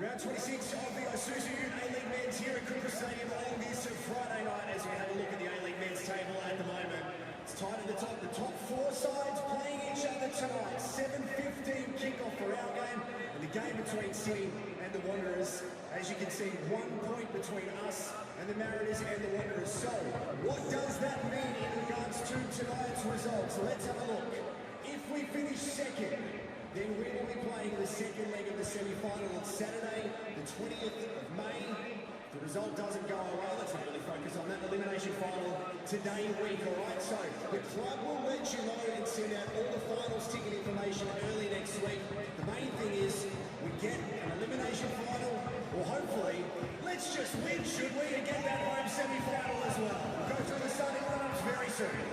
Round 26 of the Isuzu UTE men's here at Cooper Stadium on this Friday night as we have a look at the A-League men's table at the moment. It's tight at the top. The top four sides playing each other tonight. 7:15 kickoff for our game and the game between City and the Wanderers. As you can see, 1 point between us and the Mariners and the Wanderers. So, what does that mean in regards to tonight's results? Let's have a look. If we finish second, then we will be playing the second leg of the semi-final on Saturday, the 20th of May. If the result doesn't go our way, let's not really focus on that elimination final today week, all right? So the club will let you know and send out all the finals ticket information early next week. The main thing is we get an elimination final, or hopefully, let's just win, should we, and get that home semi-final as well. We'll go through the starting lineups very soon.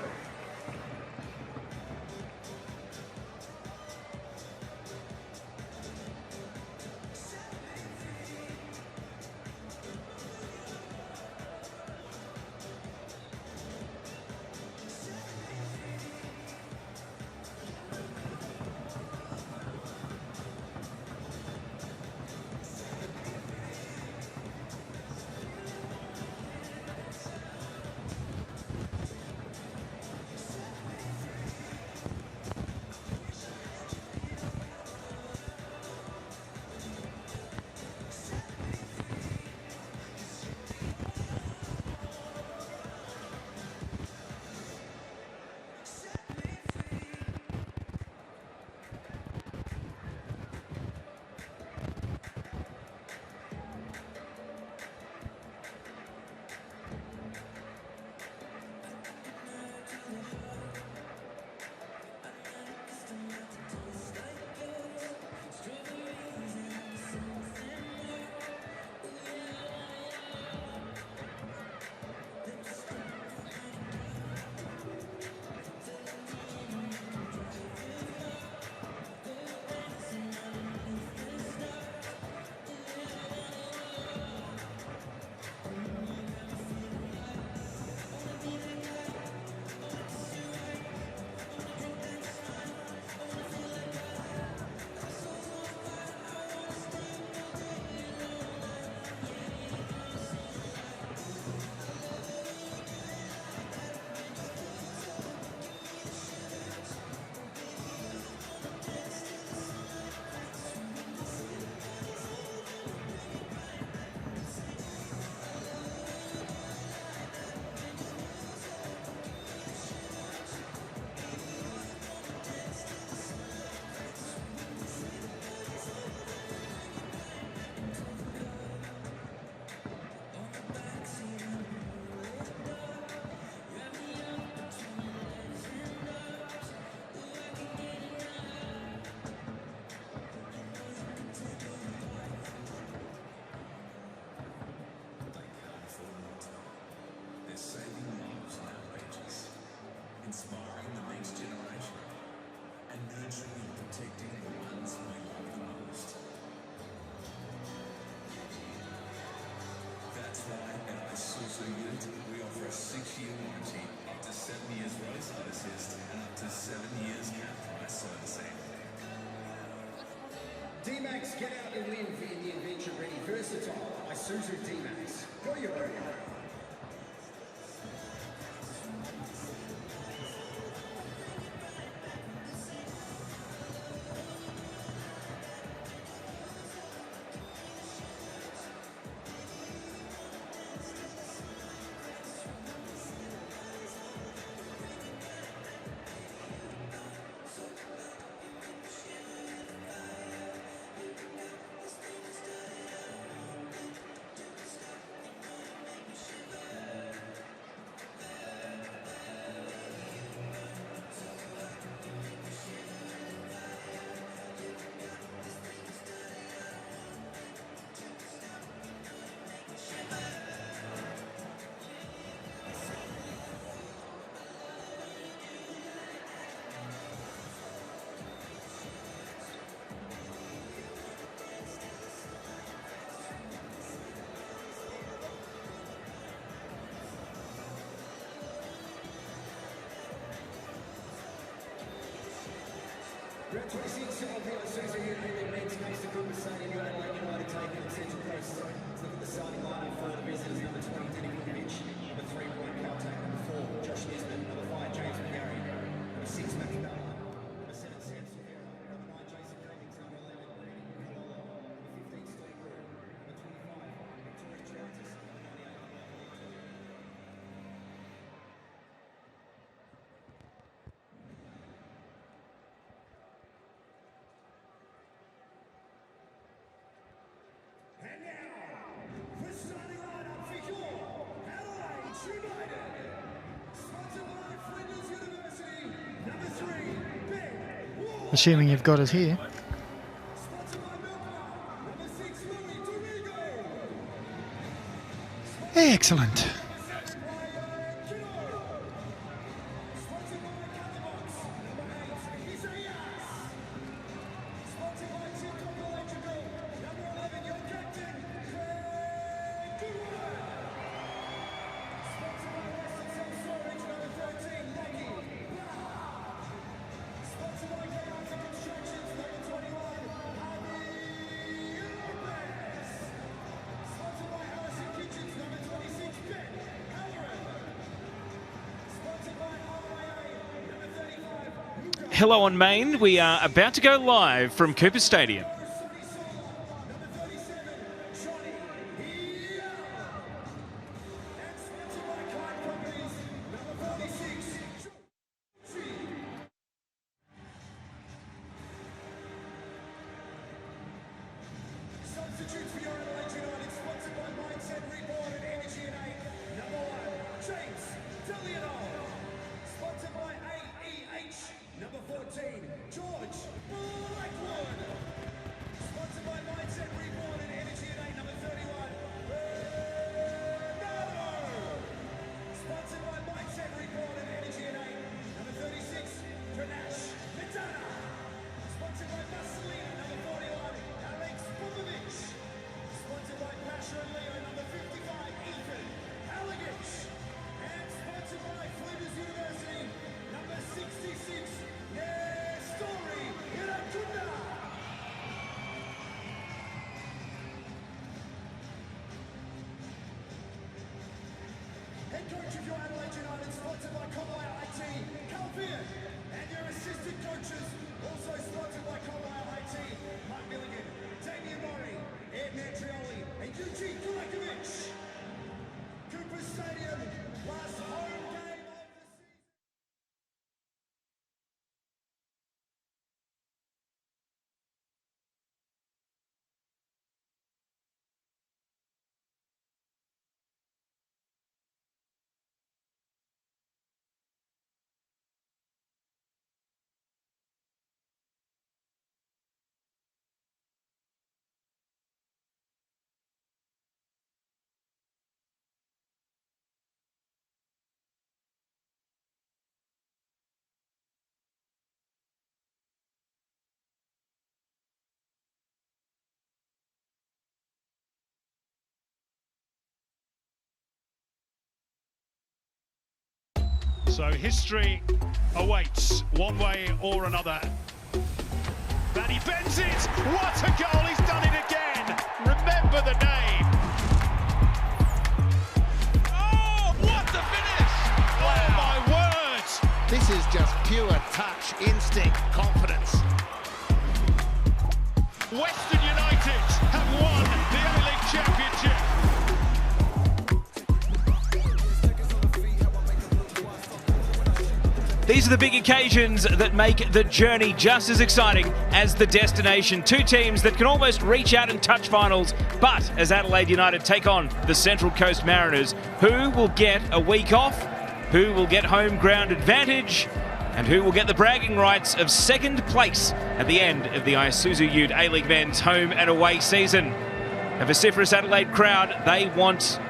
They're saving lives in our wages, inspiring the next generation, and nurturing and protecting the ones we love the most. That's why at Isuzu UTE we offer a 6-year warranty, up to 7 years roadside assist, and up to 7 years cap price servicing. D-Max, get out and live in the adventure-ready, versatile Isuzu D-Max. Go your own way. Round 26 of the Isuzu UTE men's case the Cooper Stadium, Adelaide United taking the Central Coast. Let's look at the starting lineup for the visitors. Number 20, Denny Vukovic. Number 3, Brian Caltack. Number 4, Josh Nisbet. Number 5, James McGarry. Number 6, Matthew Ballard. Number 7, Sam Silvera. Number 9, Jason Cummings. Number 11, Brandon Cololo. Number 15, Steve Brewer. Number 25, Victoria Triantis. Number 98, and now, the starting lineup for your Adelaide United. Sponsored by Flinders University. Number 3, Ben Wall. Assuming you've got it here. Sponsored by Milkbar. Number 6, Louis Domingo. Excellent. Sponsored by Kino. Sponsored by Calabox. Number 8, Isaias. Sponsored by Tim Coppell Electrical. Number 11, your captain, Craig Goodwin. Sponsored by Western Self Storage. Number 13, Lucky Blah. Sponsored by Gayarza Constructions. Number 21, Javi Lopez. Sponsored by Harrison Kitchens. Number 26, Ben Halloran. Sponsored by RIA. Number 35, Luca. Hello on Main. We are about to go live from Cooper Stadium. Sonny Sola. Number 37, Johnny Hill. And sponsored by Clyde Properties. Number 46, Georgie. Substitutes for your Adelaide United, sponsored by Mindset Reborn and Energy and 8. Number 1, James Deliano. Sponsored by AEH. Number 14, George Blackwood. Sponsored by Mindset Reborn and Energy and 8. Number 31, Bernardo. Sponsored by Mindset Reborn and Energy and 8. Number 36, Grenache Mitana. Sponsored by Marcelino. Number 41, Alex Popovic. Sponsored by Pasha and Leo. Number 55, Ethan Allegich. And sponsored by Flinders University. Number 66, Nestori Irakunda. Head coach of your Adelaide United, sponsored by Cobbler IT, Carl Beard. And your assistant coaches, also sponsored by Cobbler IT, Mark Milligan, Damien Murray, Ed Mantrioli, and Eugene Kulakovic. Cooper Stadium, last home game of the season. So history awaits one way or another. And he bends it. What a goal! He's done it again. Remember the name. Oh, what a finish! Oh my word! This is just pure touch, instinct, confidence. Western United have won the A-League Championship. These are the big occasions that make the journey just as exciting as the destination. Two teams that can almost reach out and touch finals, but as Adelaide United take on the Central Coast Mariners, who will get a week off, who will get home ground advantage, and who will get the bragging rights of second place at the end of the Isuzu UTE A-League Men's home and away season. A vociferous Adelaide crowd, they want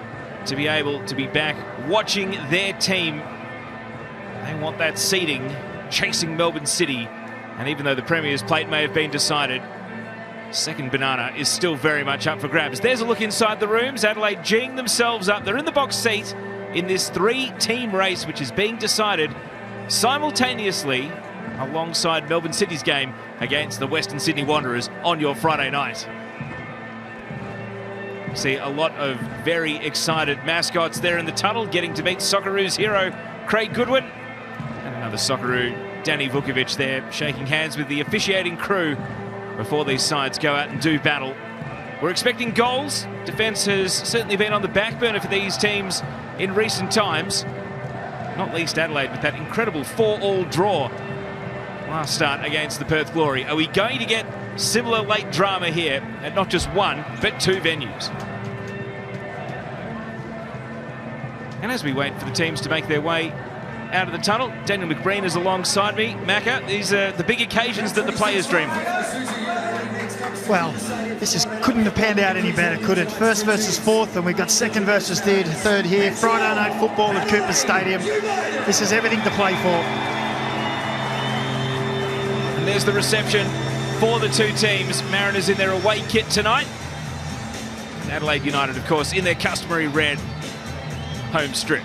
to be able to be back watching their team. They want that seeding, chasing Melbourne City. And even though the Premier's plate may have been decided, second banana is still very much up for grabs. There's a look inside the rooms. Adelaide geeing themselves up. They're in the box seat in this three-team race, which is being decided simultaneously alongside Melbourne City's game against the Western Sydney Wanderers on your Friday night. See a lot of very excited mascots there in the tunnel, getting to meet Socceroos hero Craig Goodwin. And another Socceroo, Danny Vukovic there, shaking hands with the officiating crew before these sides go out and do battle. We're expecting goals. Defence has certainly been on the back burner for these teams in recent times. Not least Adelaide with that incredible 4-4 draw last start against the Perth Glory. Are we going to get similar late drama here at not just one, but two venues? And as we wait for the teams to make their way out of the tunnel, Daniel McBreen is alongside me. Macca, these are the big occasions that the players dream of. Well, this couldn't have panned out any better, could it? First versus fourth, and we've got second versus third here. Friday night football at Cooper Stadium. This is everything to play for. And there's the reception for the two teams. Mariners in their away kit tonight. And Adelaide United, of course, in their customary red home strip.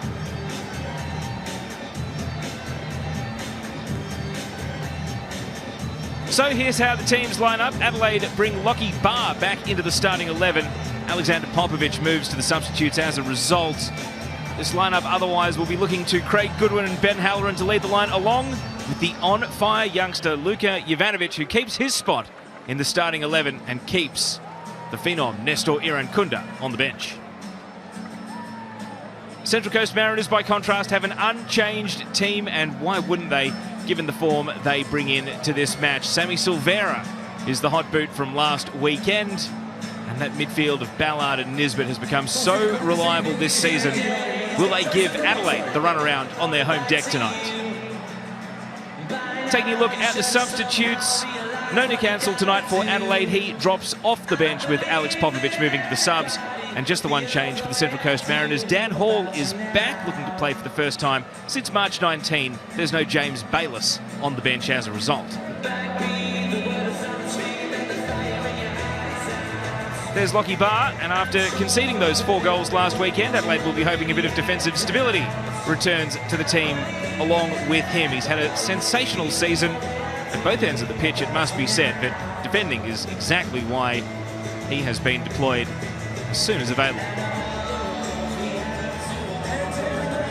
So here's how the teams line up. Adelaide bring Lockie Barr back into the starting 11. Alexander Popovich moves to the substitutes as a result. This lineup otherwise will be looking to Craig Goodwin and Ben Halloran to lead the line, along with the on-fire youngster Luka Jovanovic, who keeps his spot in the starting 11 and keeps the phenom Nestor Irankunda on the bench. Central Coast Mariners, by contrast, have an unchanged team, and why wouldn't they, given the form they bring in to this match? Sammy Silvera is the hot boot from last weekend, and that midfield of Ballard and Nisbet has become so reliable this season. Will they give Adelaide the runaround on their home deck tonight? Taking a look at the substitutes, no Nick Ansell tonight for Adelaide. He drops off the bench with Alex Popovich moving to the subs. And just the one change for the Central Coast Mariners. Dan Hall is back, looking to play for the first time since March 19. There's no James Bayliss on the bench as a result. There's Lockie Barr, and after conceding those 4 goals last weekend, Adelaide will be hoping a bit of defensive stability returns to the team along with him. He's had a sensational season at both ends of the pitch, it must be said, but defending is exactly why he has been deployed as soon as available.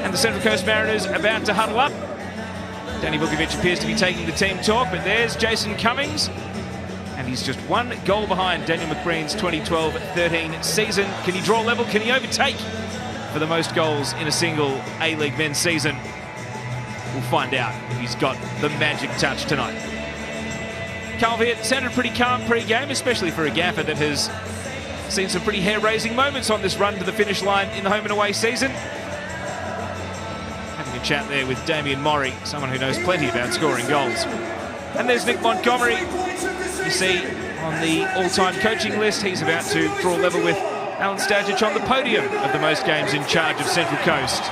And the Central Coast Mariners about to huddle up. Danny Vukovic appears to be taking the team talk, but there's Jason Cummings, and he's just 1 goal behind Daniel McBreen's 2012-13 season. Can he draw level? Can he overtake for the most goals in a single A-League men's season? We'll find out if he's got the magic touch tonight. Carl Viet sounded pretty calm pre-game, especially for a gaffer that has seen some pretty hair-raising moments on this run to the finish line in the home and away season. Having a chat there with Damien Morey, someone who knows plenty about scoring goals. And there's Nick Montgomery. You see on the all-time coaching list, he's about to draw level with Alan Stajic on the podium of the most games in charge of Central Coast.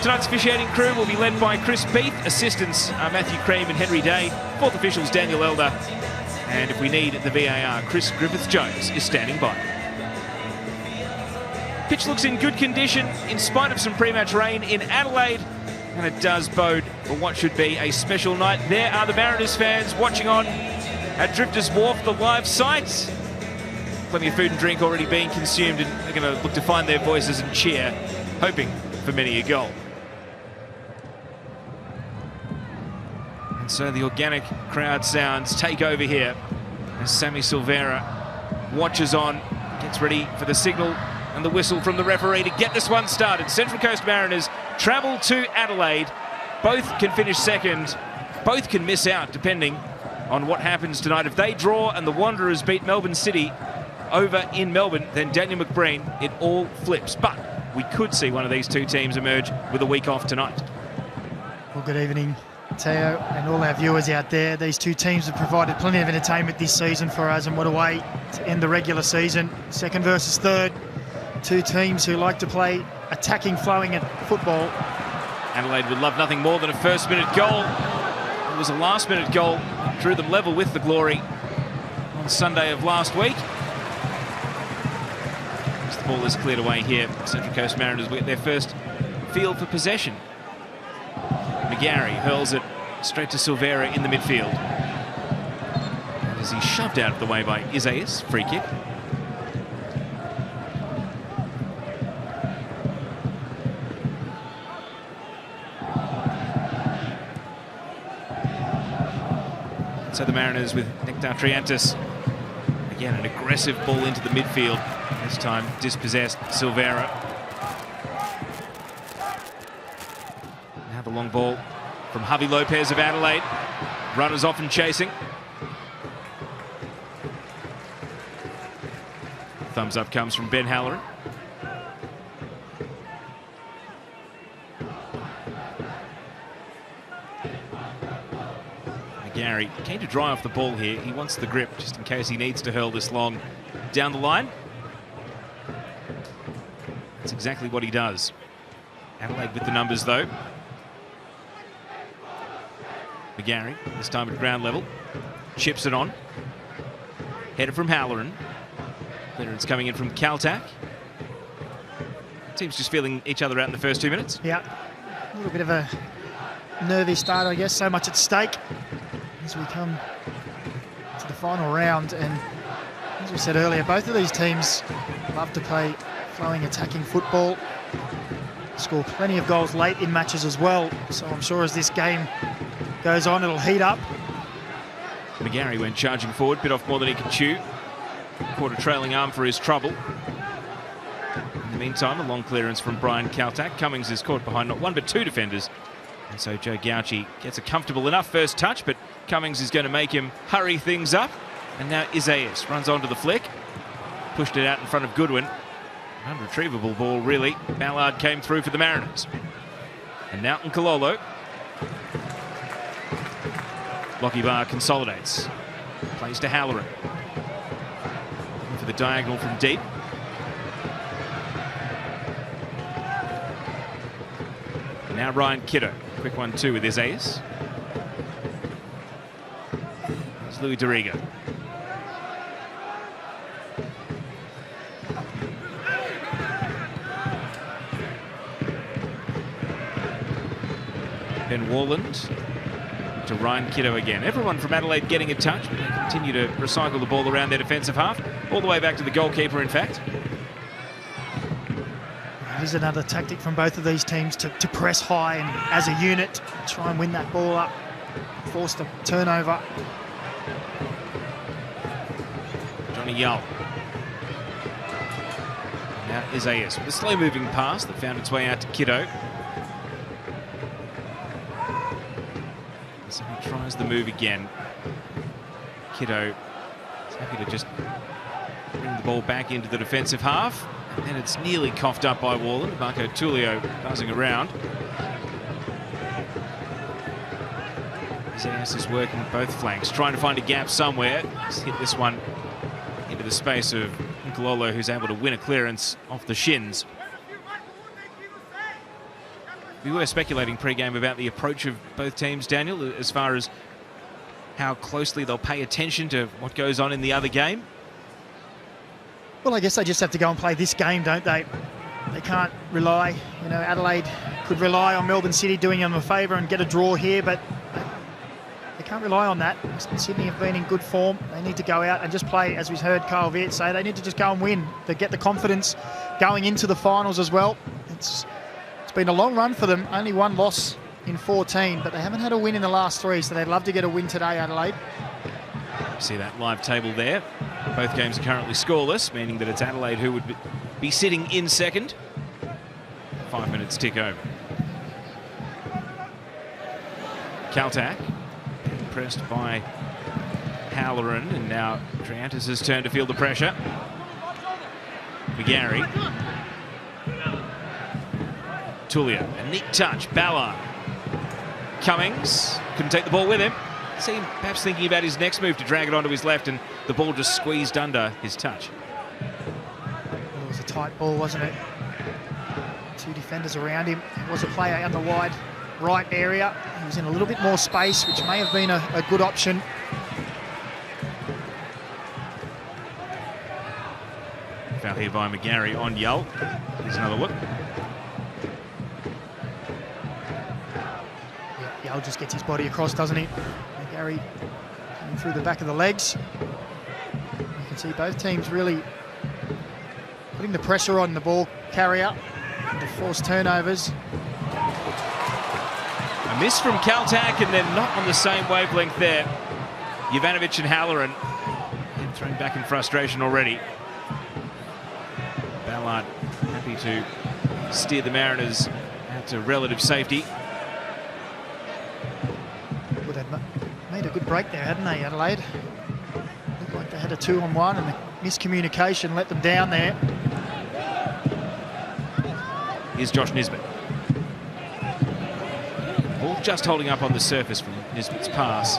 Tonight's officiating crew will be led by Chris Beath. Assistants are Matthew Cream and Henry Day. Fourth officials Daniel Elder. And if we need the VAR, Chris Griffith-Jones is standing by. Pitch looks in good condition in spite of some pre-match rain in Adelaide, and it does bode for what should be a special night. There are the Mariners fans watching on at Drifters Wharf, the live site. Plenty of food and drink already being consumed, and they're going to look to find their voices and cheer, hoping for many a goal. And so the organic crowd sounds take over here as Sammy Silvera watches on, gets ready for the signal and the whistle from the referee to get this one started. Central Coast Mariners travel to Adelaide. Both can finish second. Both can miss out depending on what happens tonight. If they draw and the Wanderers beat Melbourne City over in Melbourne, then Daniel McBreen, it all flips. But we could see one of these two teams emerge with a week off tonight. Well, good evening, Teo, and all our viewers out there. These two teams have provided plenty of entertainment this season for us, and what a way to end the regular season. Second versus third. Two teams who like to play attacking, flowing at football. Adelaide would love nothing more than a first-minute goal. It was a last-minute goal that drew them level with the Glory on Sunday of last week. As the ball is cleared away here, Central Coast Mariners get their first field for possession McGarry hurls it straight to Silvera in the midfield. And as he's shoved out of the way by Isaias, free kick. So the Mariners with Nectar Triantis. Again, an aggressive ball into the midfield. This time dispossessed Silvera. Now the long ball from Javi Lopez of Adelaide. Runners off and chasing. Thumbs up comes from Ben Halloran. Gary keen to dry off the ball here. He wants the grip just in case he needs to hurl this long down the line. That's exactly what he does. Adelaide with the numbers though. McGarry, this time at ground level, chips it on. Headed from Halloran. Clearance coming in from Caltac. Teams just feeling each other out in the first 2 minutes. Yeah, a little bit of a nervy start, I guess. So much at stake as we come to the final round. And as we said earlier, both of these teams love to play flowing attacking football, score plenty of goals late in matches as well. So I'm sure as this game goes on, it'll heat up. McGarry went charging forward, bit off more than he could chew. Caught a trailing arm for his trouble. In the meantime, a long clearance from Brian Caltac. Cummings is caught behind not one but two defenders. And so Joe Gauci gets a comfortable enough first touch, but Cummings is going to make him hurry things up. And now Isaias runs onto the flick. Pushed it out in front of Goodwin. An unretrievable ball, really. Ballard came through for the Mariners. And now Nkololo. Lockie Barr consolidates. Plays to Halloran. For the diagonal from deep. And now Ryan Kiddo. Quick 1-2 with Isaias. There's Louis Doriga. Ben Warland to Ryan Kiddo again. Everyone from Adelaide getting a touch, but they continue to recycle the ball around their defensive half, all the way back to the goalkeeper, in fact. It is another tactic from both of these teams to press high and as a unit try and win that ball up, force the turnover. Johnny Yull. Now Isaias with a slow moving pass that found its way out to Kiddo. So he tries the move again. Kiddo is happy to just bring the ball back into the defensive half. And then it's nearly coughed up by Warland. Marco Tullio buzzing around. Isaias is working both flanks, trying to find a gap somewhere. Just hit this one into the space of Nkololo, who's able to win a clearance off the shins. We were speculating pre-game about the approach of both teams, Daniel, as far as how closely they'll pay attention to what goes on in the other game. Well, I guess they just have to go and play this game, don't they? They can't rely, you know, Adelaide could rely on Melbourne City doing them a favour and get a draw here, but they can't rely on that. Western Sydney have been in good form. They need to go out and just play, as we heard Carl Viet say, they need to just go and win. They get the confidence going into the finals as well. It's been a long run for them, only one loss in 14, but they haven't had a win in the last three, so they'd love to get a win today, Adelaide. See that live table there. Both games are currently scoreless, meaning that it's Adelaide who would be sitting in second. 5 minutes tick over. Caltac, pressed by Halloran, and now Triantis' turn to feel the pressure. McGarry. Tullio, a neat touch, Ballard. Cummings, couldn't take the ball with him. See him perhaps thinking about his next move to drag it onto his left, and the ball just squeezed under his touch. Well, it was a tight ball, wasn't it? Two defenders around him. There was a player in the wide right area. He was in a little bit more space, which may have been a good option. Foul here by McGarry on Yull. Here's another look. Yao just gets his body across, doesn't he? Gary coming through the back of the legs. You can see both teams really putting the pressure on the ball carrier to force turnovers. A miss from Kaltak, and they're not on the same wavelength there. Jovanovic and Halloran thrown back in frustration already. Ballard happy to steer the Mariners out to relative safety. Well, they've made a good break there, hadn't they, Adelaide? Looked like they had a 2-on-1 and the miscommunication let them down there. Here's Josh Nisbet. Ball just holding up on the surface from Nisbet's pass.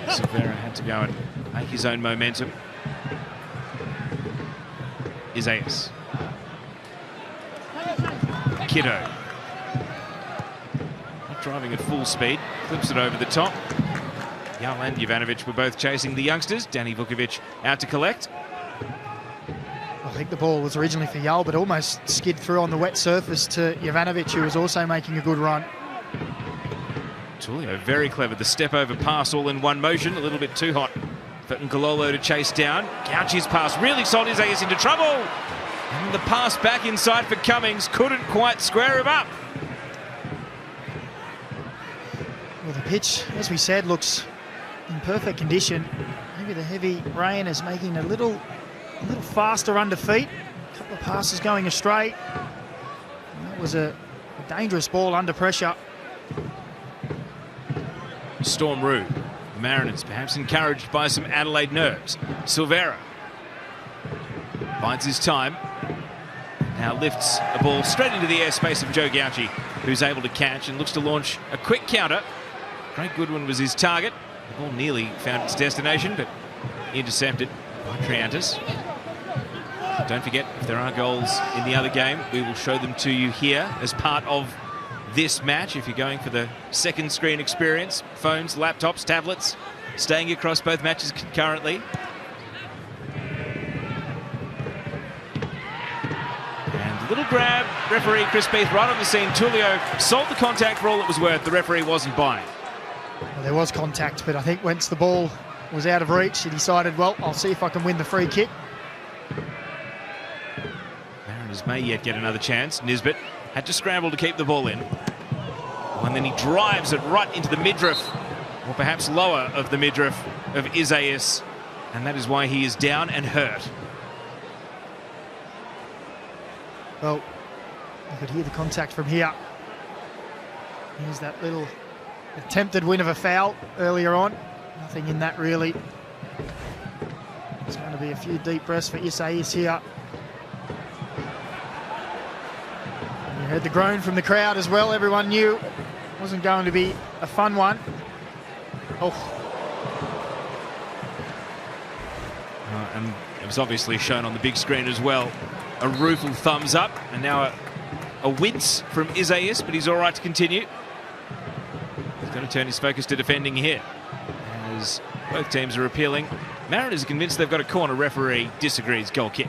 Silvera had to go and make his own momentum. Isaias. Kiddo. Not driving at full speed. Flips it over the top. Yao and Jovanovic were both chasing the youngsters. Danny Vukovic out to collect. I think the ball was originally for Yao, but almost skid through on the wet surface to Jovanovic, who was also making a good run. Tulio very clever. The step over pass all in one motion. A little bit too hot for Nkololo to chase down. Gauchi's pass really sold Isaias into trouble. And the pass back inside for Cummings. Couldn't quite square him up. Well, the pitch, as we said, looks in perfect condition. Maybe the heavy rain is making it a little faster under feet. A couple of passes going astray. And that was a dangerous ball under pressure. Storm Rue. The Mariners perhaps encouraged by some Adelaide nerves. Silvera finds his time. Now lifts a ball straight into the airspace of Joe Gauchi, who's able to catch and looks to launch a quick counter. Craig Goodwin was his target. The ball nearly found its destination, but intercepted by Triantis. Don't forget, if there are goals in the other game, we will show them to you here as part of this match. If you're going for the second screen experience, phones, laptops, tablets, staying across both matches concurrently. And a little grab, referee Chris Beath right on the scene. Tulio sold the contact for all it was worth. The referee wasn't buying. Well, there was contact, but I think once the ball was out of reach, he decided, well, I'll see if I can win the free kick. Mariners may yet get another chance. Nisbet had to scramble to keep the ball in. And then he drives it right into the midriff, or perhaps lower of the midriff of Isaias. And that is why he is down and hurt. Well, you could hear the contact from here. Here's that little attempted win of a foul earlier on. Nothing in that really. There's going to be a few deep breaths for Isaias here. You heard the groan from the crowd as well. Everyone knew it wasn't going to be a fun one. Oh. And it was obviously shown on the big screen as well. A rueful thumbs up, and now a wince from Isaias, but he's all right to continue. He's going to turn his focus to defending here, as both teams are appealing. Mariners are convinced they've got a corner. Referee disagrees. Goal kick.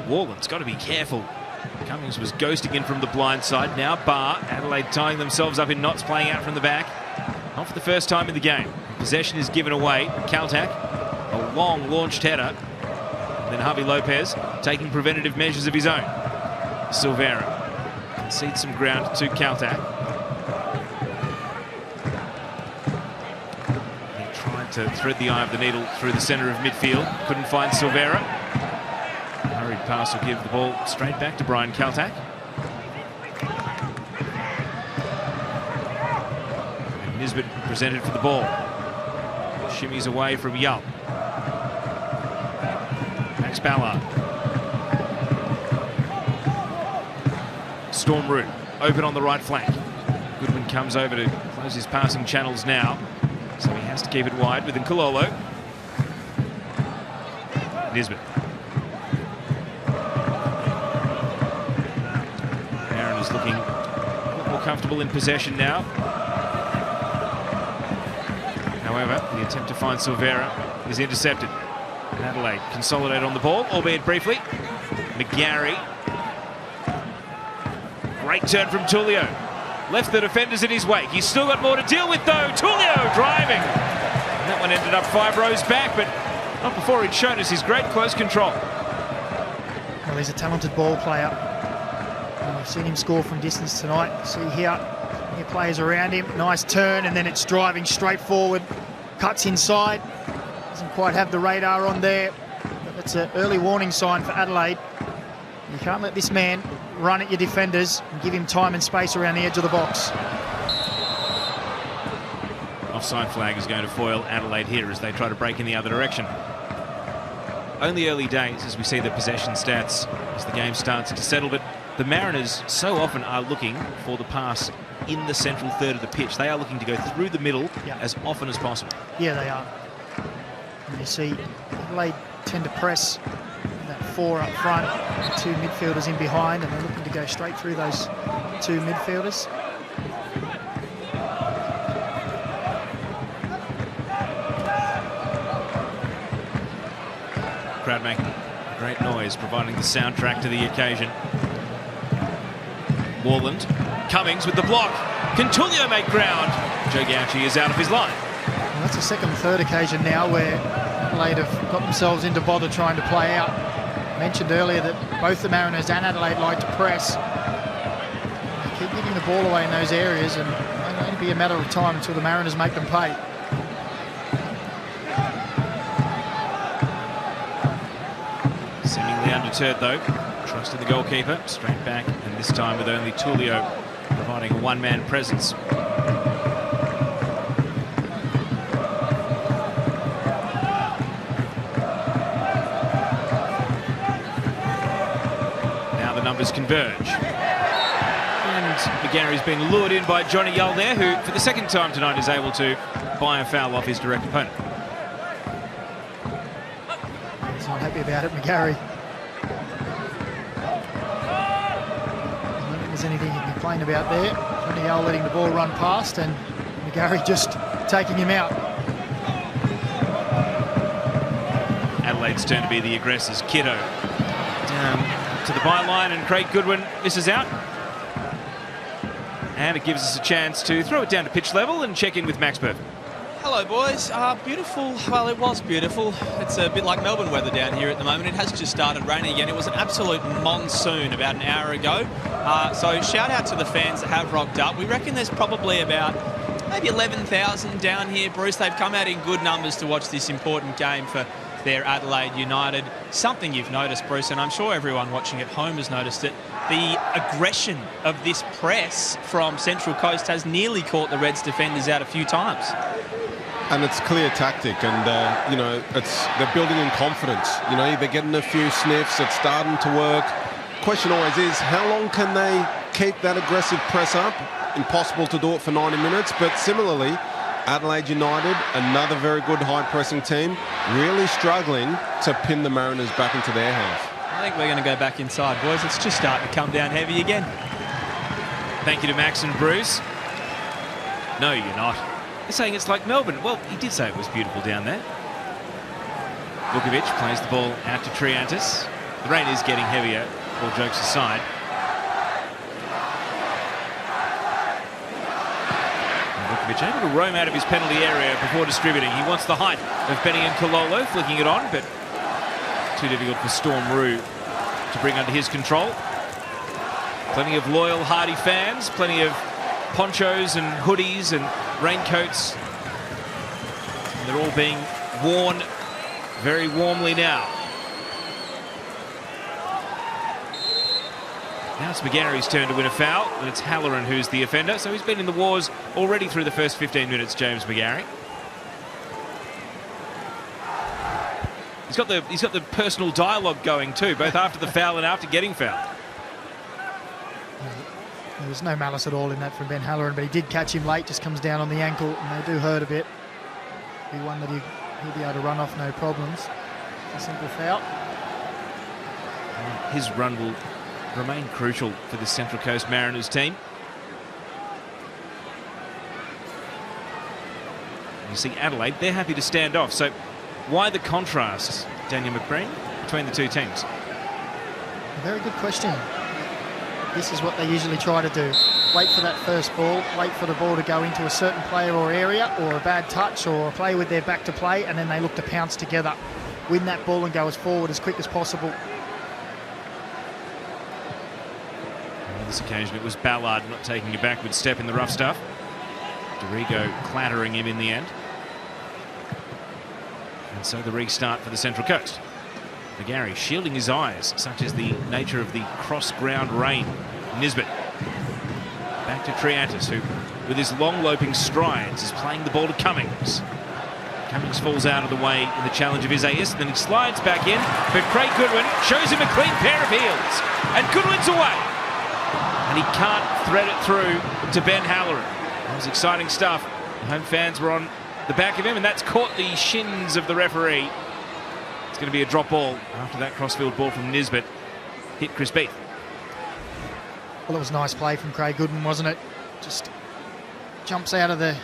Wallen's got to be careful. Cummings was ghosting in from the blind side. Now Barr. Adelaide tying themselves up in knots, playing out from the back. Not for the first time in the game. Possession is given away. Kaltak, a long launched header. Then Javi Lopez taking preventative measures of his own. Silvera concedes some ground to Kaltak. He tried to thread the eye of the needle through the centre of midfield. Couldn't find Silvera. Hurried pass will give the ball straight back to Brian Kaltak. And Nisbet presented for the ball. Shimmies away from Yao. Max Ballard. Storm Root open on the right flank. Goodwin comes over to close his passing channels now, so he has to keep it wide with Nkololo. Nisbet. Aaron is looking a lot more comfortable in possession now. However, the attempt to find Silvera is intercepted. And Adelaide consolidate on the ball, albeit briefly. McGarry. Great turn from Tullio. Left the defenders in his wake. He's still got more to deal with though. Tullio driving. And that one ended up 5 rows back, but not before he'd shown us his great close control. Well, he's a talented ball player. And we've seen him score from distance tonight. See here players around him. Nice turn, and then it's driving straight forward. Cuts inside. Doesn't quite have the radar on there. But that's an early warning sign for Adelaide. You can't let this man run at your defenders and give him time and space around the edge of the box. Offside flag is going to foil Adelaide here as they try to break in the other direction. Only early days as we see the possession stats as the game starts to settle, but the Mariners so often are looking for the pass in the central third of the pitch. They are looking to go through the middle as often as possible. Yeah, they are. And you see Adelaide tend to press that 4 up front, 2 midfielders in behind, and they're looking to go straight through those 2 midfielders. Crowd making great noise, providing the soundtrack to the occasion. Warland, Cummings with the block. Can Tullio make ground? Joe Gauci is out of his line. Well, that's the second and third occasion now where Adelaide have got themselves into bother trying to play out. I mentioned earlier that both the Mariners and Adelaide like to press. They keep giving the ball away in those areas, and it'll only be a matter of time until the Mariners make them pay. Seemingly undeterred though. Trust in the goalkeeper, straight back, and this time with only Tullio providing a one-man presence. Now the numbers converge. And McGarry's been lured in by Johnny Yull there, who for the second time tonight is able to buy a foul off his direct opponent. He's not happy about it, McGarry. Anything you can complain about there. Johnny Yull letting the ball run past and McGarry just taking him out. Adelaide's turn to be the aggressors. Kiddo down to the byline and Craig Goodwin misses out. And it gives us a chance to throw it down to pitch level and check in with Max Perfect. Hello boys, beautiful, well it was beautiful. It's a bit like Melbourne weather down here at the moment. It has just started raining again. It was an absolute monsoon about an hour ago. So shout out to the fans that have rocked up. We reckon there's probably about maybe 11,000 down here, Bruce. They've come out in good numbers to watch this important game for their Adelaide United. Something you've noticed, Bruce, and I'm sure everyone watching at home has noticed it. The aggression of this press from Central Coast has nearly caught the Reds defenders out a few times. And it's clear tactic, and you know, they're building in confidence. You know, they're getting a few sniffs. It's starting to work. Question always is, how long can they keep that aggressive press up? Impossible to do it for 90 minutes. But similarly, Adelaide United, another very good high-pressing team, really struggling to pin the Mariners back into their half. I think we're going to go back inside, boys. It's just starting to come down heavy again. Thank you to Max and Bruce. No, you're not. They're saying it's like Melbourne. Well, he did say it was beautiful down there. Vukovic plays the ball out to Triantis. The rain is getting heavier, all jokes aside. And Vukovic able to roam out of his penalty area before distributing. He wants the height of Benny and Kololo, flicking it on, but too difficult for Storm Roo to bring under his control. Plenty of loyal, hardy fans, plenty of ponchos and hoodies and raincoats. And they're all being worn very warmly now. Now it's McGarry's turn to win a foul, and it's Halloran who's the offender. So he's been in the wars already through the first 15 minutes, James McGarry. He's got the personal dialogue going too, both after the foul and after getting fouled. There was no malice at all in that from Ben Halloran, but he did catch him late, just comes down on the ankle, and they do hurt a bit. Be one that he'll be able to run off no problems. A simple foul. His run will remain crucial for the Central Coast Mariners team. You see Adelaide, they're happy to stand off, so why the contrast Daniel McBreen, between the two teams? A very good question. This is what they usually try to do. Wait for that first ball, wait for the ball to go into a certain player or area, or a bad touch, or a play with their back to play, and then they look to pounce together, win that ball and go as forward as quick as possible. On this occasion, it was Ballard not taking a backward step in the rough stuff. Dorigo clattering him in the end. And so the restart for the Central Coast. McGarry shielding his eyes, such as the nature of the cross-ground rain. Nisbet. Back to Triantis, who, with his long loping strides, is playing the ball to Cummings. Cummings falls out of the way in the challenge of Isaias, then he slides back in, but Craig Goodwin shows him a clean pair of heels, and Goodwin's away. And he can't thread it through to Ben Halloran. That was exciting stuff. The home fans were on the back of him, and that's caught the shins of the referee. It's going to be a drop ball after that crossfield ball from Nisbet hit Chris Beath. Well, it was a nice play from Craig Goodwin, wasn't it? Just jumps out of the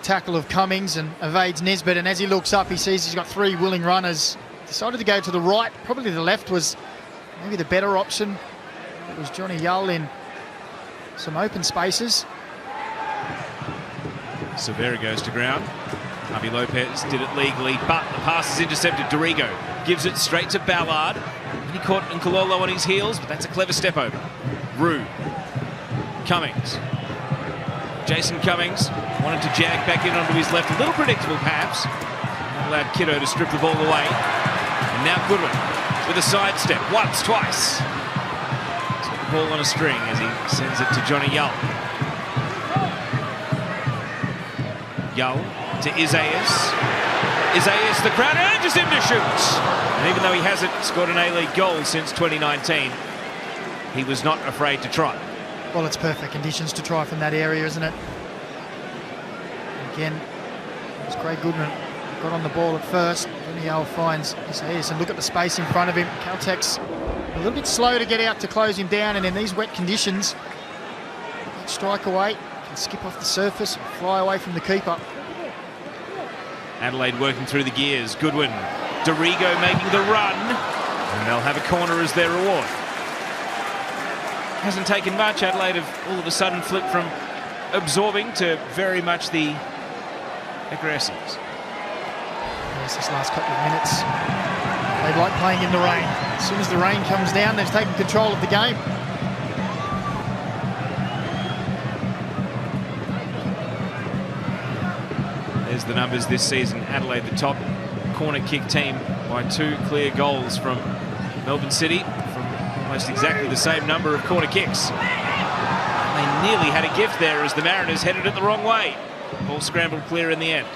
tackle of Cummings and evades Nisbet, and as he looks up, he sees he's got three willing runners. Decided to go to the right. Probably the left was maybe the better option. It was Johnny Yull in some open spaces. Severa goes to ground. Javi Lopez did it legally, but the pass is intercepted. Dorigo gives it straight to Ballard. And he caught Nkololo on his heels, but that's a clever step over. Rue. Cummings. Jason Cummings wanted to jag back in onto his left. A little predictable, perhaps. Allowed Kiddo to strip the ball away. And now Goodwin with a sidestep. Once, twice. He's got the ball on a string as he sends it to Johnny Yull. Yull to Isaias. Isaias, the crowd urges him to shoot. And even though he hasn't scored an A-League goal since 2019, he was not afraid to try. Well, it's perfect conditions to try from that area, isn't it? Again, it was Craig Goodwin got on the ball at first. Johnny Yull finds Isaias, and look at the space in front of him. Caltech's a little bit slow to get out to close him down, and in these wet conditions, that strike away can skip off the surface and fly away from the keeper. Adelaide working through the gears. Goodwin, Dorigo making the run, and they'll have a corner as their reward. Hasn't taken much. Adelaide have all of a sudden flipped from absorbing to very much the aggressors. Yes, this last couple of minutes, they like playing in the rain. As soon as the rain comes down, they've taken control of the game. There's the numbers this season. Adelaide, the top corner kick team by 2 clear goals from Melbourne City from almost exactly the same number of corner kicks. They nearly had a gift there as the Mariners headed it the wrong way. Ball scrambled clear in the end.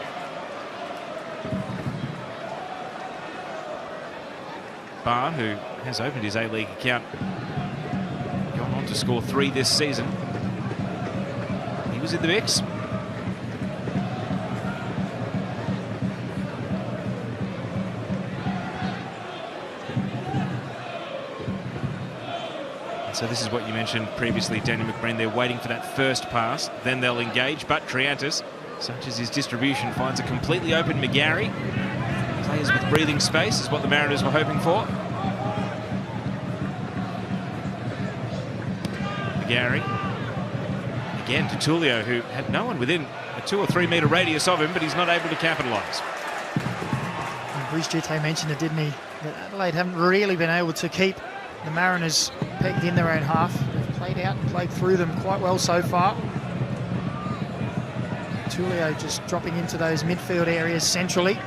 Barr, who has opened his A-League account, gone on to score 3 this season. He was in the mix. So this is what you mentioned previously, Daniel McBreen. They're waiting for that first pass, then they'll engage. But Triantis, such as his distribution, finds a completely open McGarry. Players with breathing space is what the Mariners were hoping for. McGarry. Again to Tulio, who had no one within a 2 or 3 metre radius of him, but he's not able to capitalise. Bruce Jute mentioned it, didn't he? That Adelaide haven't really been able to keep the Mariners pegged in their own half. They've played out and played through them quite well so far. Tulio just dropping into those midfield areas centrally.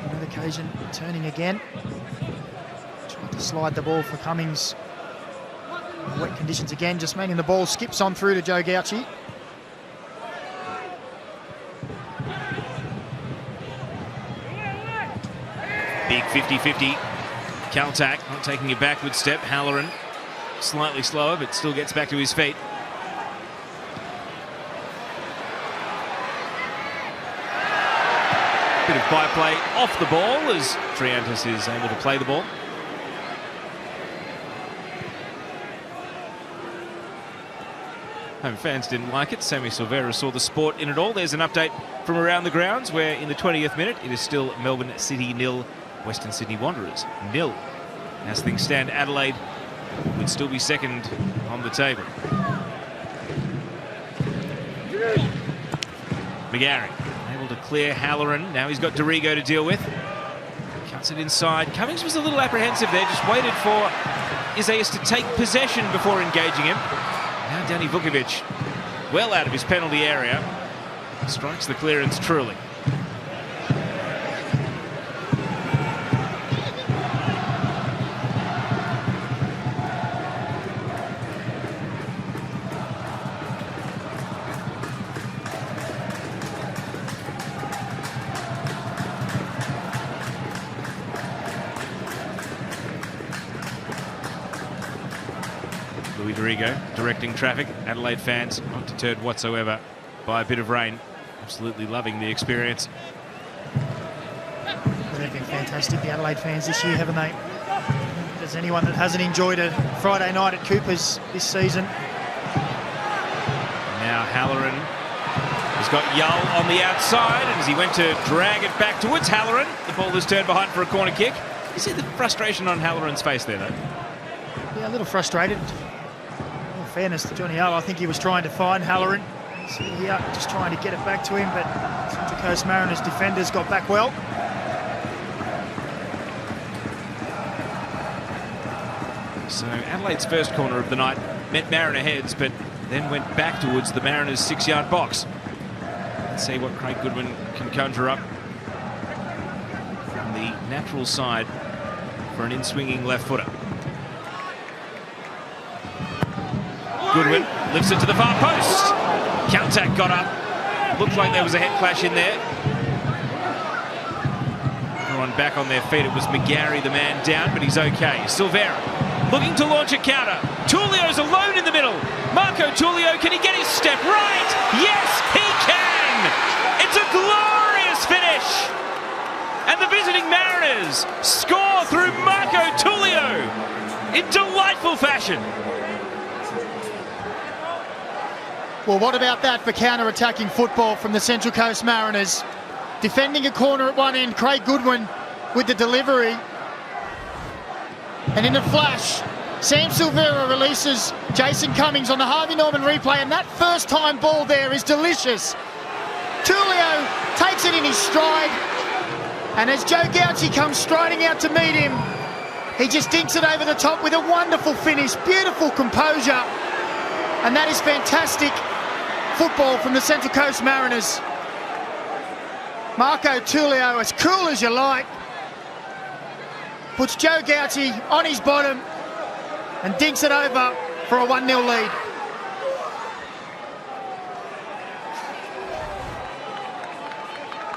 On another occasion, turning again. Tried to slide the ball for Cummings. Wet conditions again, just meaning the ball skips on through to Joe Gauci. Big 50-50. Caltac not taking a backward step. Halloran slightly slower, but still gets back to his feet. Bit of byplay off the ball as Triantis is able to play the ball. Home fans didn't like it. Sammy Silvera saw the sport in it all. There's an update from around the grounds where in the 20th minute it is still Melbourne City 0, Western Sydney Wanderers 0. As things stand, Adelaide would still be second on the table. McGarry able to clear Halloran. Now he's got Dorigo to deal with. Cuts it inside. Cummings was a little apprehensive there, just waited for Isaias to take possession before engaging him. Now Danny Vukovic, well out of his penalty area, strikes the clearance truly. Dorigo directing traffic. Adelaide fans not deterred whatsoever by a bit of rain. Absolutely loving the experience. They've been fantastic, the Adelaide fans this year, haven't they? There's anyone that hasn't enjoyed a Friday night at Cooper's this season. Now Halloran has got Yull on the outside, and as he went to drag it back towards Halloran, the ball is turned behind for a corner kick. You see the frustration on Halloran's face there, though? Yeah, a little frustrated. Fairness to Johnny O, I think he was trying to find Halloran. So here, just trying to get it back to him, but Central Coast Mariners defenders got back well. So Adelaide's first corner of the night met Mariner heads, but then went back towards the Mariners' 6-yard box. Let's see what Craig Goodwin can conjure up from the natural side for an in-swinging left footer. Goodwin lifts it to the far post. Counteract got up. Looked like there was a head clash in there. Everyone back on their feet. It was McGarry, the man down, but he's okay. Silvera looking to launch a counter. Tullio's alone in the middle. Marco Tullio, can he get his step right? Yes, he can! It's a glorious finish! And the visiting Mariners score through Marco Tullio in delightful fashion. Well, what about that for counter-attacking football from the Central Coast Mariners? Defending a corner at one end, Craig Goodwin with the delivery. And in a flash, Sam Silvera releases Jason Cummings on the Harvey Norman replay, and that first-time ball there is delicious. Tullio takes it in his stride, and as Joe Gauci comes striding out to meet him, he just dinks it over the top with a wonderful finish, beautiful composure, and that is fantastic football from the Central Coast Mariners. Marco Tullio, as cool as you like, puts Joe Gauci on his bottom and dinks it over for a 1-0 lead.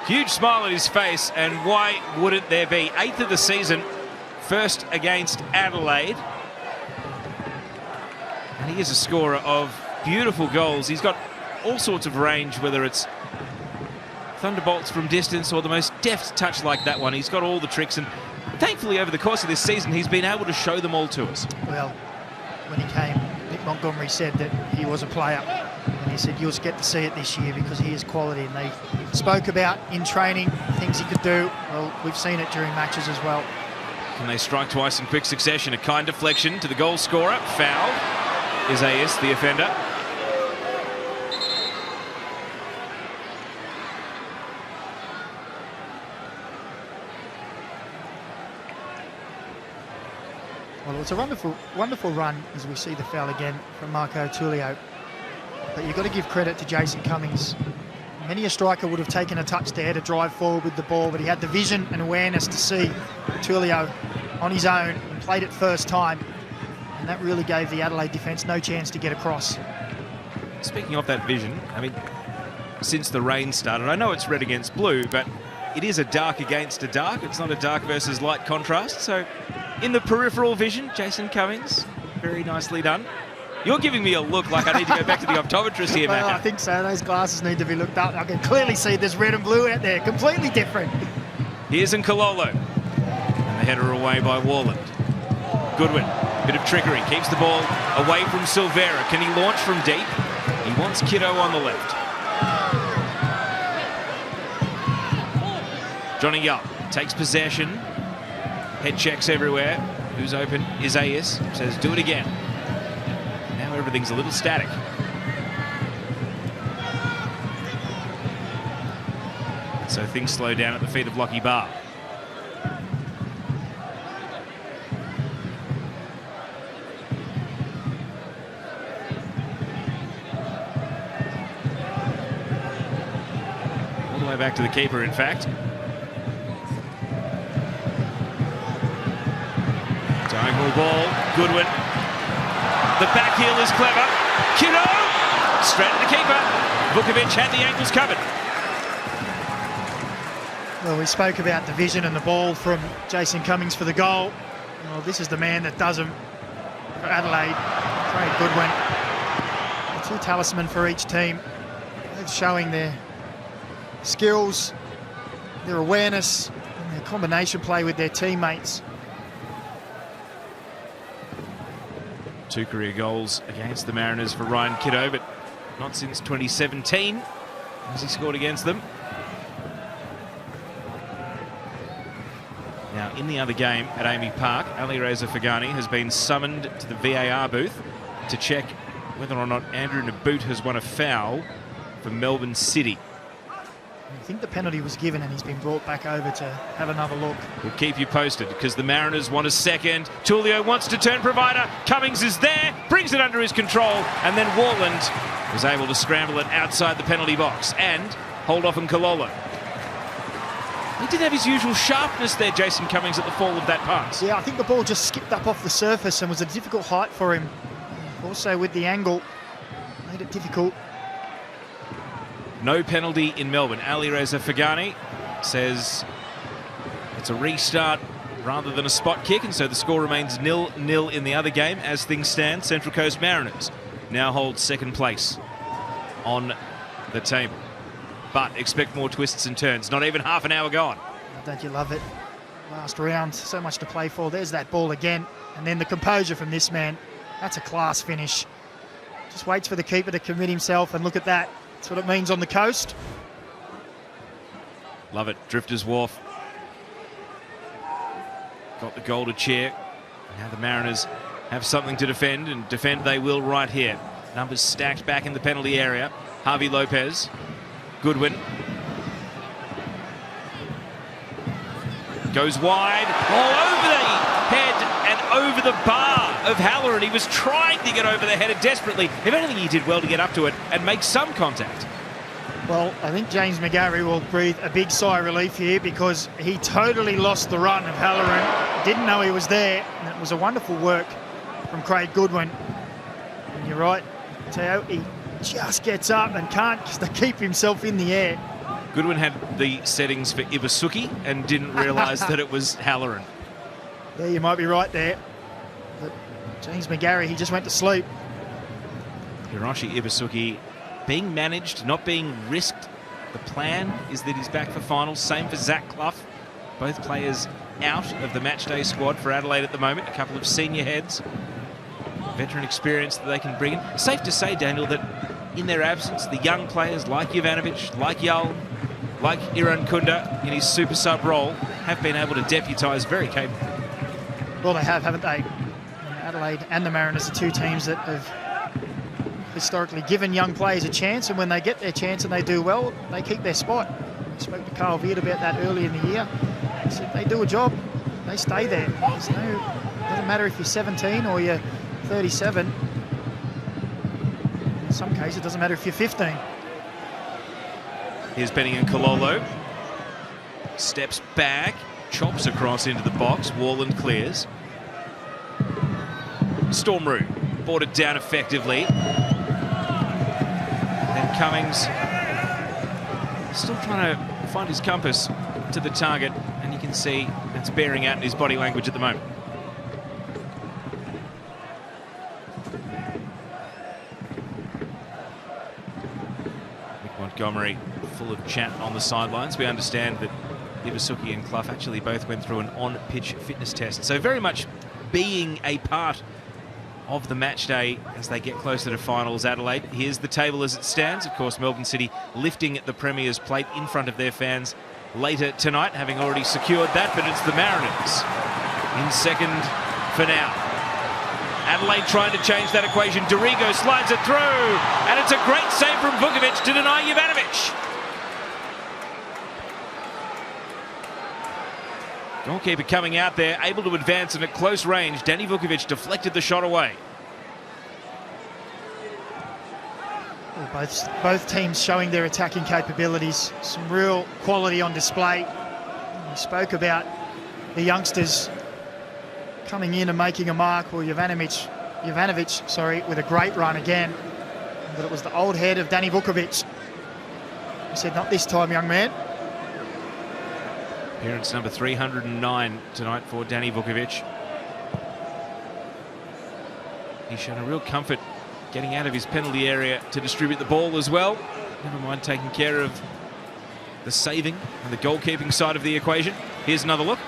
Huge smile on his face, and why wouldn't there be? 8th of the season, first against Adelaide. And he is a scorer of beautiful goals. He's got all sorts of range, whether it's thunderbolts from distance or the most deft touch like that one. He's got all the tricks, and thankfully over the course of this season he's been able to show them all to us. Well, when he came, Nick Montgomery said that he was a player, and he said you'll get to see it this year because he is quality, and they spoke about in training things he could do. Well, we've seen it during matches as well. Can they strike twice in quick succession? A kind deflection to the goal scorer. Foul. Isaias, the offender. Well, it's a wonderful, wonderful run as we see the foul again from Marco Tullio. But you've got to give credit to Jason Cummings. Many a striker would have taken a touch there to drive forward with the ball, but he had the vision and awareness to see Tullio on his own and played it first time. And that really gave the Adelaide defence no chance to get across. Speaking of that vision, I mean, since the rain started, I know it's red against blue, but it is a dark against a dark. It's not a dark versus light contrast. So in the peripheral vision, Jason Cummings, very nicely done. You're giving me a look like I need to go back to the optometrist here, Matt. Well, I think so. Those glasses need to be looked up. I can clearly see there's red and blue out there. Completely different. Here's Nkololo. And the header away by Warland. Goodwin, bit of trickery. Keeps the ball away from Silvera. Can he launch from deep? He wants Kiddo on the left. Johnny Yup takes possession. Head checks everywhere. Who's open? Isaias says, do it again. Now everything's a little static. So things slow down at the feet of Lockie Barr. All the way back to the keeper, in fact. Diagonal ball, Goodwin. The back heel is clever. Kiddo! Straight to the keeper. Vukovic had the ankles covered. Well, we spoke about the vision and the ball from Jason Cummings for the goal. Well, this is the man that does them for Adelaide. Craig Goodwin. The two talisman for each team. They're showing their skills, their awareness, and their combination play with their teammates. 2 career goals against the Mariners for Ryan Kiddo, but not since 2017 as he scored against them. Now, in the other game at Amy Park, Ali Reza Fagani has been summoned to the VAR booth to check whether or not Andrew Naboot has won a foul for Melbourne City. I think the penalty was given and he's been brought back over to have another look. We'll keep you posted because the Mariners want a second. Tulio wants to turn provider. Cummings is there, brings it under his control, and then Warland was able to scramble it outside the penalty box and hold off on Kalolo. He didn't have his usual sharpness there, Jason Cummings, at the fall of that pass. Yeah, I think the ball just skipped up off the surface and was a difficult height for him. Also with the angle, made it difficult. No penalty in Melbourne. Ali Reza Fagani says it's a restart rather than a spot kick, and so the score remains 0-0 in the other game. As things stand, Central Coast Mariners now hold second place on the table. But expect more twists and turns. Not even half an hour gone. Don't you love it? Last round, so much to play for. There's that ball again. And then the composure from this man. That's a class finish. Just waits for the keeper to commit himself, and look at that. That's what it means on the coast. Love it. Drifters Wharf got the goal to cheer. Now the Mariners have something to defend, and defend they will right here. Numbers stacked back in the penalty area. Harvey Lopez. Goodwin. Goes wide. All over the head and over the bar of Halloran. He was trying to get over the header desperately. If anything, he did well to get up to it and make some contact. Well, I think James McGarry will breathe a big sigh of relief here because he totally lost the run of Halloran. Didn't know he was there, and it was a wonderful work from Craig Goodwin. And you're right, Teo, he just gets up and can't keep himself in the air. Goodwin had the settings for Ibasuki and didn't realise that it was Halloran. Yeah, you might be right there. But James McGarry, he just went to sleep. Hiroshi Ibasuki being managed, not being risked. The plan is that he's back for finals. Same for Zach Clough. Both players out of the matchday squad for Adelaide at the moment. A couple of senior heads. Veteran experience that they can bring in. Safe to say, Daniel, that in their absence, the young players like Jovanovic, like Yul, like Iran Kunda in his super sub role have been able to deputise very capably. Well, they have, haven't they? Adelaide and the Mariners are two teams that have historically given young players a chance, and when they get their chance and they do well, they keep their spot. We spoke to Carl Viet about that early in the year. He said they do a job, they stay there. It doesn't matter if you're 17 or you're 37. In some cases, it doesn't matter if you're 15. Here's Benning and Kalolo. Steps back, chops across into the box. Warland clears. Stormroo brought it down effectively. Then Cummings still trying to find his compass to the target, and you can see it's bearing out in his body language at the moment. Nick Montgomery full of chat on the sidelines. We understand that Ibasuki and Clough actually both went through an on-pitch fitness test, so very much being a part of the match day as they get closer to finals, Adelaide. Here's the table as it stands. Of course, Melbourne City lifting the Premier's plate in front of their fans later tonight, having already secured that, but it's the Mariners in second for now. Adelaide trying to change that equation. Dorigo slides it through, and it's a great save from Vukovic to deny Jovanovic. Goalkeeper coming out there, able to advance, and at close range, Danny Vukovic deflected the shot away. Well, both teams showing their attacking capabilities, some real quality on display. We spoke about the youngsters coming in and making a mark. Well, Jovanovic, with a great run again. But it was the old head of Danny Vukovic. He said, "Not this time, young man." Appearance number 309 tonight for Danny Vukovic. He's shown a real comfort getting out of his penalty area to distribute the ball as well. Never mind taking care of the saving and the goalkeeping side of the equation. Here's another look.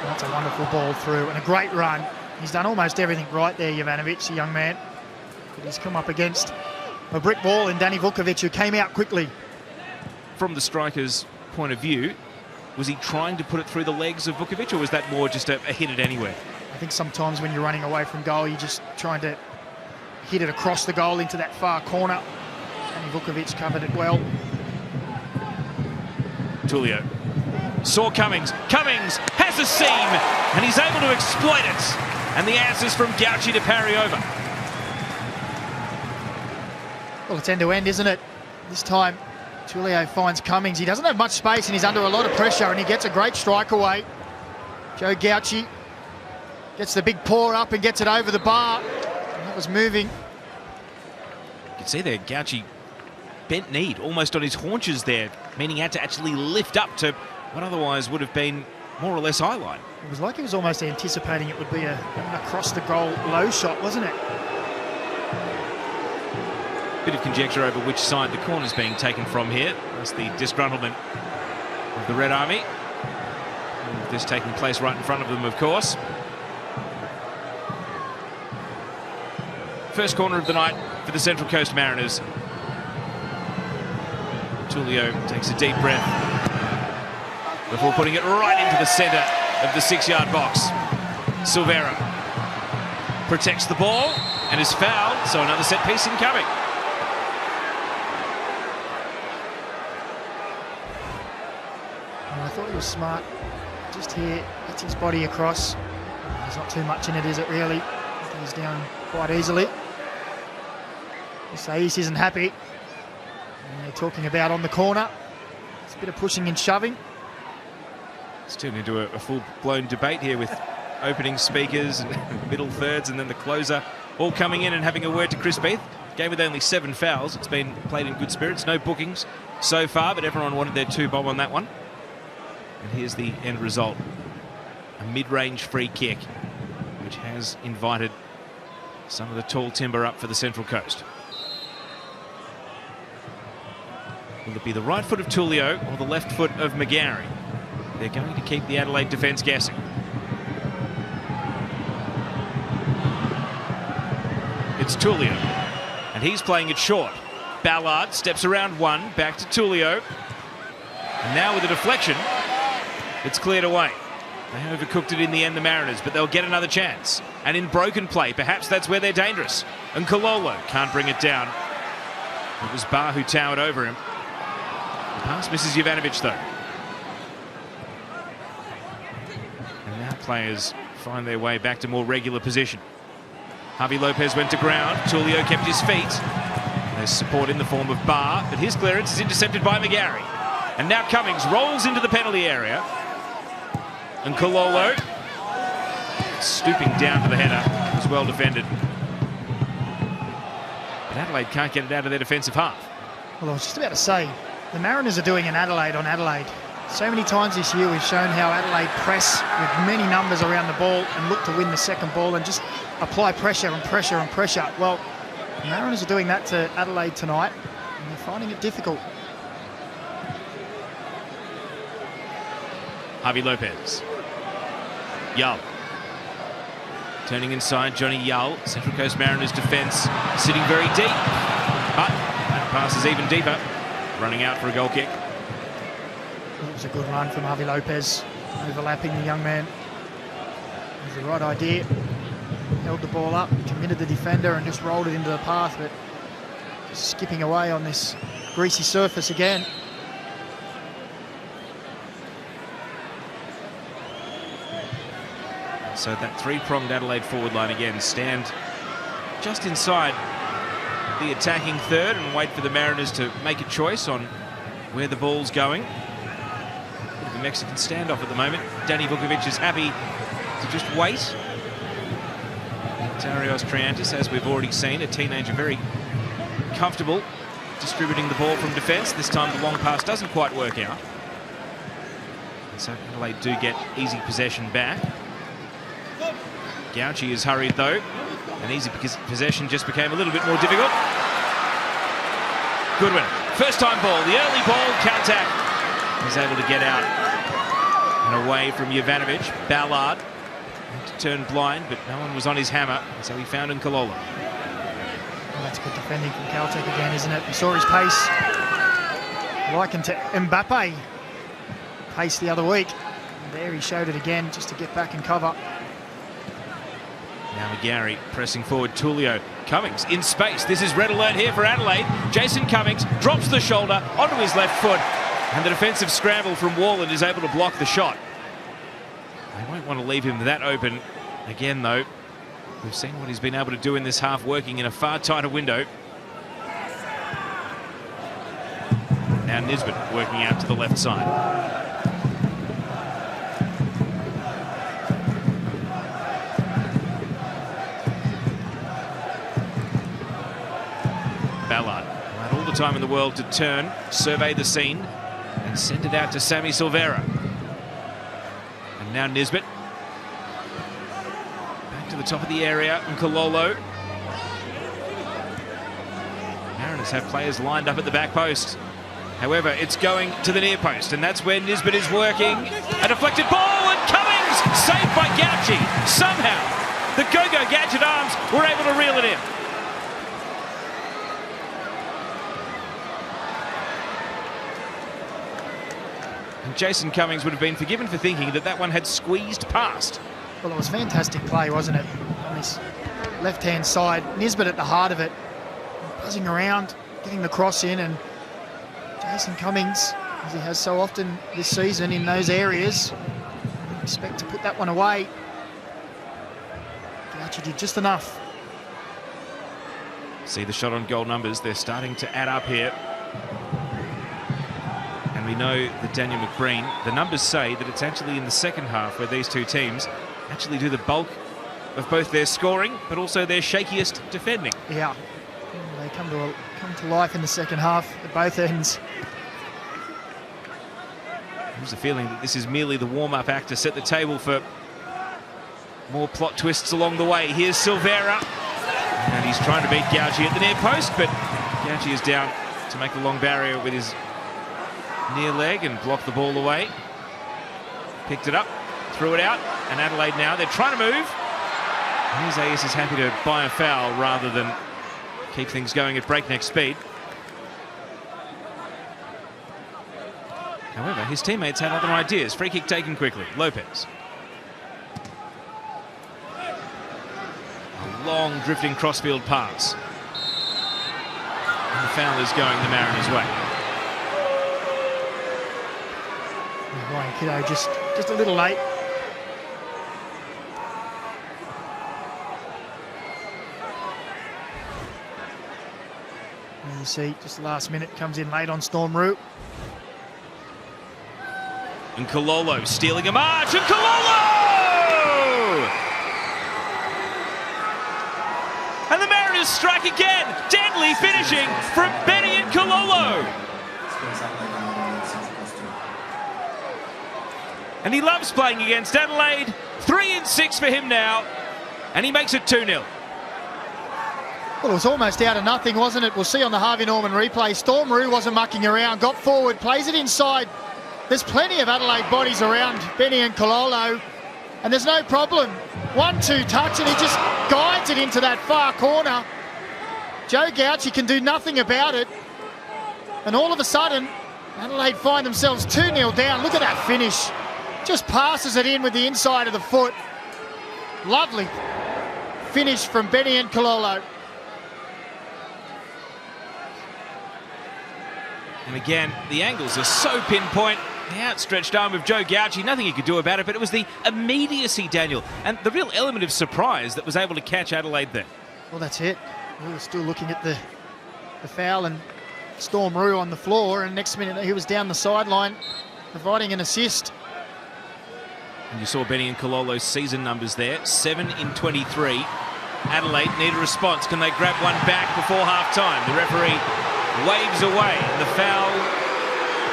That's a wonderful ball through and a great run. He's done almost everything right there, Jovanovic, the young man. But he's come up against a brick wall in Danny Vukovic, who came out quickly. From the striker's point of view, was he trying to put it through the legs of Vukovic, or was that more just a hit it anywhere? I think sometimes when you're running away from goal, you're just trying to hit it across the goal into that far corner. Danny Vukovic covered it well. Tullio saw Cummings. Cummings has a seam, and he's able to exploit it. And the answer's from Gauci to parry over. Well, it's end-to-end, isn't it? This time, Tullio finds Cummings. He doesn't have much space, and he's under a lot of pressure, and he gets a great strike away. Joe Gauci gets the big paw up and gets it over the bar. And that was moving. You can see there, Gauci bent knee, almost on his haunches there, meaning he had to actually lift up to what otherwise would have been more or less eye line. It was like he was almost anticipating it would be an across-the-goal low shot, wasn't it? Bit of conjecture over which side the corner's being taken from here. That's the disgruntlement of the Red Army. And this taking place right in front of them, of course. First corner of the night for the Central Coast Mariners. Tullio takes a deep breath before putting it right into the centre of the 6-yard box. Silvera protects the ball and is fouled, so another set piece incoming. I thought he was smart. Just here, gets his body across. There's not too much in it, is it really? He's down quite easily. Saiz isn't happy. And they're talking about on the corner. It's a bit of pushing and shoving. It's turned into a full-blown debate here with opening speakers and middle thirds and then the closer all coming in and having a word to Chris Beath. Game with only 7 fouls. It's been played in good spirits. No bookings so far, but everyone wanted their 2-bob on that one. And here's the end result. A mid-range free kick, which has invited some of the tall timber up for the Central Coast. Will it be the right foot of Tullio or the left foot of McGarry? They're going to keep the Adelaide defence guessing. It's Tullio, and he's playing it short. Ballard steps around one, back to Tullio. And now with a deflection, it's cleared away. They overcooked it in the end, the Mariners, but they'll get another chance. And in broken play, perhaps that's where they're dangerous. And Kololo can't bring it down. It was Barr who towered over him. The pass misses Jovanovic, though. And now players find their way back to more regular position. Javi Lopez went to ground. Tullio kept his feet. There's support in the form of Barr, but his clearance is intercepted by McGarry. And now Cummings rolls into the penalty area. And Kololo, stooping down to the header, was well defended. But Adelaide can't get it out of their defensive half. Well, I was just about to say, the Mariners are doing an Adelaide on Adelaide. So many times this year we've shown how Adelaide press with many numbers around the ball and look to win the second ball and just apply pressure and pressure and pressure. Well, the Mariners are doing that to Adelaide tonight, and they're finding it difficult. Javi Lopez. Yull. Turning inside, Johnny Yull. Central Coast Mariners defence sitting very deep. But that pass is even deeper. Running out for a goal kick. It was a good run from Javi Lopez, overlapping the young man. It was the right idea. Held the ball up, committed the defender and just rolled it into the path, but just skipping away on this greasy surface again. So that three-pronged Adelaide forward line again stand just inside the attacking third and wait for the Mariners to make a choice on where the ball's going. Bit of a Mexican standoff at the moment. Danny Vukovic is happy to just wait. Tarios Triantis, as we've already seen, a teenager very comfortable distributing the ball from defence. This time the long pass doesn't quite work out. So Adelaide do get easy possession back. Gauci is hurried though, and easy because possession just became a little bit more difficult. Goodwin, first time ball, the early ball, contact. He's able to get out and away from Jovanovic. Ballard had to turn blind, but no one was on his hammer, so he found Nkalola. Well, that's good defending from Caltech again, isn't it? We saw his pace likened to Mbappe pace the other week. And there he showed it again just to get back and cover. Now McGarry pressing forward, Tulio. Cummings in space. This is red alert here for Adelaide. Jason Cummings drops the shoulder onto his left foot, and the defensive scramble from Warland is able to block the shot. They won't want to leave him that open again, though. We've seen what he's been able to do in this half, working in a far tighter window. Now Nisbet working out to the left side. Ballard had all the time in the world to turn, survey the scene, and send it out to Sammy Silvera. And now Nisbet. Back to the top of the area, Nkalola. Mariners have players lined up at the back post. However, it's going to the near post, and that's where Nisbet is working. A deflected ball, and Cummings saved by Gauci. Somehow, the Go-Go Gadget arms were able to reel it in. And Jason Cummings would have been forgiven for thinking that that one had squeezed past. Well, it was fantastic play, wasn't it? On this left-hand side, Nisbet at the heart of it, buzzing around, getting the cross in, and Jason Cummings, as he has so often this season in those areas, expect to put that one away. Gauci did just enough. See the shot on goal numbers, they're starting to add up here. And we know that Daniel McBreen, the numbers say that it's actually in the second half where these two teams actually do the bulk of both their scoring, but also their shakiest defending. Yeah, they come to life in the second half at both ends. There's a feeling that this is merely the warm-up act to set the table for more plot twists along the way. Here's Silvera, and he's trying to beat Gauci at the near post, but Gauci is down to make the long barrier with his near leg and block the ball away. Picked it up, threw it out, and Adelaide now, they're trying to move. Here's Ayers is happy to buy a foul rather than keep things going at breakneck speed. However, his teammates had other ideas. Free kick taken quickly. Lopez. A long drifting crossfield pass. And the foul is going the Mariners' way. Ryan Kiddo just a little late. And you see, just the last minute comes in late on Storm Root. And Nkalola stealing a march, and Nkalola! And the Mariners strike again. Deadly finishing from Benny Nkalola. And he loves playing against Adelaide. 3 and 6 for him now. And he makes it 2-0. Well, it was almost out of nothing, wasn't it? We'll see on the Harvey Norman replay. Storm Root wasn't mucking around, got forward, plays it inside. There's plenty of Adelaide bodies around Benny Nkalola. And there's no problem. 1-2 touch and he just guides it into that far corner. Joe Gauci can do nothing about it. And all of a sudden, Adelaide find themselves 2-0 down. Look at that finish. Just passes it in with the inside of the foot. Lovely finish from Benny and Kololo. And again, the angles are so pinpoint. The outstretched arm of Joe Gauci, nothing he could do about it, but it was the immediacy, Daniel, and the real element of surprise that was able to catch Adelaide there. Well, that's it. We were still looking at the foul and Storm Rue on the floor, and next minute he was down the sideline providing an assist. And you saw Benny and Kololo's season numbers there, 7 in 23. Adelaide need a response. Can they grab one back before half-time? The referee waves away, and the foul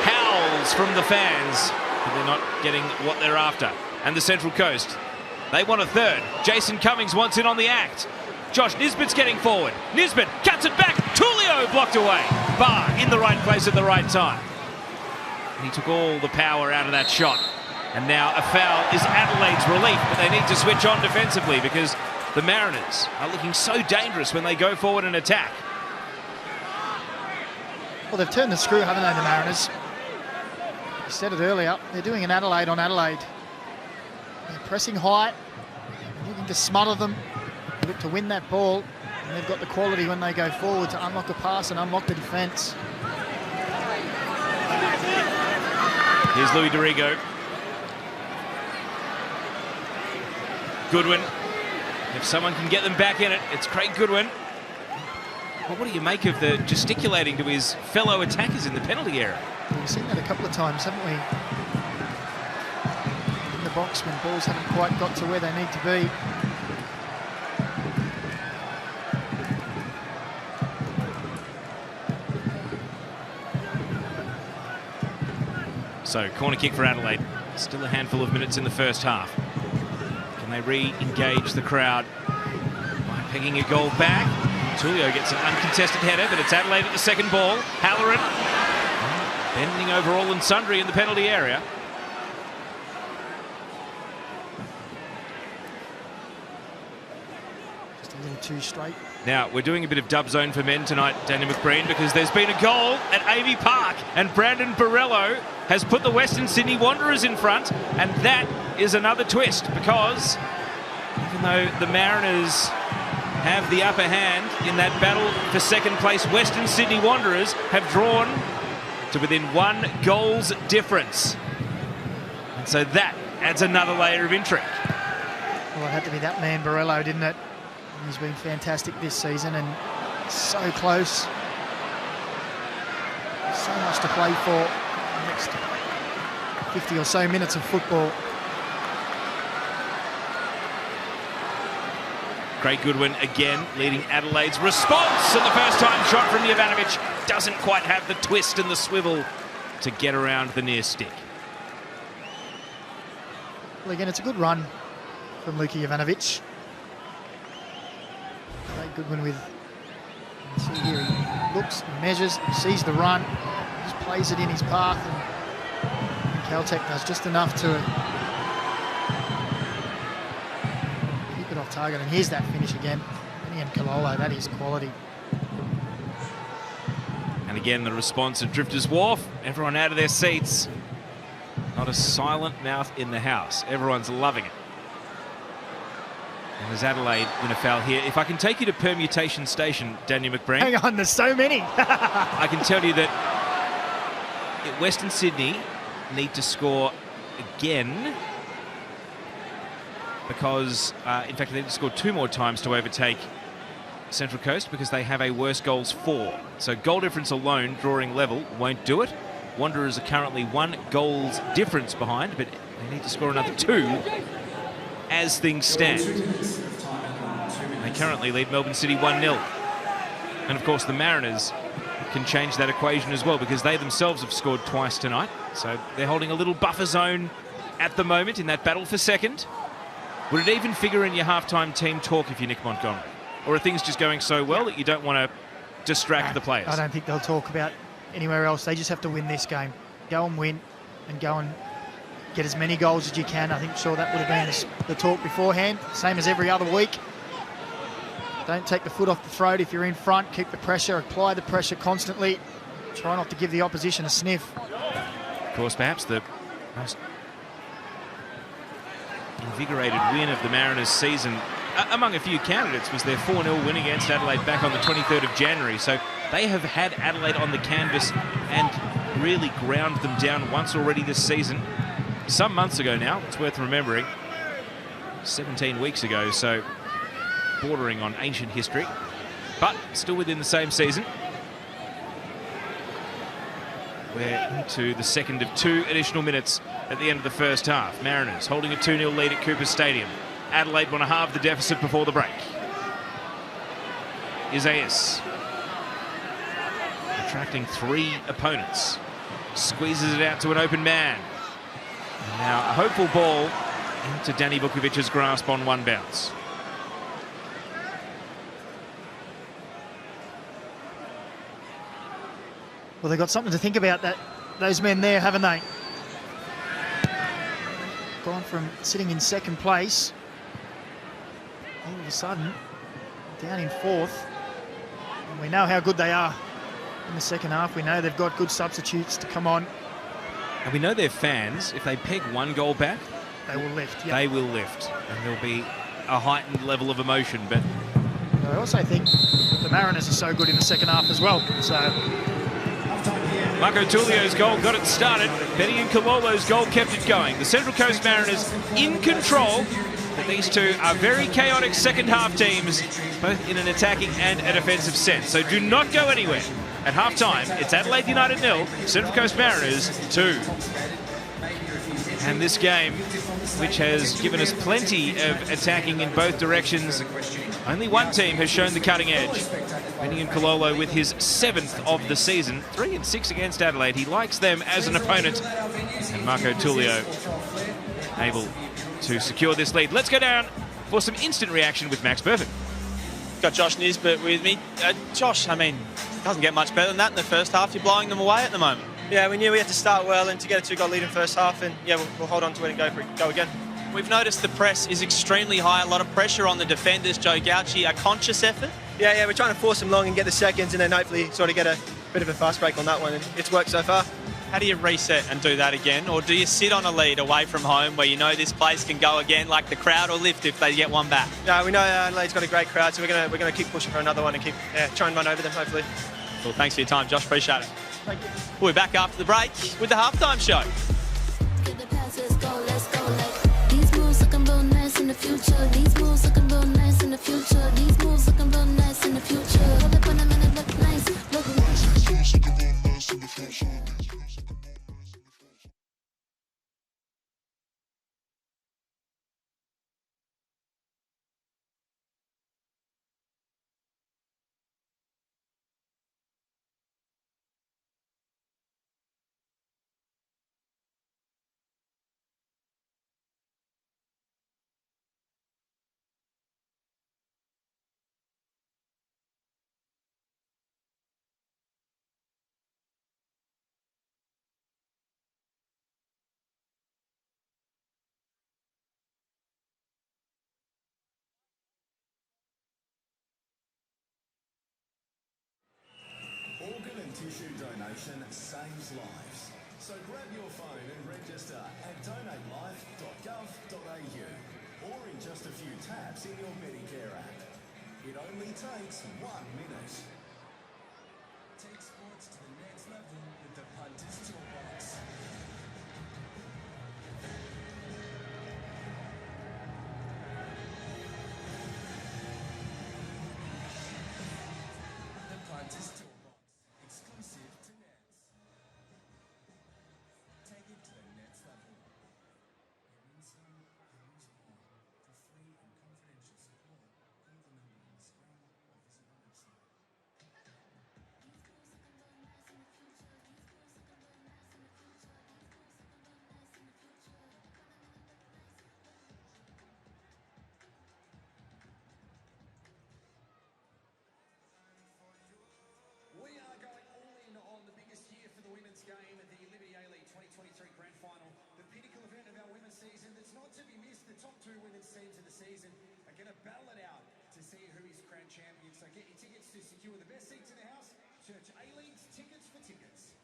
howls from the fans, but they're not getting what they're after. And the Central Coast, they want a third. Jason Cummings wants in on the act. Josh Nisbet's getting forward. Nisbet cuts it back. Tulio blocked away. Barr in the right place at the right time. And he took all the power out of that shot. And now a foul is Adelaide's relief, but they need to switch on defensively because the Mariners are looking so dangerous when they go forward and attack. Well, they've turned the screw, haven't they, the Mariners? You said it earlier, they're doing an Adelaide on Adelaide. They're pressing high, looking to smother them, look to win that ball, and they've got the quality when they go forward to unlock a pass and unlock the defence. Here's Louis Dorigo. Goodwin. If someone can get them back in it, it's Craig Goodwin. Well, what do you make of the gesticulating to his fellow attackers in the penalty area? We've seen that a couple of times, haven't we? In the box when balls haven't quite got to where they need to be. So, corner kick for Adelaide. Still a handful of minutes in the first half. Can they re-engage the crowd by pegging a goal back? Tulio gets an uncontested header, but it's Adelaide at the second ball. Halloran bending over all and sundry in the penalty area. Just a little too straight. Now, we're doing a bit of dub zone for men tonight, Daniel McBreen, because there's been a goal at AAMI Park, and Brandon Borrello has put the Western Sydney Wanderers in front, and that is another twist, because even though the Mariners have the upper hand in that battle for second place, Western Sydney Wanderers have drawn to within 1 goal's difference. And so that adds another layer of intrigue. Well, it had to be that man, Borrello, didn't it? He's been fantastic this season and so close. So much to play for the next 50 or so minutes of football. Craig Goodwin again leading Adelaide's response, and the first time shot from Jovanovic doesn't quite have the twist and the swivel to get around the near stick. Well, again, it's a good run from Luka Jovanovic. Craig Goodwin with, you can see here, he looks, he measures, he sees the run, just plays it in his path, and Caltech does just enough to keep it off target. And here's that finish again. Benny and Kololo, that is quality. And again, the response at Drifters Wharf, everyone out of their seats. Not a silent mouth in the house. Everyone's loving it. And there's Adelaide win a foul here. If I can take you to Permutation Station, Daniel McBreen. Hang on, there's so many. I can tell you that Western Sydney need to score again because, in fact, they need to score 2 more times to overtake Central Coast because they have a worse goals for. So goal difference alone, drawing level, won't do it. Wanderers are currently 1 goal's difference behind, but they need to score another 2 as things stand. They currently lead Melbourne City 1-0. And of course the Mariners can change that equation as well because they themselves have scored twice tonight. So they're holding a little buffer zone at the moment in that battle for second. Would it even figure in your halftime team talk if you're Nick Montgomery? Or are things just going so well that you don't want to distract the players? I don't think they'll talk about anywhere else. They just have to win this game. Go and win and go and get as many goals as you can. I think sure that would have been the talk beforehand. Same as every other week. Don't take the foot off the throat if you're in front. Keep the pressure, apply the pressure constantly. Try not to give the opposition a sniff. Of course, perhaps the most invigorated win of the Mariners season, among a few candidates, was their 4-0 win against Adelaide back on the 23rd of January. So they have had Adelaide on the canvas and really ground them down once already this season. Some months ago now, it's worth remembering. 17 weeks ago, so bordering on ancient history, but still within the same season. We're into the second of 2 additional minutes at the end of the first half. Mariners holding a 2-0 lead at Cooper Stadium. Adelaide want to halve the deficit before the break. Isaias attracting 3 opponents. Squeezes it out to an open man. And now a hopeful ball into Danny Vukovic's grasp on one bounce. Well, they've got something to think about, those men there, haven't they? Gone from sitting in second place, all of a sudden, down in 4th. And we know how good they are in the second half. We know they've got good substitutes to come on. And we know their fans, if they peg 1 goal back, they will lift. They will lift. And there'll be a heightened level of emotion. But I also think the Mariners are so good in the second half as well. So Marco Tullio's goal got it started. Benny and Kalolo's goal kept it going. The Central Coast Mariners in control. But these two are very chaotic second half teams, both in an attacking and a defensive sense. So do not go anywhere. At half-time, it's Adelaide United 0, Central Coast Mariners 2. And this game, which has given us plenty of attacking in both directions, only one team has shown the cutting edge. Benny and Kalolo with his 7th of the season, 3-6 against Adelaide. He likes them as an opponent. And Marco Tullio able to secure this lead. Let's go down for some instant reaction with Max Burford. Got Josh Nisbet with me. Josh, I mean, doesn't get much better than that in the first half. You're blowing them away at the moment. Yeah, we knew we had to start well and to get a 2-goal lead in first half, and yeah, we'll hold on to it and go again. We've noticed the press is extremely high, a lot of pressure on the defenders. Joe Gauci, a conscious effort? Yeah, we're trying to force them long and get the seconds and then hopefully sort of get a bit of a fast break on that one, and it's worked so far. How do you reset and do that again? Or do you sit on a lead away from home where you know this place can go again, like the crowd will lift if they get one back? Yeah, we know Adelaide's got a great crowd, so we're gonna keep pushing for another one and keep try and run over them, hopefully. Well, thanks for your time, Josh. Appreciate it. Thank you. We'll be back after the break with the halftime show. These moves looking real nice in the future. These moves looking real nice in the future. These moves looking real nice in the future. Hold up on them and it look nice. Look nice. Organ and tissue donation saves lives. So grab your phone and register at donatelife.gov.au or in just a few taps in your Medicare app. It only takes 1 minute. Take sports to the next level with the Punters Toolbox. The Punters Toolbox, exclusive to Nets. Take it to the next level. It means some, it means more. For free and confidential support, call the number on the screen or visit the website. season that's not to be missed. The top two women's teams of the season are going to battle it out to see who is crowned champion. So get your tickets to secure the best seats in the house. Search A-League's Tickets for Tickets.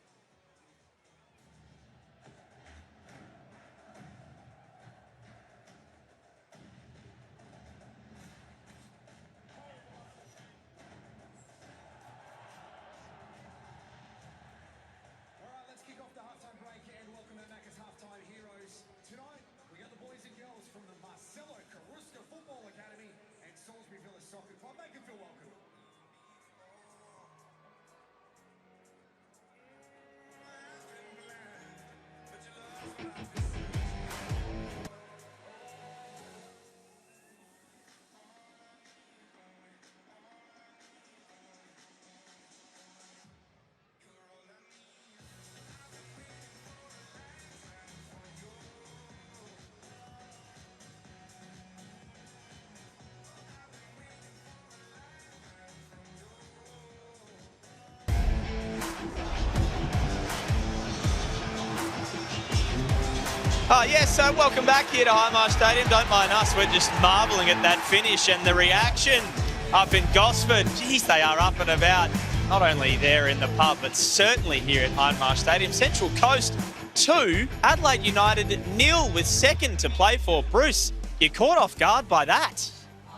Kick off the halftime break and welcome to Macca's halftime heroes. Tonight, we got the boys and girls from the Marcelo Caruska Football Academy and Salisbury Villa Soccer Club. Make them feel welcome. Yes, so welcome back here to Highmarsh Stadium. Don't mind us, we're just marvelling at that finish and the reaction up in Gosford. Geez, they are up and about, not only there in the pub, but certainly here at Highmarsh Stadium. Central Coast 2, Adelaide United 0 with second to play for. Bruce, you're caught off guard by that.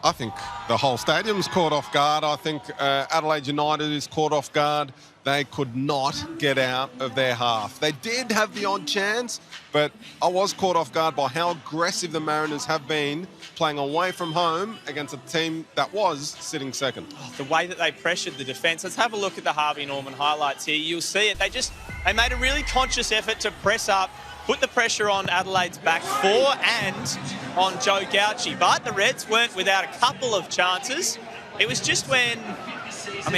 I think the whole stadium's caught off guard. I think Adelaide United is caught off guard. They could not get out of their half. They did have the odd chance, but I was caught off guard by how aggressive the Mariners have been playing away from home against a team that was sitting second. Oh, the way that they pressured the defence. Let's have a look at the Harvey Norman highlights here. You'll see it. They made a really conscious effort to press up, put the pressure on Adelaide's back four and on Joe Gauci. But the Reds weren't without a couple of chances. It was just when,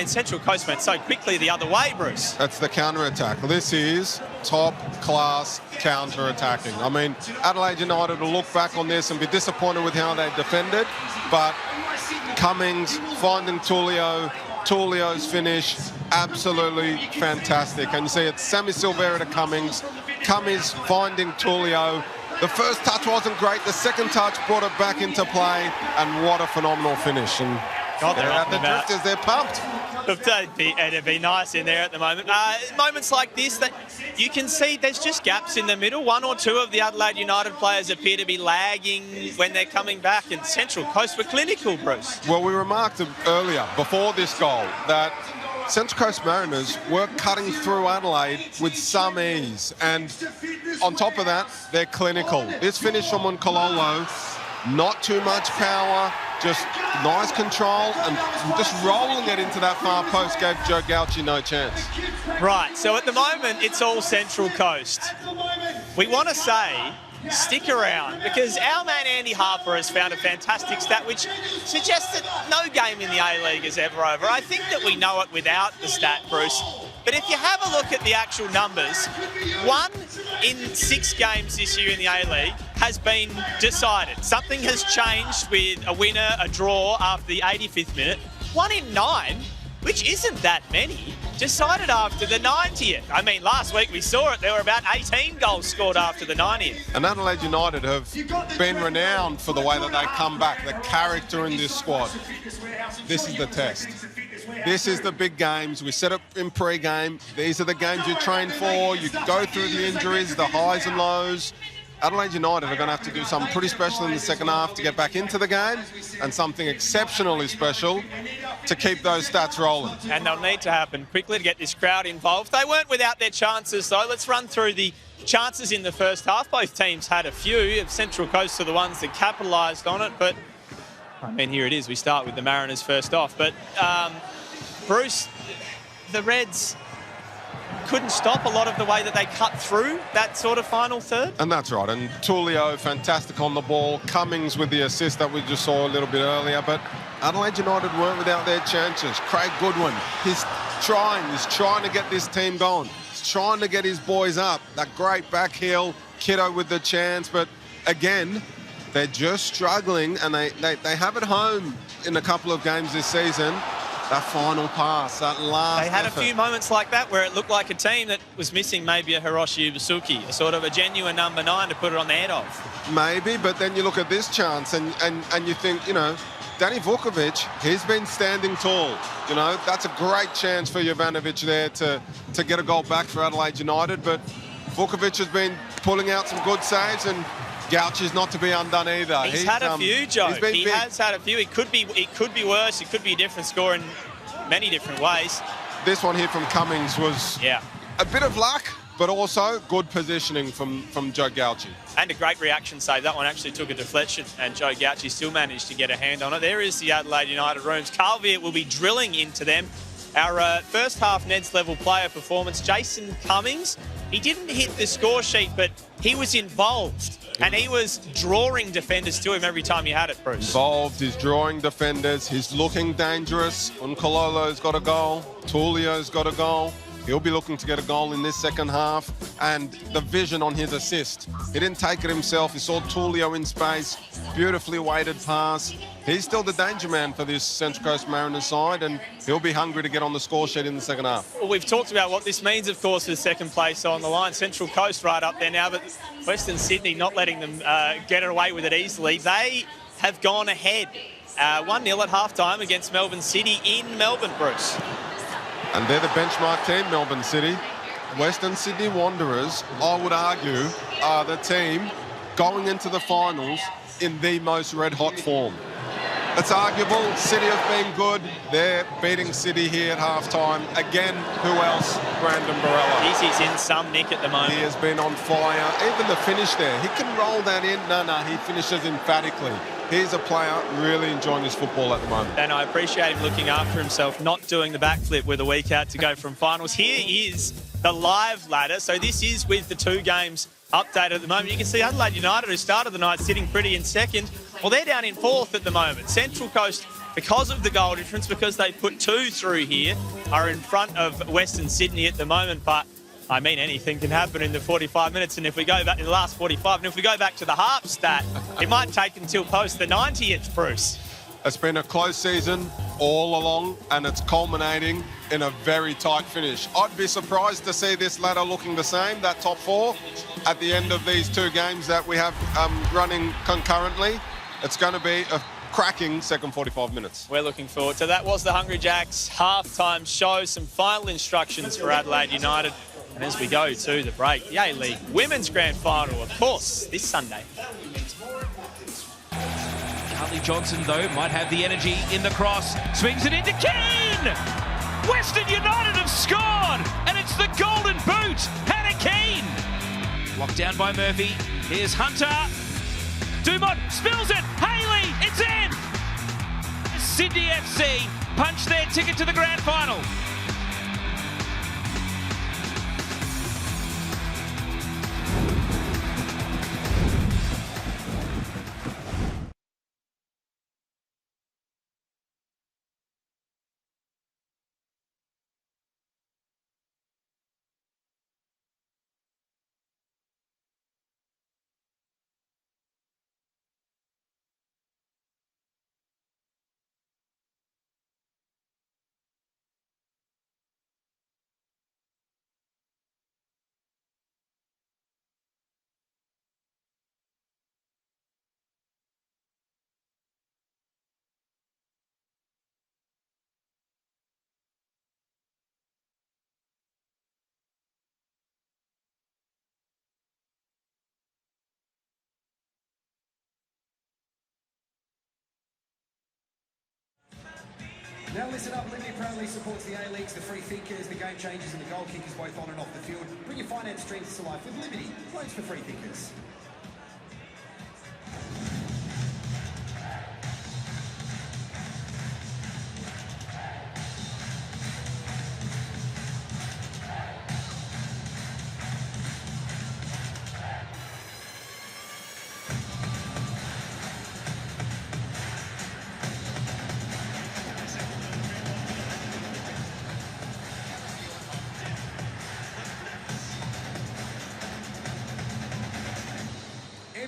Central Coast went so quickly the other way, Bruce. That's the counter-attack. This is top-class counter-attacking. Adelaide United will look back on this and be disappointed with how they defended, but Cummings finding Tullio's finish, absolutely fantastic. And you see it's Sammy Silvera to Cummings finding Tullio. The first touch wasn't great. The second touch brought it back into play, and what a phenomenal finish. And God, they're at the Drifters, they're pumped. It'd be nice in there at the moment. Moments like this that you can see there's just gaps in the middle. One or two of the Adelaide United players appear to be lagging when they're coming back, and Central Coast were clinical, Bruce. Well, we remarked earlier, before this goal, that Central Coast Mariners were cutting through Adelaide with some ease, and on top of that, they're clinical. This finish from Nkololo, not too much power, just nice control, and just rolling it into that far post gave Joe Gauci no chance. Right, so at the moment, it's all Central Coast. We want to say, stick around, because our man Andy Harper has found a fantastic stat which suggests that no game in the A-League is ever over. I think that we know it without the stat, Bruce. But if you have a look at the actual numbers, 1 in 6 games this year in the A-League has been decided. Something has changed with a winner, a draw after the 85th minute. 1 in 9, which isn't that many, decided after the 90th. Last week we saw it. There were about 18 goals scored after the 90th. And Adelaide United have been renowned for the way that they come back, the character in this squad. This is the test. This is the big games. We set up in pre-game. These are the games you train for. You go through the injuries, the highs and lows. Adelaide United are going to have to do something pretty special in the second half to get back into the game, and something exceptionally special to keep those stats rolling. And they'll need to happen quickly to get this crowd involved. They weren't without their chances, though. Let's run through the chances in the first half. Both teams had a few. Central Coast are the ones that capitalised on it, but here it is. We start with the Mariners first off. But Bruce, the Reds couldn't stop a lot of the way that they cut through that sort of final third. And that's right. And Tullio, fantastic on the ball. Cummings with the assist that we just saw a little bit earlier. But Adelaide United weren't without their chances. Craig Goodwin, he's trying to get this team going. He's trying to get his boys up. That great back heel, Kiddo with the chance. But again, they're just struggling, and they have it home in a couple of games this season. That final pass, that last They had effort. a few moments like that where it looked like a team that was missing maybe a Hiroshi Ubasuki, a sort of a genuine number 9 to put it on the head of. Maybe, but then you look at this chance and you think, you know, Danny Vukovic, he's been standing tall. You know, that's a great chance for Jovanovic there to get a goal back for Adelaide United, but Vukovic has been pulling out some good saves, and Gauchi's not to be undone either. He's had a few, Joe. He big. has had a few. It could be worse. It could be a different score in many different ways. This one here from Cummings was a bit of luck, but also good positioning from Joe Gauchi. And a great reaction save. That one actually took a deflection, and Joe Gauchi still managed to get a hand on it. There is the Adelaide United rooms. Carl Viet will be drilling into them. Our first half Ned's level player performance, Jason Cummings. He didn't hit the score sheet, but he was involved. And he was drawing defenders to him every time he had it, Bruce. Involved, he's drawing defenders, he's looking dangerous. Unkololo's got a goal, Tulio's got a goal. He'll be looking to get a goal in this second half. And the vision on his assist. He didn't take it himself, he saw Tulio in space, beautifully weighted pass. He's still the danger man for this Central Coast Mariners side, and he'll be hungry to get on the score sheet in the second half. Well, we've talked about what this means, of course, for second place on the line. Central Coast right up there now, but Western Sydney not letting them get away with it easily. They have gone ahead 1-0 at half-time against Melbourne City in Melbourne, Bruce. And they're the benchmark team, Melbourne City. Western Sydney Wanderers, I would argue, are the team going into the finals in the most red-hot form. It's arguable. City have been good. They're beating City here at half-time. Again, who else? Brandon Barella. He's in some nick at the moment. He has been on fire. Even the finish there. He can roll that in. No, he finishes emphatically. He's a player really enjoying his football at the moment. And I appreciate him looking after himself, not doing the backflip with a week out to go from finals. Here is the live ladder. So this is with the 2 games updated at the moment. You can see Adelaide United, who started the night sitting pretty in second. Well, they're down in 4th at the moment. Central Coast, because of the goal difference, because they put 2 through here, are in front of Western Sydney at the moment. But I mean, anything can happen in the 45 minutes. And if we go back in the last 45, and if we go back to the half stat, it might take until post the 90th, Bruce. It's been a close season all along, and it's culminating in a very tight finish. I'd be surprised to see this ladder looking the same, that top 4, at the end of these 2 games that we have running concurrently. It's going to be a cracking second 45 minutes. We're looking forward to that. Was the Hungry Jacks halftime show. Some final instructions for Adelaide United. And as we go to the break, the A-League Women's Grand Final, of course, this Sunday. Carly Johnson, though, might have the energy in the cross. Swings it into Keane! Western United have scored! And it's the golden boot! Hannah Keane! Locked down by Murphy. Here's Hunter. Dumont spills it. Haley, it's in. Sydney FC punch their ticket to the grand final. Now listen up, Liberty proudly supports the A-Leagues, the free thinkers, the game changers and the goal kickers both on and off the field. Bring your finance dreams to life with Liberty. Loans for free thinkers.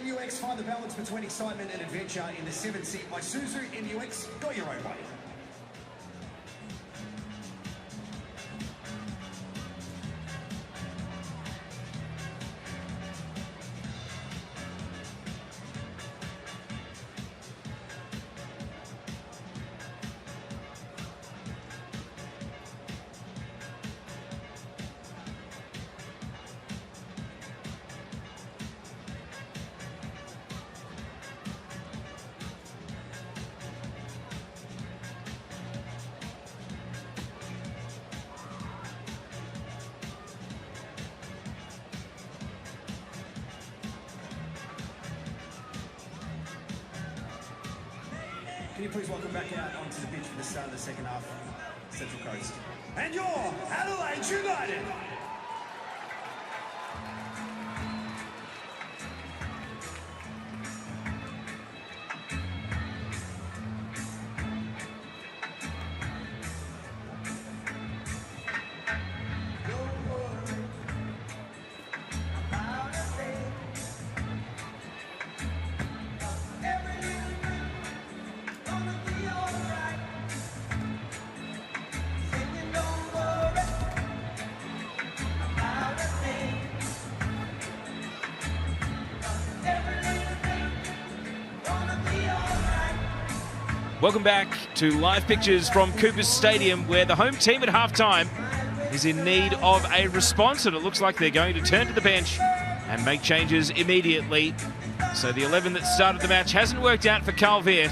MUX, find the balance between excitement and adventure in the 7-seat Isuzu MUX. Go your own way. Can you please welcome back out onto the pitch for the start of the second half, Central Coast. And your Adelaide United. Welcome back to live pictures from Coopers Stadium, where the home team at halftime is in need of a response, and it looks like they're going to turn to the bench and make changes immediately. So the 11 that started the match hasn't worked out for Carl Veert,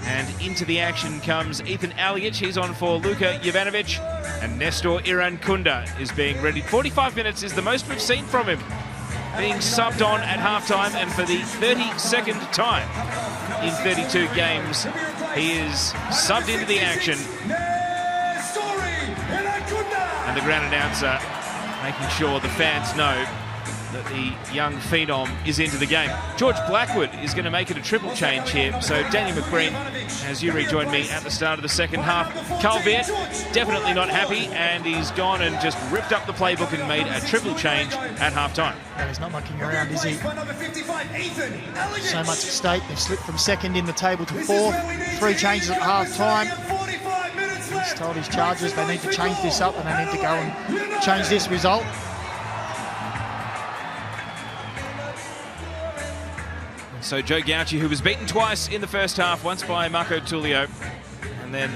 and into the action comes Ethan Alic. He's on for Luka Jovanovic, and Nestor Irankunda is being ready. 45 minutes is the most we've seen from him, being subbed on at halftime, and for the 32nd time in 32 games, he is subbed into the action. And the ground announcer making sure the fans know that the young phenom is into the game. George Blackwood is going to make it a triple change here. So Daniel McBreen, as you rejoined me at the start of the second half. Carl Veert, definitely not happy, and he's gone and just ripped up the playbook and made a triple change at halftime. Well, he's not mucking around, is he? So much at stake. They've slipped from second in the table to fourth. 3 changes at halftime. He's told his charges they need to change this up, and they need to go and change this result. So Joe Gauci, who was beaten twice in the first half, once by Marco Tullio, and then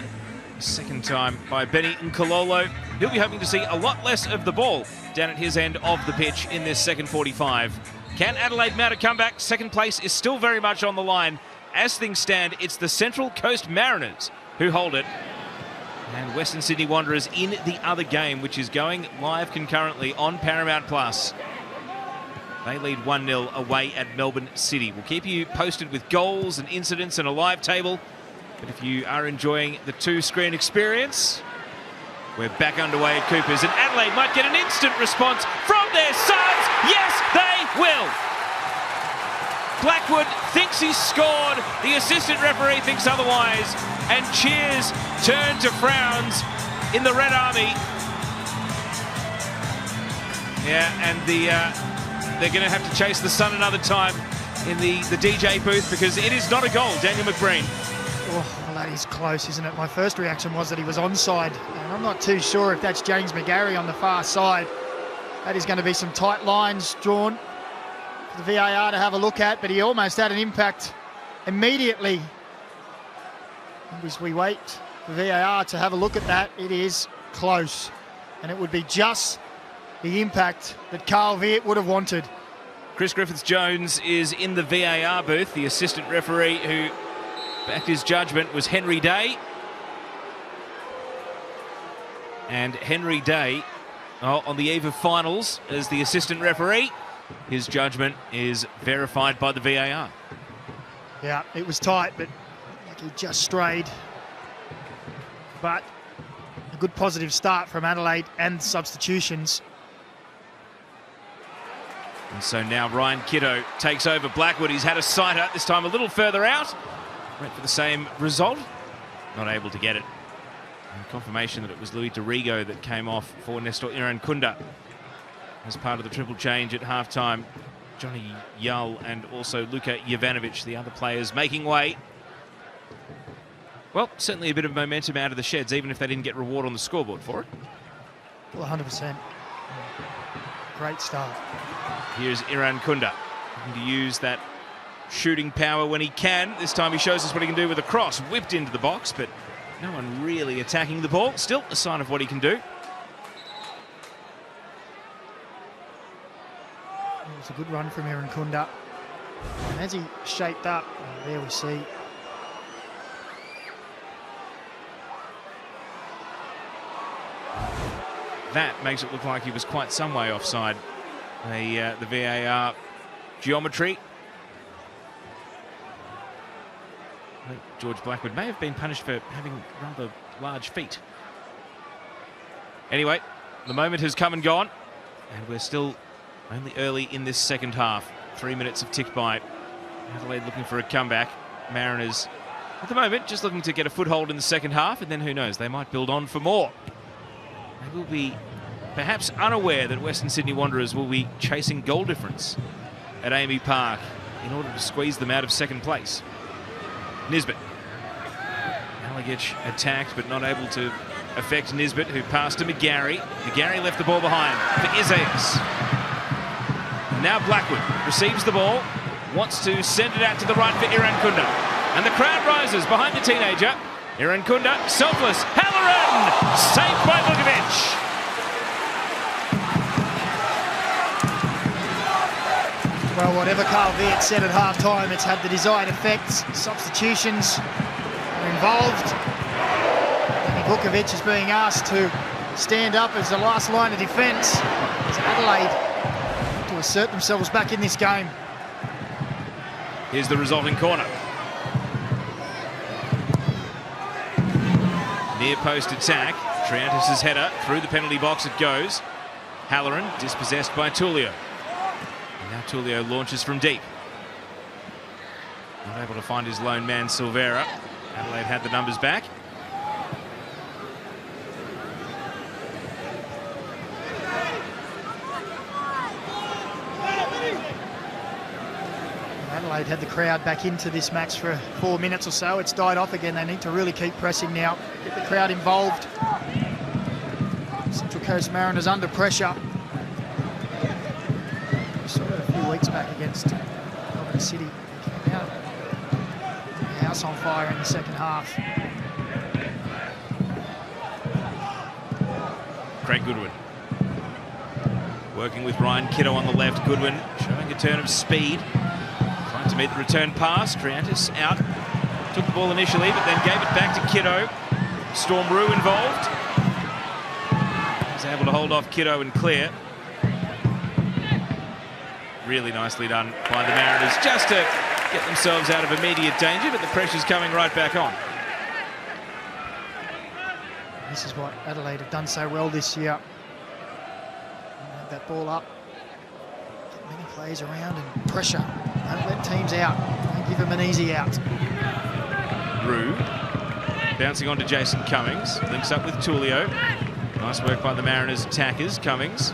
second time by Benny Nkololo. He'll be hoping to see a lot less of the ball down at his end of the pitch in this second 45. Can Adelaide mount a comeback? Second place is still very much on the line. As things stand, it's the Central Coast Mariners who hold it, and Western Sydney Wanderers in the other game, which is going live concurrently on Paramount Plus. They lead 1-0 away at Melbourne City. We'll keep you posted with goals and incidents and a live table. But if you are enjoying the 2-screen experience, we're back underway at Coopers, and Adelaide might get an instant response from their subs. Yes, they will. Blackwood thinks he's scored. The assistant referee thinks otherwise, and cheers turn to frowns in the Red Army. Yeah, and they're going to have to chase the sun another time in the DJ booth, because it is not a goal. Daniel McBreen. Oh, well, that is close, isn't it? My first reaction was that he was onside, and I'm not too sure if that's James McGarry on the far side. That is going to be some tight lines drawn for the VAR to have a look at, but he almost had an impact immediately. As we wait for VAR to have a look at that, it is close, and it would be just the impact that Carl Veert would have wanted. Chris Griffiths-Jones is in the VAR booth. The assistant referee who backed his judgment was Henry Day. And Henry Day, on the eve of finals as the assistant referee, his judgment is verified by the VAR. Yeah, it was tight, but he just strayed. But a good positive start from Adelaide and substitutions. And so now Ryan Kitto takes over Blackwood. He's had a sighter, this time a little further out. Went for the same result. Not able to get it. And confirmation that it was Louis Dorigo that came off for Nestor Irankunda as part of the triple change at halftime. Johnny Yull and also Luka Jovanovic, the other players, making way. Well, certainly a bit of momentum out of the sheds, even if they didn't get reward on the scoreboard for it. Well, 100%. Great start. Here's Irankunda, looking to use that shooting power when he can. This time he shows us what he can do with a cross. Whipped into the box, but no one really attacking the ball. Still a sign of what he can do. It was a good run from Irankunda. And as he shaped up, there we see that makes it look like he was quite some way offside. The VAR geometry. I think George Blackwood may have been punished for having rather large feet. Anyway, the moment has come and gone, and we're still only early in this second half. 3 minutes have ticked by. Adelaide looking for a comeback. Mariners, at the moment, just looking to get a foothold in the second half, and then who knows, they might build on for more. They will be perhaps unaware that Western Sydney Wanderers will be chasing goal difference at Amy Park in order to squeeze them out of second place. Nisbet. Alagich attacked, but not able to affect Nisbet, who passed to McGarry. McGarry left the ball behind for Isaias. Now Blackwood receives the ball, wants to send it out to the right for Irankunda. And the crowd rises behind the teenager. Irankunda, selfless. Halloran! Saved by Vukovic. Well, whatever Carl Viet said at half-time, it's had the desired effects. Substitutions are involved. Danny Vukovic is being asked to stand up as the last line of defence as Adelaide to assert themselves back in this game. Here's the resulting corner. Near post attack. Triantis' header through the penalty box it goes. Halloran dispossessed by Tullio. And now Tullio launches from deep. Not able to find his lone man Silvera. Adelaide had the numbers back. Adelaide had the crowd back into this match for 4 minutes or so. It's died off again. They need to really keep pressing now. Get the crowd involved. Central Coast Mariners under pressure. We saw it a few weeks back against Melbourne City. Came out, the house on fire in the second half. Craig Goodwin. Working with Ryan Kiddo on the left. Goodwin showing a turn of speed. Trying to meet the return pass. Triantis out. Took the ball initially, but then gave it back to Kiddo. Storm Rue involved. He's able to hold off Kiddo and clear. Really nicely done by the Mariners just to get themselves out of immediate danger, but the pressure's coming right back on. This is what Adelaide have done so well this year. Have that ball up. Get many players around and pressure. Don't let teams out. Don't give them an easy out. Rue bouncing on to Jason Cummings. Links up with Tullio. Nice work by the Mariners attackers. Cummings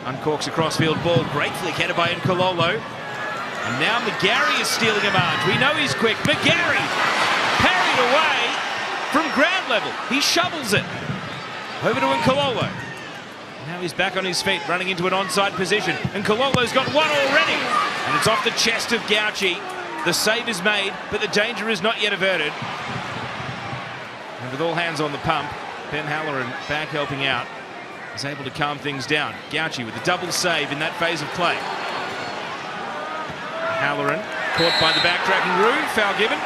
uncorks a crossfield ball. Great flick headed by Nkololo. And now McGarry is stealing a march. We know he's quick. McGarry parried away from ground level. He shovels it over to Nkololo. Now he's back on his feet, running into an onside position. And Kololo's got one already. And it's off the chest of Gauci. The save is made, but the danger is not yet averted. And with all hands on the pump, Ben Halloran back helping out. Is able to calm things down. Gauci with a double save in that phase of play. Halloran caught by the backtracking Rue. Foul given.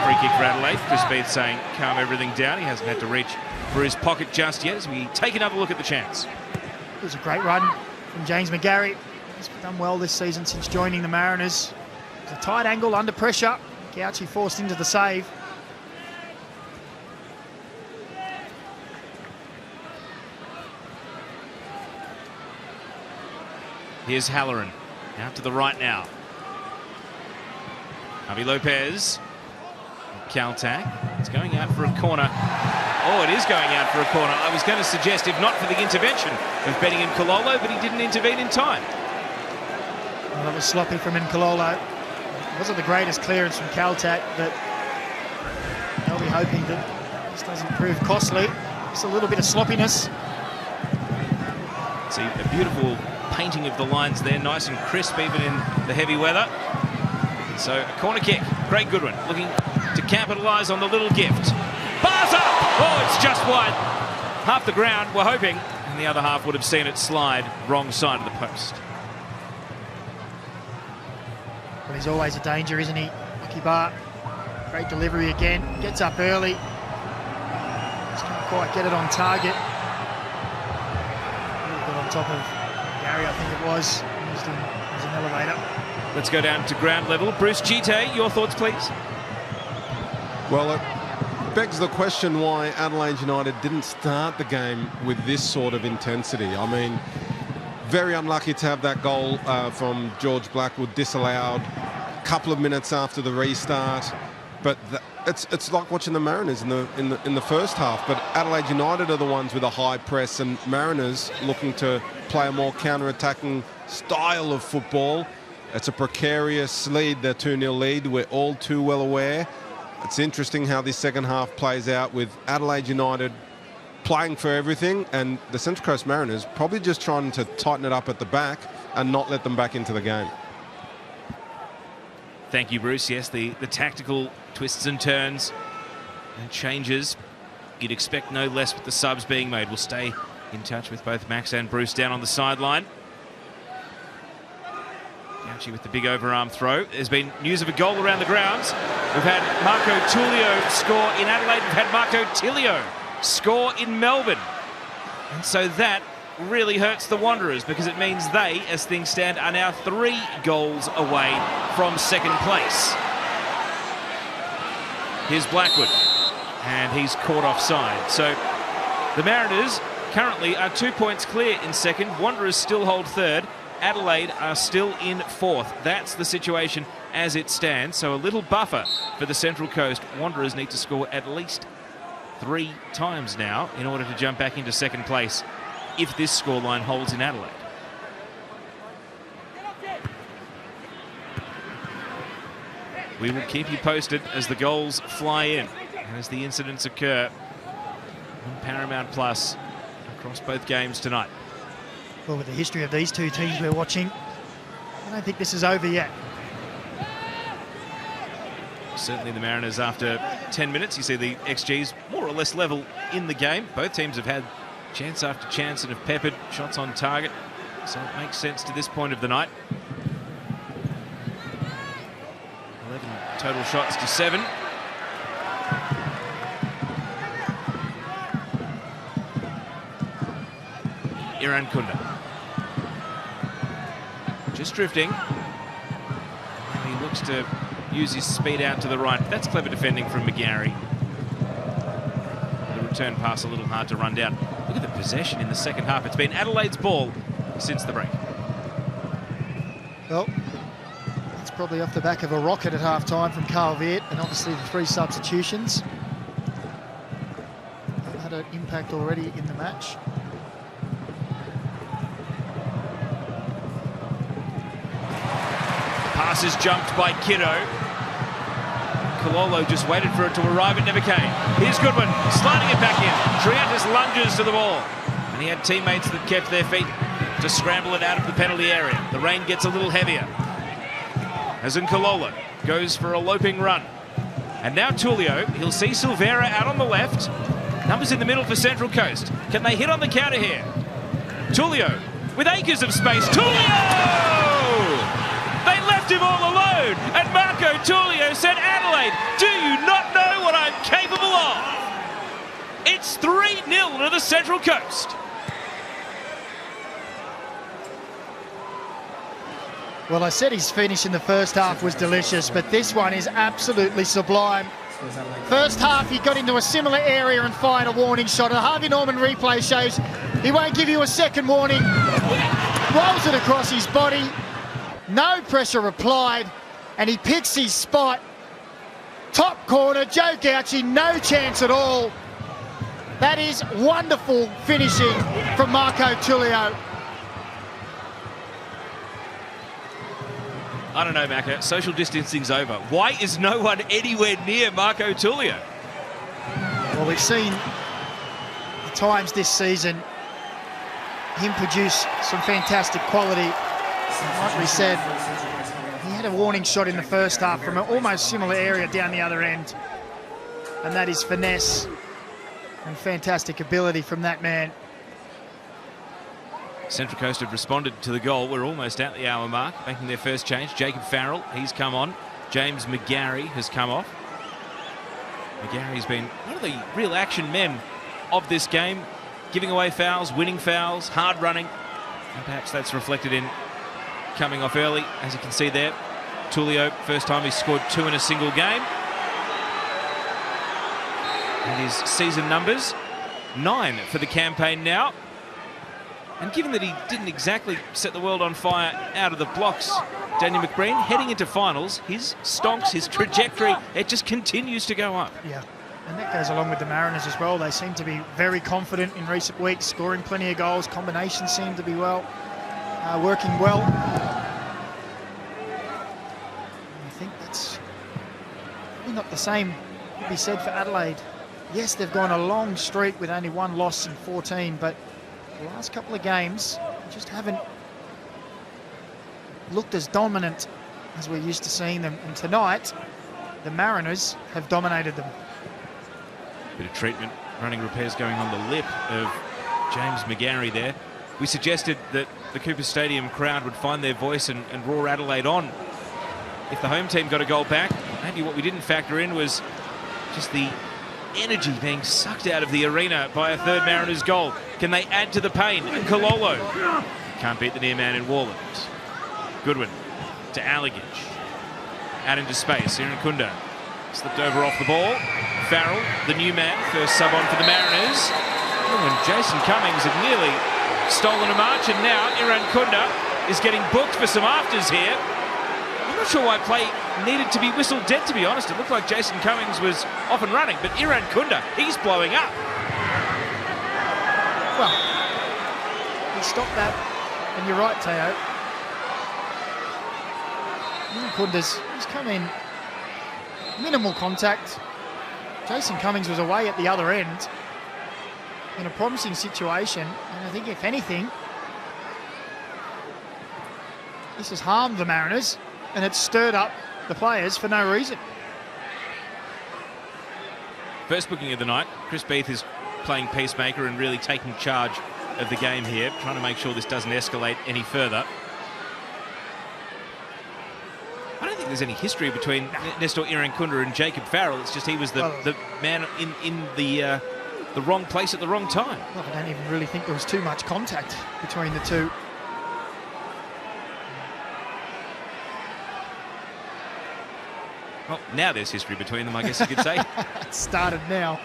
Free kick for Adelaide. Chris Beath saying calm everything down. He hasn't had to reach for his pocket just yet as we take another look at the chance. It was a great run from James McGarry. He's done well this season since joining the Mariners. It was a tight angle under pressure. Gauci forced into the save. Here's Halloran. Out to the right now. Javi Lopez. Caltac. It's going out for a corner. Oh, it is going out for a corner. I was going to suggest, if not for the intervention of Benny Nkololo, but he didn't intervene in time. Well, that was sloppy from Nkololo. It wasn't the greatest clearance from Caltac, but they'll be hoping that this doesn't prove costly. Just a little bit of sloppiness. See, a beautiful painting of the lines there, nice and crisp even in the heavy weather. So a corner kick. Craig Goodwin looking to capitalise on the little gift. Bars up! Oh, it's just wide. Half the ground, we're hoping, and the other half would have seen it slide wrong side of the post. Well, he's always a danger, isn't he? Lucky Bar. Great delivery again. Gets up early. Just can't quite get it on target. Really got on top of Gary, I think it was, in used him as an elevator. Let's go down to ground level. Bruce Gite, your thoughts, please? Well, it begs the question why Adelaide United didn't start the game with this sort of intensity. I mean, very unlucky to have that goal from George Blackwood disallowed a couple of minutes after the restart. But it's like watching the Mariners in the first half. But Adelaide United are the ones with a high press, and Mariners looking to play a more counter-attacking style of football. It's a precarious lead, their 2-0 lead. We're all too well aware. It's interesting how this second half plays out with Adelaide United playing for everything, and the Central Coast Mariners probably just trying to tighten it up at the back and not let them back into the game. Thank you, Bruce. Yes, the tactical twists and turns and changes. You'd expect no less with the subs being made. We'll stay in touch with both Max and Bruce down on the sideline. Gauci with the big overarm throw. There's been news of a goal around the grounds. We've had Marco Tullio score in Adelaide. We've had Marco Tilio score in Melbourne. And so that really hurts the Wanderers, because it means they, as things stand, are now 3 goals away from second place. Here's Blackwood, and he's caught offside. So the Mariners currently are 2 points clear in second. Wanderers still hold third. Adelaide are still in fourth. That's the situation as it stands. So a little buffer for the Central Coast. Wanderers need to score at least 3 times now in order to jump back into second place if this scoreline holds in Adelaide. We will keep you posted as the goals fly in and as the incidents occur on Paramount Plus across both games tonight. Well, with the history of these two teams we're watching, I don't think this is over yet. Certainly the Mariners, after 10 minutes, you see the XG's more or less level in the game. Both teams have had chance after chance and have peppered shots on target. So it makes sense to this point of the night. 11 total shots to 7. Iran Kunda. Just drifting. And he looks to use his speed out to the right. That's clever defending from McGarry. The return pass a little hard to run down. Look at the possession in the second half. It's been Adelaide's ball since the break. Well, it's probably off the back of a rocket at half-time from Carl Viet, and obviously the 3 substitutions have had an impact already in the match. Pass is jumped by Kiddo. Kololo just waited for it to arrive. It never came. Here's Goodwin, sliding it back in. Triantis lunges to the ball. And he had teammates that kept their feet to scramble it out of the penalty area. The rain gets a little heavier. As in Kololo goes for a loping run. And now Tullio, he'll see Silvera out on the left. Numbers in the middle for Central Coast. Can they hit on the counter here? Tullio with acres of space. Tullio! They left him all alone, and Marco Tullio said, Adelaide, do you not know what I'm capable of? It's 3-0 to the Central Coast. Well, I said his finish in the first half was delicious, but this one is absolutely sublime. First half, he got into a similar area and fired a warning shot. A Harvey Norman replay shows he won't give you a second warning. Rolls it across his body. No pressure applied, and he picks his spot. Top corner, Joe Gauci, no chance at all. That is wonderful finishing from Marco Tullio. I don't know, Macca. Social distancing's over. Why is no one anywhere near Marco Tullio? Well, we've seen the times this season him produce some fantastic quality. Like we said, he had a warning shot in the first half from an almost similar area down the other end. And that is finesse and fantastic ability from that man. Central Coast have responded to the goal. We're almost at the hour mark, making their first change. Jacob Farrell, he's come on. James McGarry has come off. McGarry's been one of the real action men of this game, giving away fouls, winning fouls, hard running. And perhaps that's reflected in coming off early, as you can see there. Tulio, first time he's scored 2 in a single game. And his season numbers, 9 for the campaign now. And given that he didn't exactly set the world on fire out of the blocks, Daniel McBreen, heading into finals, his stonks, his trajectory, it just continues to go up. Yeah, and that goes along with the Mariners as well. They seem to be very confident in recent weeks, scoring plenty of goals. Combinations seem to be working well. I think that's probably not the same to be said for Adelaide. Yes, they've gone a long streak with only 1 loss in 14, but the last couple of games just haven't looked as dominant as we're used to seeing them. And tonight, the Mariners have dominated them. Bit of treatment, running repairs going on the lip of James McGarry there. We suggested that the Cooper Stadium crowd would find their voice and roar Adelaide on if the home team got a goal back. Maybe what we didn't factor in was just the energy being sucked out of the arena by a third Mariners goal. Can they add to the pain? And Kololo can't beat the near man in Warland. Goodwin to Allegage. Out into space. Irankunda slipped over off the ball. Farrell, the new man, first sub on for the Mariners. Oh, and Jason Cummings had nearly stolen a march, and now Irankunda is getting booked for some afters here. I'm not sure why play needed to be whistled dead, to be honest. It looked like Jason Cummings was off and running, but Irankunda, he's blowing up. Well, he stopped that, and you're right, Teo. Irankunda, he's come in, minimal contact. Jason Cummings was away at the other end in a promising situation, and I think if anything, this has harmed the Mariners, and it's stirred up the players for no reason. First booking of the night, Chris Beath is playing peacemaker and really taking charge of the game here, trying to make sure this doesn't escalate any further. I don't think there's any history between Nestor Irankunda and Jacob Farrell. It's just he was the man in the wrong place at the wrong time. Well, I don't even really think there was too much contact between the two. Well, now there's history between them, I guess you could say. It started now.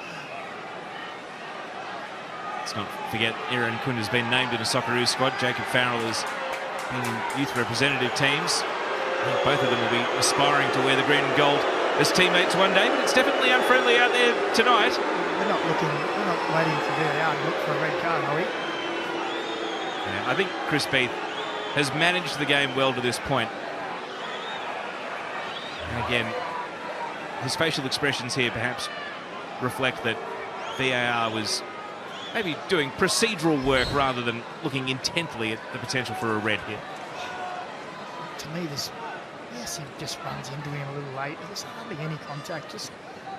Let's not forget Irankunda's been named in a Socceroos squad. Jacob Farrell has been in youth representative teams. I think both of them will be aspiring to wear the green and gold as teammates one day, but it's definitely unfriendly out there tonight. We're not waiting for VAR to look for a red card, are we? Yeah, I think Chris Beath has managed the game well to this point. And again, his facial expressions here perhaps reflect that VAR was maybe doing procedural work rather than looking intently at the potential for a red hit. To me, yes, he just runs into him a little late. There's hardly any contact. Just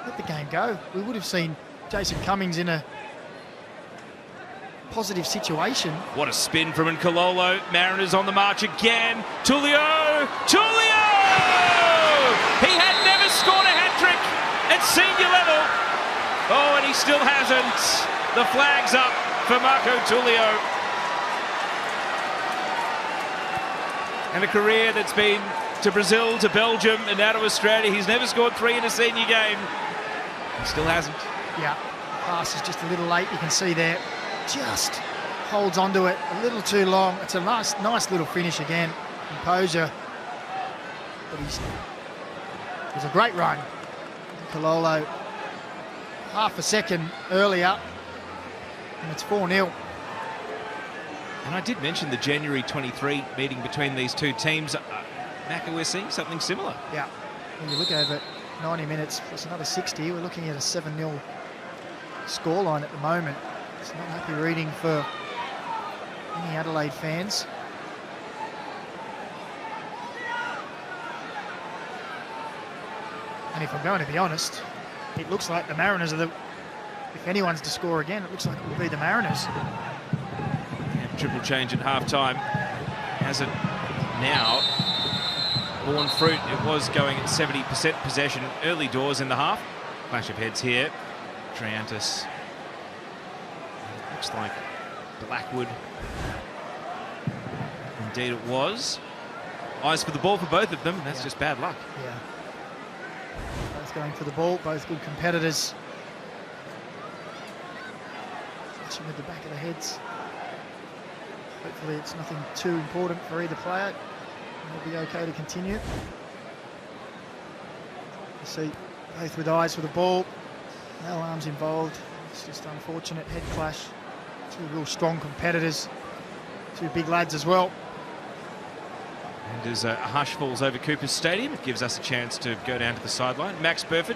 let the game go. We would have seen Jason Cummings in a positive situation. What a spin from Nkololo. Mariners on the march again. Tulio! Tulio! He had never scored a hat-trick at senior level. Oh, and he still hasn't. The flag's up for Marco Tulio. And a career that's been to Brazil, to Belgium, and now to Australia. He's never scored 3 in a senior game. He still hasn't. Yeah, the pass is just a little late. You can see there, just holds onto it a little too long. It's a nice little finish again. Composure. But it was a great run. Kololo, half a second earlier, and it's 4-0. And I did mention the January 23 meeting between these two teams. Macca, we're seeing something similar. Yeah, when you look over 90 minutes plus another 60, we're looking at a 7-0 scoreline at the moment. It's not happy reading for any Adelaide fans. And if I'm going to be honest, it looks like the Mariners are if anyone's to score again, it looks like it will be the Mariners. Yeah, triple change at half-time. Has it now borne fruit? It was going at 70% possession early doors in the half. Clash of heads here. Triantis. Looks like Blackwood. Indeed it was. Eyes for the ball for both of them. That's just bad luck. Yeah. Both going for the ball, both good competitors. Touching with the back of the heads. Hopefully it's nothing too important for either player. It'll be okay to continue. You see both with eyes for the ball. No arms involved. It's just unfortunate head clash. Two real strong competitors. Two big lads as well. And as a hush falls over Cooper's Stadium, it gives us a chance to go down to the sideline. Max Burford,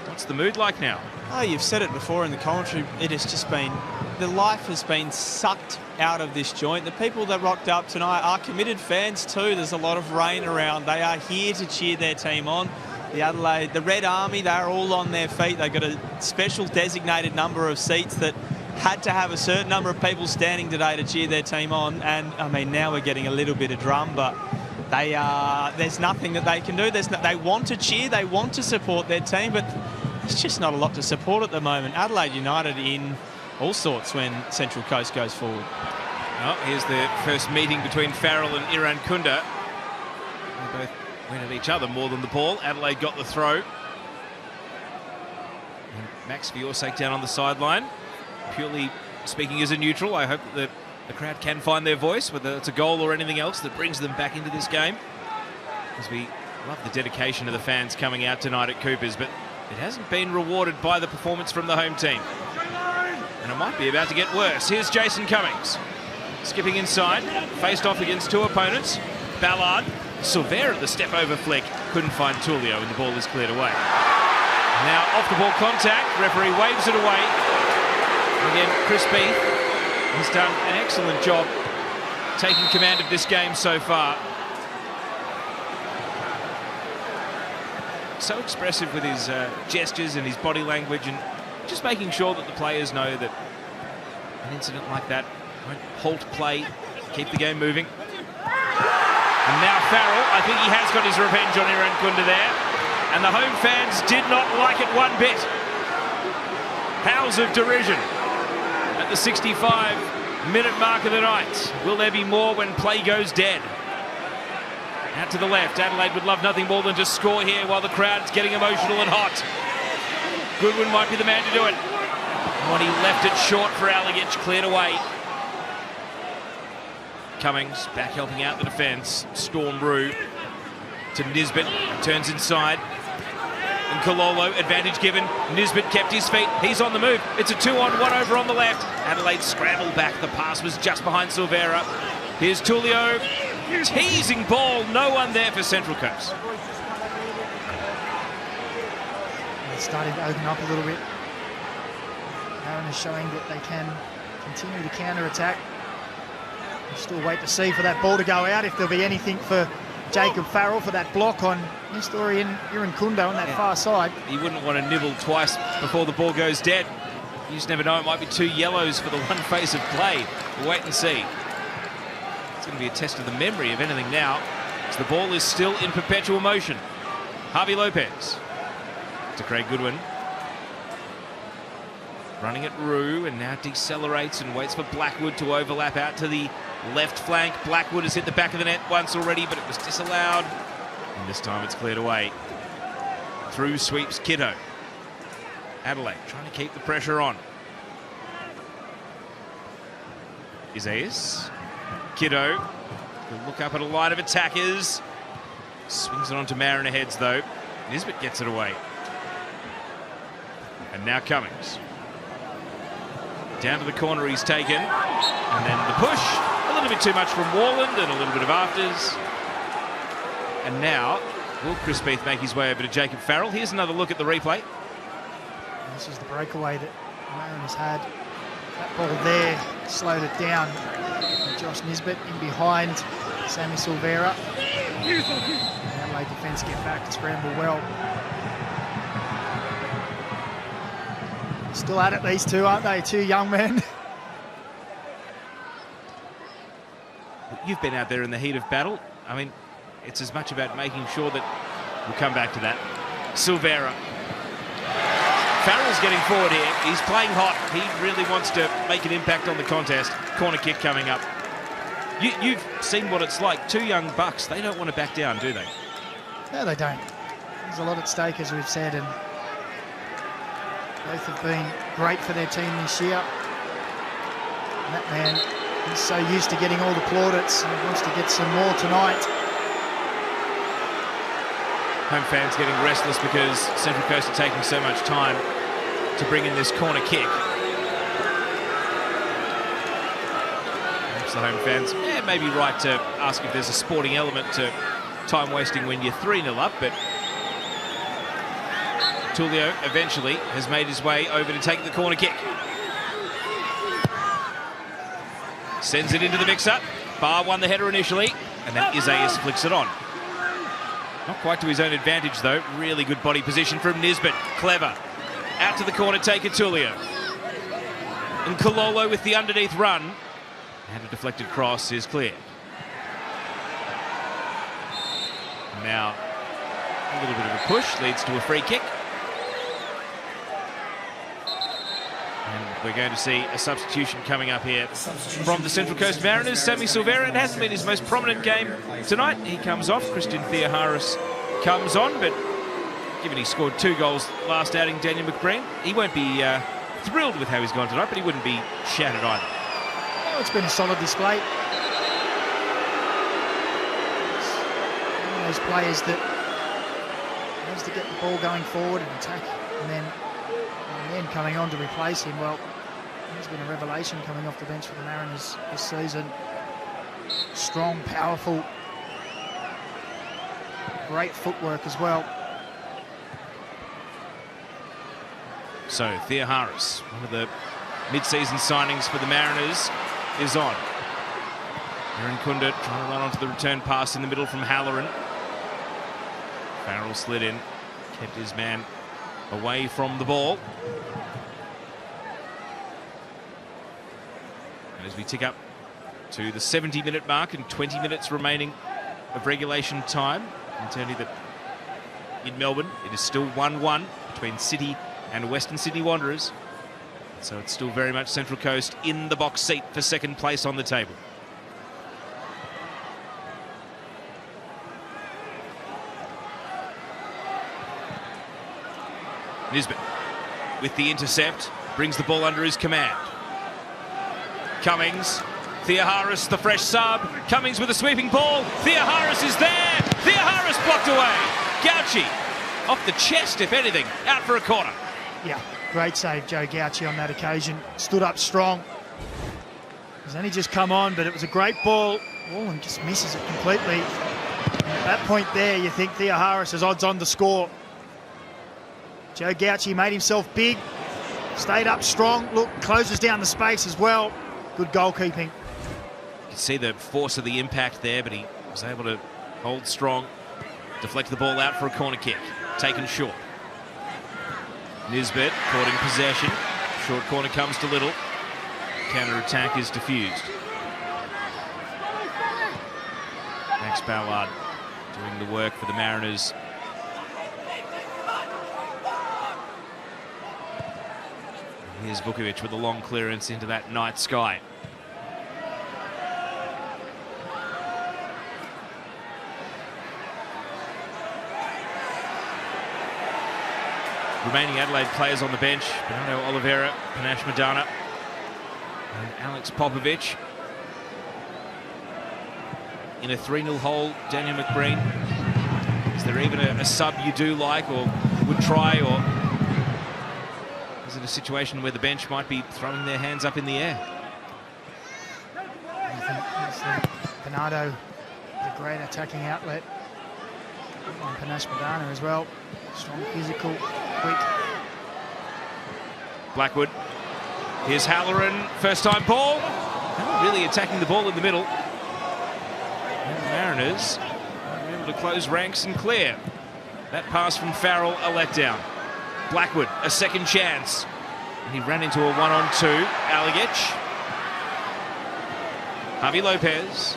what's the mood like now? Oh, you've said it before in the commentary. It has just been, the life has been sucked out of this joint. The people that rocked up tonight are committed fans too. There's a lot of rain around. They are here to cheer their team on. The Adelaide, the Red Army, they're all on their feet. They've got a special designated number of seats that had to have a certain number of people standing today to cheer their team on. And I mean, now we're getting a little bit of drum, but there's nothing that they can do. They want to cheer, they want to support their team, but there's just not a lot to support at the moment. Adelaide United in all sorts when Central Coast goes forward. Oh, here's the first meeting between Farrell and Irankunda. They both went at each other more than the ball. Adelaide got the throw. And Max, for your sake, down on the sideline. Purely speaking as a neutral, I hope that the crowd can find their voice, whether it's a goal or anything else that brings them back into this game. Because we love the dedication of the fans coming out tonight at Coopers, but it hasn't been rewarded by the performance from the home team. And it might be about to get worse. Here's Jason Cummings. Skipping inside, faced off against two opponents. Ballard, Silvera, the step over flick, couldn't find Tullio and the ball is cleared away. Now off the ball contact, referee waves it away. Again, Chris Beath has done an excellent job taking command of this game so far. So expressive with his gestures and his body language, and just making sure that the players know that an incident like that won't halt play, keep the game moving. And now Farrell, I think he has got his revenge on Irankunda there. And the home fans did not like it one bit. Howls of derision at the 65-minute mark of the night. Will there be more when play goes dead? Out to the left, Adelaide would love nothing more than to score here while the crowd's getting emotional and hot. Goodwin might be the man to do it. When he left it short for Alagich, cleared away. Cummings back helping out the defence. Storm Brew to Nisbet, turns inside. And Kololo, advantage given. Nisbet kept his feet. He's on the move. It's a 2-on-1 over on the left. Adelaide scrambled back. The pass was just behind Silvera. Here's Tullio. Teasing ball. No one there for Central Coast. It's starting to open up a little bit. Aaron is showing that they can continue to counter-attack. We'll still wait to see for that ball to go out, if there'll be anything for Jacob Farrell for that block on Nestorian Irankunda on that far side. You wouldn't want to nibble twice before the ball goes dead. You just never know, it might be two yellows for the one phase of play. We'll wait and see. It's going to be a test of the memory of anything now, as the ball is still in perpetual motion. Harvey Lopez to Craig Goodwin. Running at Rue, and now decelerates and waits for Blackwood to overlap out to the left flank. Blackwood has hit the back of the net once already, but it was disallowed. And this time it's cleared away. Through sweeps Kiddo. Adelaide trying to keep the pressure on. Isaias. Kiddo will look up at a line of attackers. Swings it onto Mariner Heads though. Nisbet gets it away. And now Cummings. Down to the corner he's taken. And then the push. A little bit too much from Warland and a little bit of afters. And now, will Chris Beath make his way over to Jacob Farrell? Here's another look at the replay. This is the breakaway that Mariners had. That ball there slowed it down. And Josh Nisbet in behind Sammy Silvera. And Adelaide defence get back and scramble well. Still at it, these two, aren't they? Two young men. You've been out there in the heat of battle. I mean, it's as much about making sure that we'll come back to that. Silvera. Farrell's getting forward here. He's playing hot. He really wants to make an impact on the contest. Corner kick coming up. You've seen what it's like. Two young bucks, they don't want to back down, do they? No, they don't. There's a lot at stake, as we've said, and both have been great for their team this year. And that man, he's so used to getting all the plaudits and he wants to get some more tonight. Home fans getting restless because Central Coast are taking so much time to bring in this corner kick. Perhaps the home fans, maybe right to ask if there's a sporting element to time wasting when you're 3-0 up, but Tullio eventually has made his way over to take the corner kick. Sends it into the mix-up. Barr won the header initially, and then Isaias flicks it on. Not quite to his own advantage, though. Really good body position from Nisbet. Clever. Out to the corner taker, Tullio. And Kololo with the underneath run. And a deflected cross is clear. Now, a little bit of a push leads to a free kick. And we're going to see a substitution coming up here from the Central Coast Mariners. Sammy Silvera, it hasn't been his most prominent game tonight. He comes off. Christian Theoharis comes on, but given he scored 2 goals last outing, Daniel McBreen, he won't be thrilled with how he's gone tonight, but he wouldn't be shattered either. Oh, it's been a solid display. It's one of those players that loves to get the ball going forward and attack, and then coming on to replace him. Well, he's been a revelation coming off the bench for the Mariners this season. Strong, powerful, great footwork as well. So Theoharis, one of the mid-season signings for the Mariners, is on. Aaron Kunda trying to run onto the return pass in the middle from Halloran. Farrell slid in, kept his man away from the ball. And as we tick up to the 70-minute mark and 20 minutes remaining of regulation time, I can tell you that in Melbourne it is still 1-1 between City and Western Sydney Wanderers. So it's still very much Central Coast in the box seat for second place on the table. Nisbet with the intercept, brings the ball under his command. Cummings, Theoharis, the fresh sub. Cummings with a sweeping ball. Theoharis is there. Theoharis blocked away. Gauci off the chest, if anything, out for a corner. Yeah, great save, Joe Gauci, on that occasion. Stood up strong. He's only just come on, but it was a great ball. Wallen just misses it completely. And at that point there, you think Theoharis has odds on to score. Joe Gauci made himself big, stayed up strong, look, closes down the space as well. Good goalkeeping. You can see the force of the impact there, but he was able to hold strong, deflect the ball out for a corner kick. Taken short. Nisbet caught in possession. Short corner comes to Little. Counter-attack is diffused. Max Ballard doing the work for the Mariners. Here's Vukovic with a long clearance into that night sky. Remaining Adelaide players on the bench: Bernardo Oliveira, Panache Madana, and Alex Popovic. In a 3-0 hole, Daniel McBreen. Is there even a sub you do like or would try, or is it a situation where the bench might be throwing their hands up in the air? I think Bernardo, the great attacking outlet, and Panache Madana as well. Strong, physical, quick. Blackwood. Here's Halloran, first time ball. Really attacking the ball in the middle. And the Mariners are able to close ranks and clear. That pass from Farrell, a letdown. Blackwood, a second chance. And he ran into a 1-on-2. Alagic. Javi Lopez.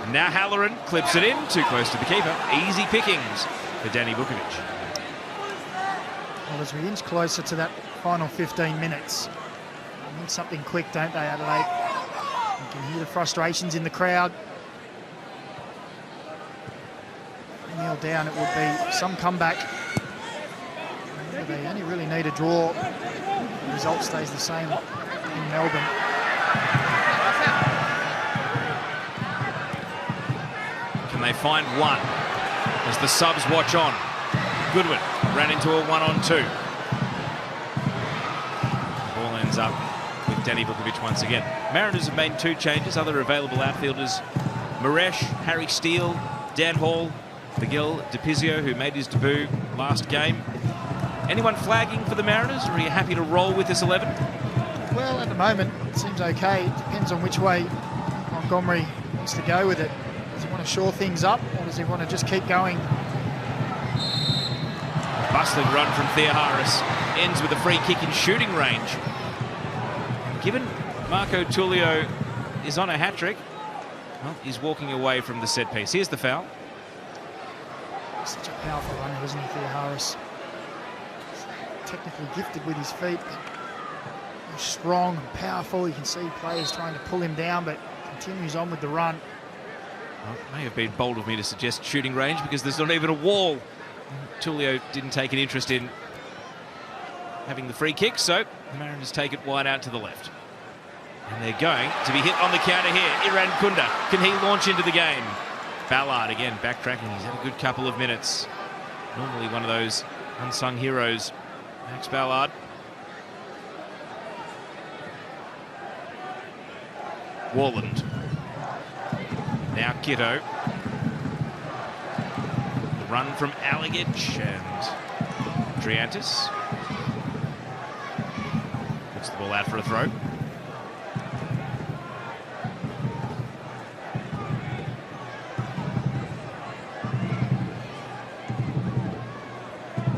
And now Halloran clips it in, too close to the keeper. Easy pickings for Danny Vukovic. Well, as we inch closer to that final 15 minutes, they need something quick, don't they, Adelaide? You can hear the frustrations in the crowd. Kneel down, it would be some comeback. They only really need a draw. The result stays the same in Melbourne. Can they find one as the subs watch on? Goodwin ran into a 1-on-2. Ball ends up with Danny Vukovic once again. Mariners have made 2 changes. Other available outfielders: Maresh, Harry Steele, Dan Hall, Miguel DePizio, who made his debut last game. Anyone flagging for the Mariners, or are you happy to roll with this 11? Well, at the moment, it seems okay. It depends on which way Montgomery wants to go with it. Does he want to shore things up, or does he want to just keep going? Bustling run from Theoharis ends with a free kick in shooting range. Given Marco Tullio is on a hat-trick, well, he's walking away from the set piece. Here's the foul. Such a powerful runner, isn't he, Theoharis? Technically gifted with his feet. He's strong and powerful. You can see players trying to pull him down, but continues on with the run. Well, it may have been bold of me to suggest shooting range because there's not even a wall. Tullio didn't take an interest in having the free kick, so the Mariners take it wide out to the left. And they're going to be hit on the counter here. Iran Kunda, can he launch into the game? Ballard again backtracking. He's had a good couple of minutes. Normally one of those unsung heroes, Max Ballard. Warland. Now Kitto. The run from Aligic and Triantis. Puts the ball out for a throw.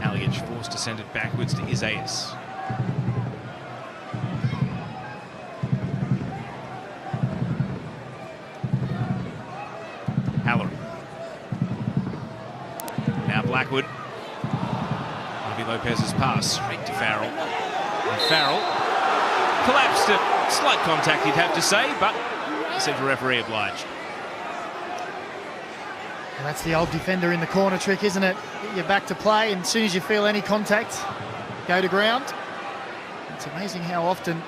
Aligic forced to send it backwards to Isaias. Halloran. Now Blackwood. Harvey Lopez's pass straight to Farrell. And Farrell collapsed at slight contact, you'd have to say, but the central referee obliged. And that's the old defender in the corner trick, isn't it? Get you back to play, and as soon as you feel any contact, go to ground. It's amazing how often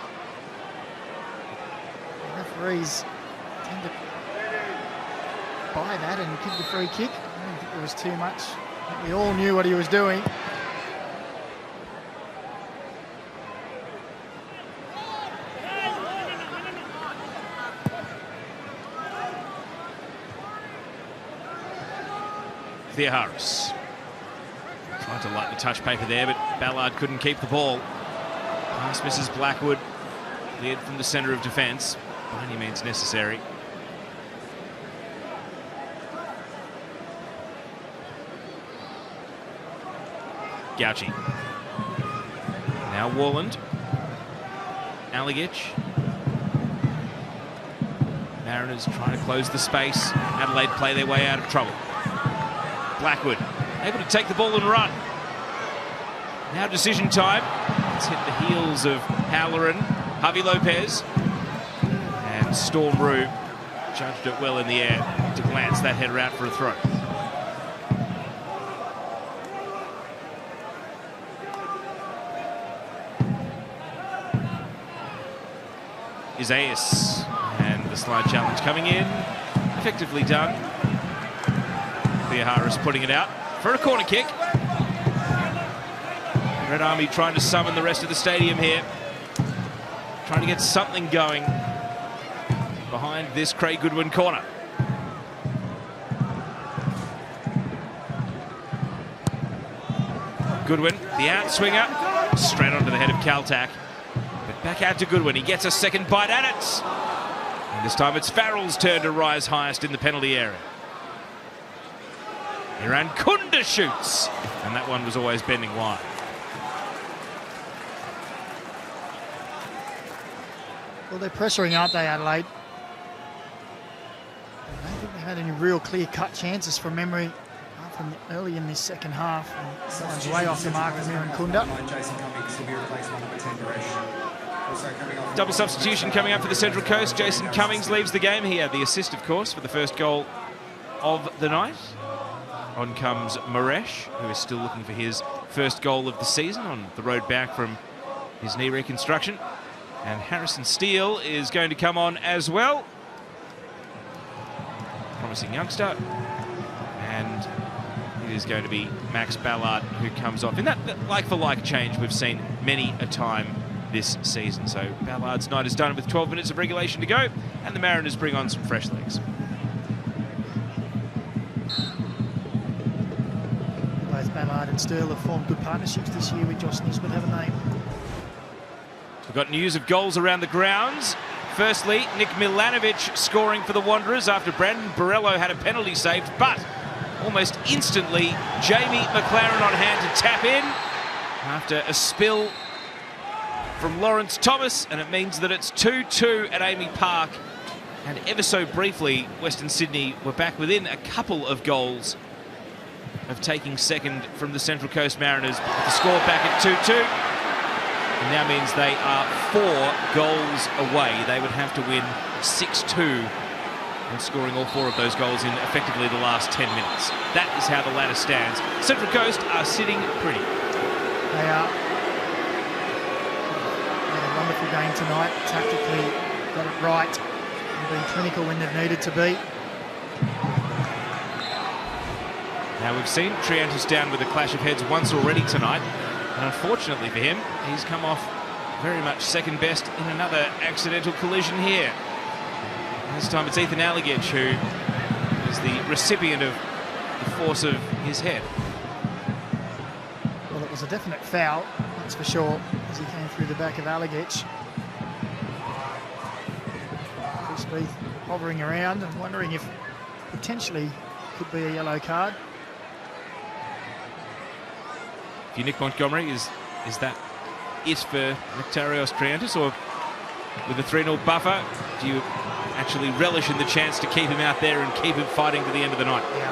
the referees tend to buy that and give the free kick. I don't think there was too much. I think we all knew what he was doing. Theoharis tried to light the touch paper there, but Ballard couldn't keep the ball. Pass misses Blackwood, cleared from the centre of defence, by any means necessary. Gauci. Now Warland. Aligic. Mariners trying to close the space. Adelaide play their way out of trouble. Blackwood able to take the ball and run. Now decision time. It's hit the heels of Halloran, Harvey Lopez, and Storm Rue judged it well in the air to glance that header out for a throw. Isaias, and the slide challenge coming in, effectively done. Theoharis putting it out for a corner kick. Red Army trying to summon the rest of the stadium here, trying to get something going behind this Craig Goodwin corner. Goodwin, the outswinger, straight onto the head of Kaltak. But back out to Goodwin, he gets a second bite at it. And this time it's Farrell's turn to rise highest in the penalty area. Iran Kunda shoots, and that one was always bending wide. Well, they're pressuring, aren't they, Adelaide? I don't think they had any real clear-cut chances from memory from early in this second half. And someone's way off the mark from Iran Kunda. Double substitution coming up for the Central Coast. Jason Cummings leaves the game. He had the assist, of course, for the first goal of the night. On comes Maresh, who is still looking for his first goal of the season on the road back from his knee reconstruction. And Harrison Steele is going to come on as well. Promising youngster. And it is going to be Max Ballard who comes off in that like-for-like change we've seen many a time this season. So Ballard's night is done with 12 minutes of regulation to go, and the Mariners bring on some fresh legs. Both Ballard and Steele have formed good partnerships this year with Josh Nisbet, haven't they? We've got news of goals around the grounds. Firstly, Nick Milanovic scoring for the Wanderers after Brandon Borello had a penalty saved, but almost instantly Jamie McLaren on hand to tap in after a spill from Lawrence Thomas, and it means that it's 2-2 at Amy Park. And ever so briefly, Western Sydney were back within a couple of goals of taking second from the Central Coast Mariners. The score back at 2-2. And now means they are 4 goals away. They would have to win 6-2 and scoring all 4 of those goals in effectively the last 10 minutes. That is how the ladder stands. Central Coast are sitting pretty. They are. Had a wonderful game tonight. Tactically got it right and been clinical when they've needed to be. Now we've seen Triantis down with a clash of heads once already tonight. And unfortunately for him, he's come off very much second best in another accidental collision here. This time it's Ethan Allegich who is the recipient of the force of his head. Well, it was a definite foul, that's for sure, as he came through the back of Allegich. Chris Beath hovering around and wondering if potentially could be a yellow card. For you, Nick Montgomery, is that it for Nectarios Triantis, or with a 3-0 buffer, do you actually relish in the chance to keep him out there and keep him fighting to the end of the night? Yeah,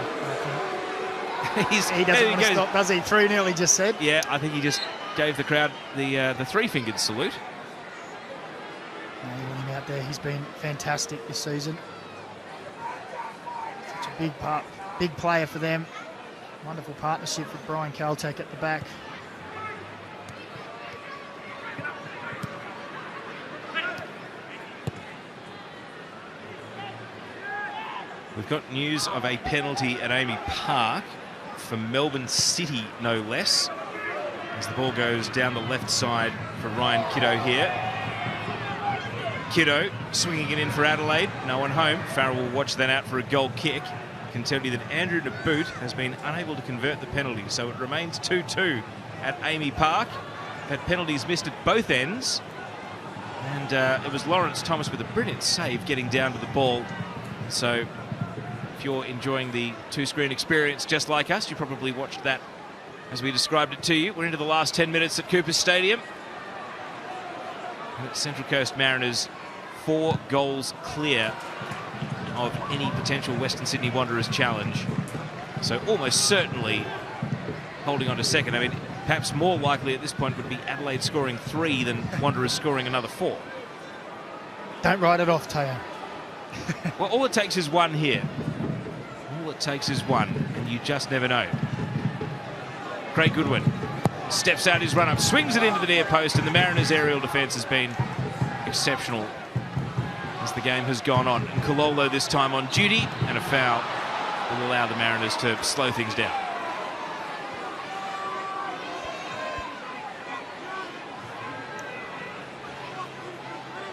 I think he doesn't want to stop, does he? 3-0 he just said. Yeah, I think he just gave the crowd the three-fingered salute. You want him out there. He's been fantastic this season. Such a big player for them. Wonderful partnership with Brian Caltech at the back. We've got news of a penalty at Amy Park for Melbourne City, no less, as the ball goes down the left side for Ryan Kiddo here. Kiddo swinging it in for Adelaide, no one home. Farrell will watch that out for a goal kick. Can tell you that Andrew Naboot has been unable to convert the penalty, so it remains 2-2 at Amy Park. Had penalties missed at both ends, and it was Lawrence Thomas with a brilliant save getting down to the ball. So if you're enjoying the two-screen experience just like us, you probably watched that as we described it to you. We're into the last 10 minutes at Cooper Stadium. And Central Coast Mariners 4 goals clear of any potential Western Sydney Wanderers challenge. So almost certainly holding on to second. I mean, perhaps more likely at this point would be Adelaide scoring 3 than Wanderers scoring another 4. Don't write it off, Teo. Well, all it takes is one here. All it takes is one, and you just never know. Craig Goodwin steps out his run-up, swings it into the near post, and the Mariners' aerial defence has been exceptional as the game has gone on. And Kololo this time on duty, and a foul will allow the Mariners to slow things down.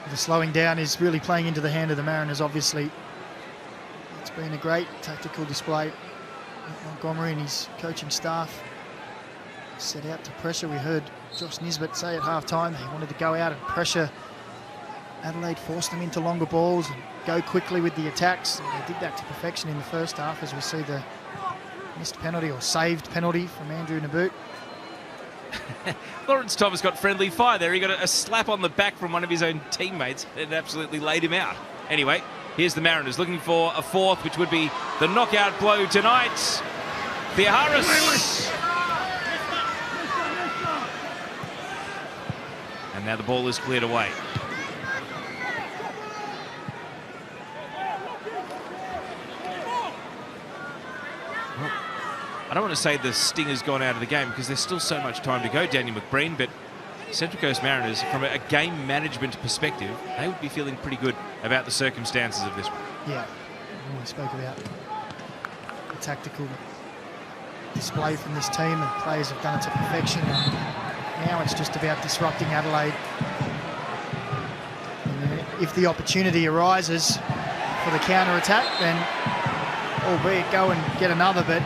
The slowing down is really playing into the hand of the Mariners, obviously. It's been a great tactical display. Montgomery and his coaching staff set out to pressure. We heard Josh Nisbet say at half-time he wanted to go out and pressure Adelaide, force them into longer balls and go quickly with the attacks. And they did that to perfection in the first half, as we see the missed penalty or saved penalty from Andrew Naboot. Lawrence Thomas got friendly fire there. He got a slap on the back from one of his own teammates and absolutely laid him out. Anyway, here's the Mariners looking for a 4th, which would be the knockout blow tonight. Theoharis. And now the ball is cleared away. Well, I don't want to say the sting has gone out of the game because there's still so much time to go, Daniel McBreen, but Central Coast Mariners, from a game management perspective, they would be feeling pretty good about the circumstances of this one. Yeah, we spoke about the tactical display from this team, and players have done it to perfection, and now it's just about disrupting Adelaide. And if the opportunity arises for the counter-attack, then albeit go and get another, but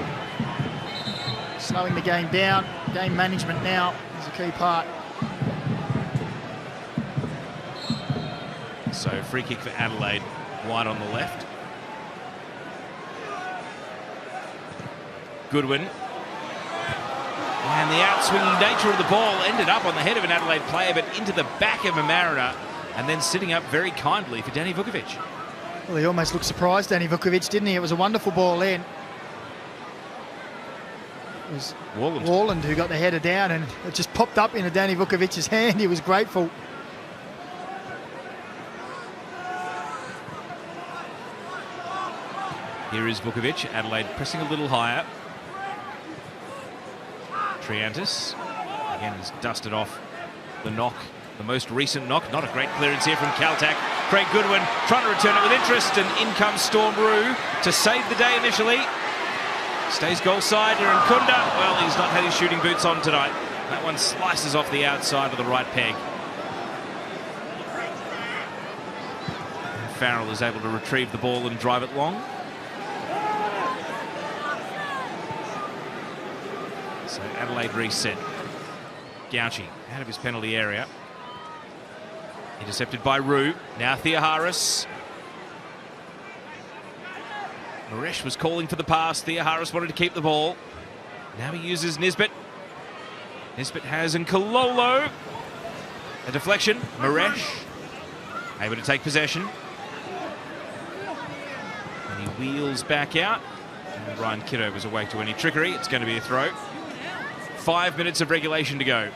slowing the game down, game management now is a key part. So free kick for Adelaide, wide on the left. Goodwin. And the outswinging nature of the ball ended up on the head of an Adelaide player, but into the back of a Mariner, and then sitting up very kindly for Danny Vukovic. Well, he almost looked surprised, Danny Vukovic, didn't he? It was a wonderful ball in. It was Warland who got the header down, and it just popped up into Danny Vukovic's hand. He was grateful. Here is Vukovic. Adelaide pressing a little higher. Triantis again has dusted off the knock, the most recent knock. Not a great clearance here from Caltac. Craig Goodwin trying to return it with interest, and in comes Storm Roo to save the day initially. Stays goal side. Iran Kunda, well, he's not had his shooting boots on tonight. That one slices off the outside of the right peg. And Farrell is able to retrieve the ball and drive it long. So Adelaide reset. Gauchi out of his penalty area. Intercepted by Roo. Now Theoharis. Maresh was calling for the pass. Theoharis wanted to keep the ball. Now he uses Nisbet. Nisbet has Nkololo. A deflection. Maresh able to take possession. And he wheels back out. And Ryan Kiddo was awake to any trickery. It's going to be a throw. 5 minutes of regulation to go.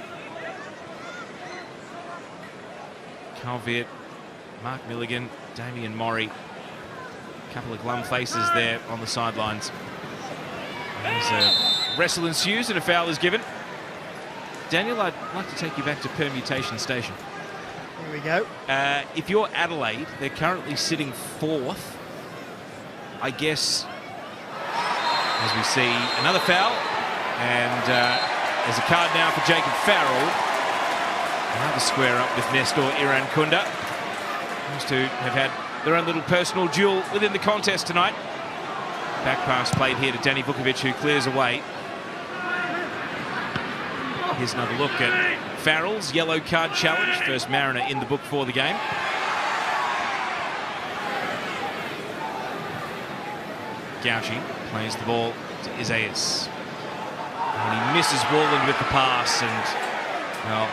Carl Viet, Mark Milligan, Damien Morey. A couple of glum faces there on the sidelines. As a wrestle ensues and a foul is given. Daniel, I'd like to take you back to Permutation Station. Here we go. If you're Adelaide, they're currently sitting 4th. I guess, as we see, another foul. And there's a card now for Jacob Farrell. Another square up with Nestor Iran Kunda. Those two have had their own little personal duel within the contest tonight. Back pass played here to Danny Vukovic, who clears away. Here's another look at Farrell's yellow card challenge. First Mariner in the book for the game. Gauchi plays the ball to Isaias. And he misses Warland with the pass, and, well,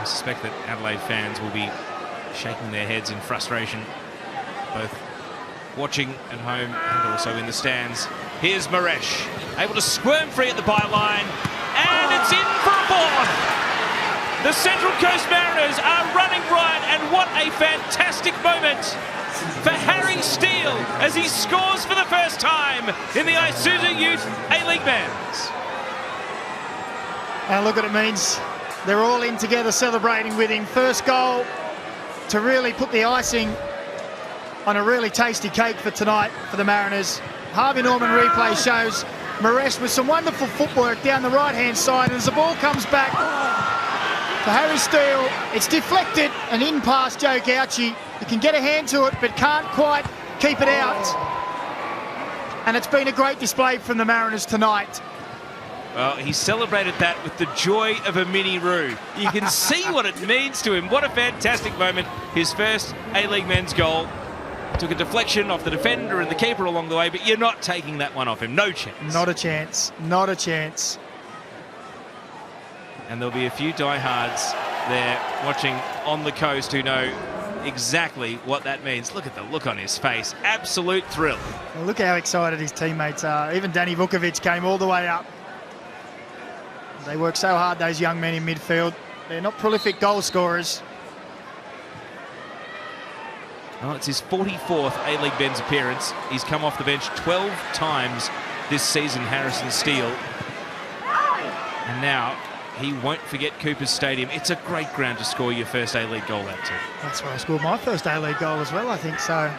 I suspect that Adelaide fans will be shaking their heads in frustration, both watching at home and also in the stands. Here's Maresh, able to squirm free at the byline, and it's in for a ball. The Central Coast Mariners are running riot, and what a fantastic moment for Harry Steele as he scores for the first time in the Isuzu Youth A-League Men's. And look what it means. They're all in together celebrating with him. First goal to really put the icing on a really tasty cake for tonight for the Mariners. Harvey Norman replay shows Maresh with some wonderful footwork down the right-hand side, and as the ball comes back to Harry Steele, it's deflected and in past Joe Gauchi. He can get a hand to it, but can't quite keep it out. And it's been a great display from the Mariners tonight. Well, he celebrated that with the joy of a mini Roo. You can see what it means to him. What a fantastic moment. His first A-League men's goal. Took a deflection off the defender and the keeper along the way, but you're not taking that one off him. No chance. Not a chance. Not a chance. And there'll be a few diehards there watching on the coast who know exactly what that means. Look at the look on his face. Absolute thrill. Well, look how excited his teammates are. Even Danny Vukovic came all the way up. They work so hard, those young men in midfield. they're not prolific goal scorers. Well, it's his 44th A-League men's appearance. He's come off the bench 12 times this season, Harrison Steele. And now he won't forget Cooper's Stadium. It's a great ground to score your first A-League goal at too. That's where I scored my first A-League goal as well, I think, so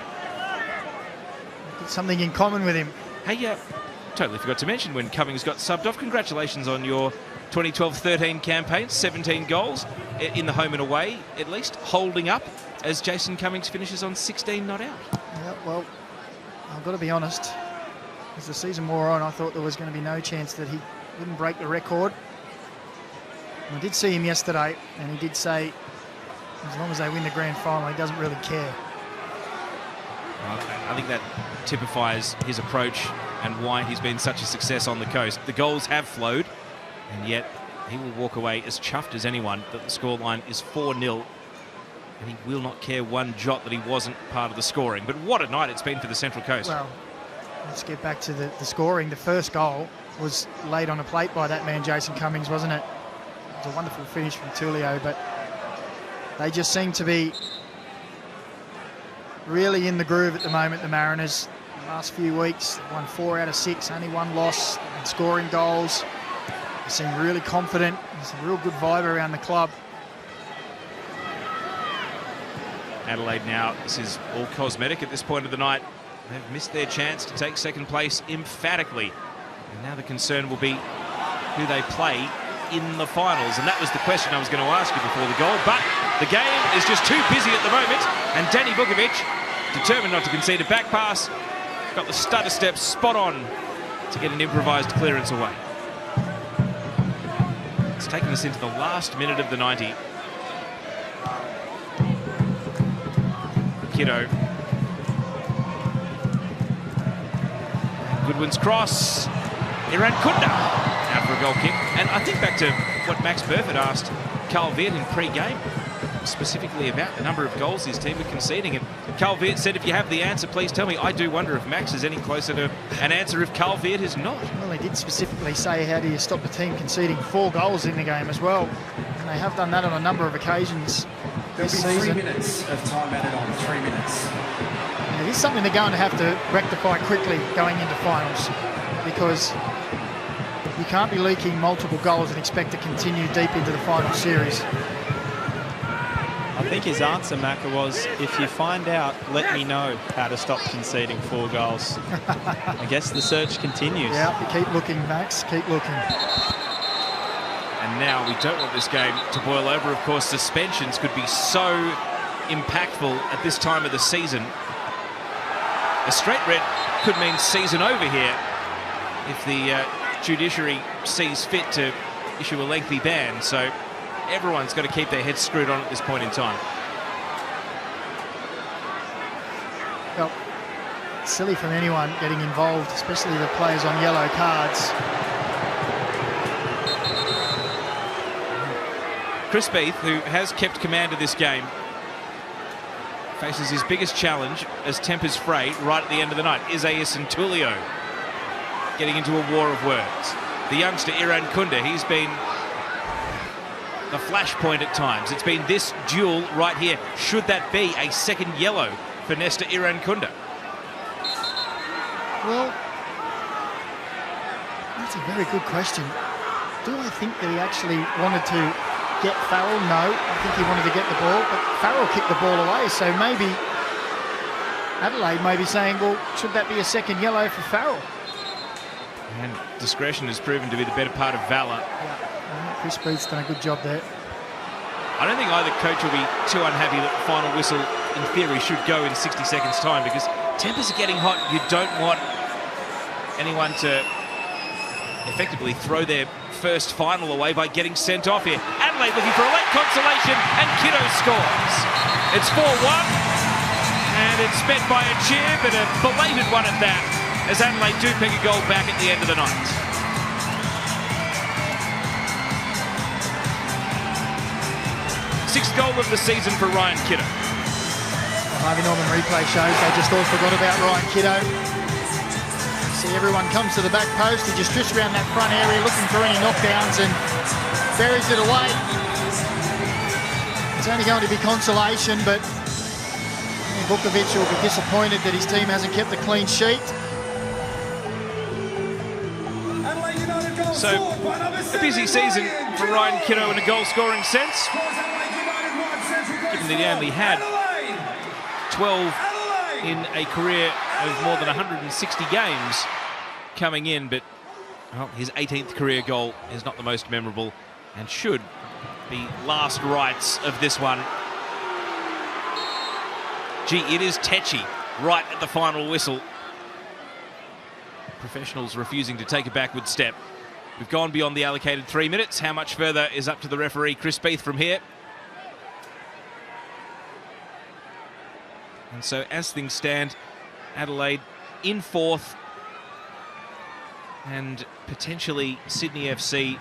got something in common with him. Hey, totally forgot to mention when Cummings got subbed off. Congratulations on your 2012-13 campaign, 17 goals in the home and away, at least, holding up as Jason Cummings finishes on 16 not out. Yeah, well, I've got to be honest. As the season wore on, I thought there was going to be no chance that he wouldn't break the record. And I did see him yesterday, and he did say, as long as they win the grand final, he doesn't really care. I think that typifies his approach and why he's been such a success on the coast. The goals have flowed, and yet he will walk away as chuffed as anyone that the scoreline is 4-0. And he will not care one jot that he wasn't part of the scoring. But what a night it's been for the Central Coast. Well, let's get back to the scoring. The first goal was laid on a plate by that man, Jason Cummings, wasn't it? It was a wonderful finish from Tulio, but they just seem to be really in the groove at the moment, the Mariners. The last few weeks, they've won 4 out of 6, only 1 loss, and scoring goals. They seem really confident. There's a real good vibe around the club. Adelaide now, this is all cosmetic at this point of the night. They've missed their chance to take second place emphatically. And now the concern will be who they play in the finals. And that was the question I was going to ask you before the goal. But the game is just too busy at the moment. And Danny Vukovic, determined not to concede a back pass, got the stutter step spot on to get an improvised clearance away. It's taken us into the last minute of the 90. Kiddo. Goodwin's cross. Irankunda out for a goal kick. And I think back to what Max Burford asked Carl Viet in pre-game, specifically about the number of goals his team were conceding. And Carl Viet said, if you have the answer, please tell me. I do wonder if Max is any closer to an answer if Carl Viet is not. Well, he did specifically say, how do you stop the team conceding 4 goals in the game as well? And they have done that on a number of occasions this season. 3 minutes of time added on, 3 minutes. And it is something they're going to have to rectify quickly going into finals, because you can't be leaking multiple goals and expect to continue deep into the final series. I think his answer, Macca, was, if you find out, let me know how to stop conceding 4 goals. I guess the search continues. Yeah, keep looking, Max, keep looking. And now we don't want this game to boil over. Of course, suspensions could be so impactful at this time of the season. A straight red could mean season over here if the judiciary sees fit to issue a lengthy ban. So everyone's got to keep their heads screwed on at this point in time. Well, silly from anyone getting involved, especially the players on yellow cards. Chris Beath, who has kept command of this game, faces his biggest challenge as tempers fray right at the end of the night. Isaias and Tulio getting into a war of words. The youngster Irankunda, he's been the flashpoint at times. It's been this duel right here. Should that be a second yellow for Nesta Irankunda? Well, that's a very good question. Do I think that he actually wanted to get Farrell? No, I think he wanted to get the ball, but Farrell kicked the ball away, so maybe Adelaide may be saying, well, should that be a second yellow for Farrell? And discretion has proven to be the better part of valour. Yeah, Chris Beath's done a good job there. I don't think either coach will be too unhappy that the final whistle, in theory, should go in 60 seconds' time, because tempers are getting hot. You don't want anyone to effectively throw their first final away by getting sent off here. Adelaide looking for a late consolation, and Kiddo scores. It's 4-1, and it's met by a cheer, but a belated one at that, as Adelaide do pick a goal back at the end of the night. Sixth goal of the season for Ryan Kiddo. The Harvey Norman replay shows they just all forgot about Ryan Kiddo. See, everyone comes to the back post. He just drifts around that front area looking for any knockdowns and buries it away. It's only going to be consolation, but Vukovic will be disappointed that his team hasn't kept a clean sheet. So, a busy season for Ryan Kitto in a goal-scoring sense, given that he only had 12 in a career of more than 160 games coming in, but well, his 18th career goal is not the most memorable and should be last rites of this one. Gee, it is tetchy right at the final whistle. Professionals refusing to take a backward step. We've gone beyond the allocated 3 minutes. How much further is up to the referee, Chris Beath, from here? And so as things stand, Adelaide in fourth, and potentially Sydney FC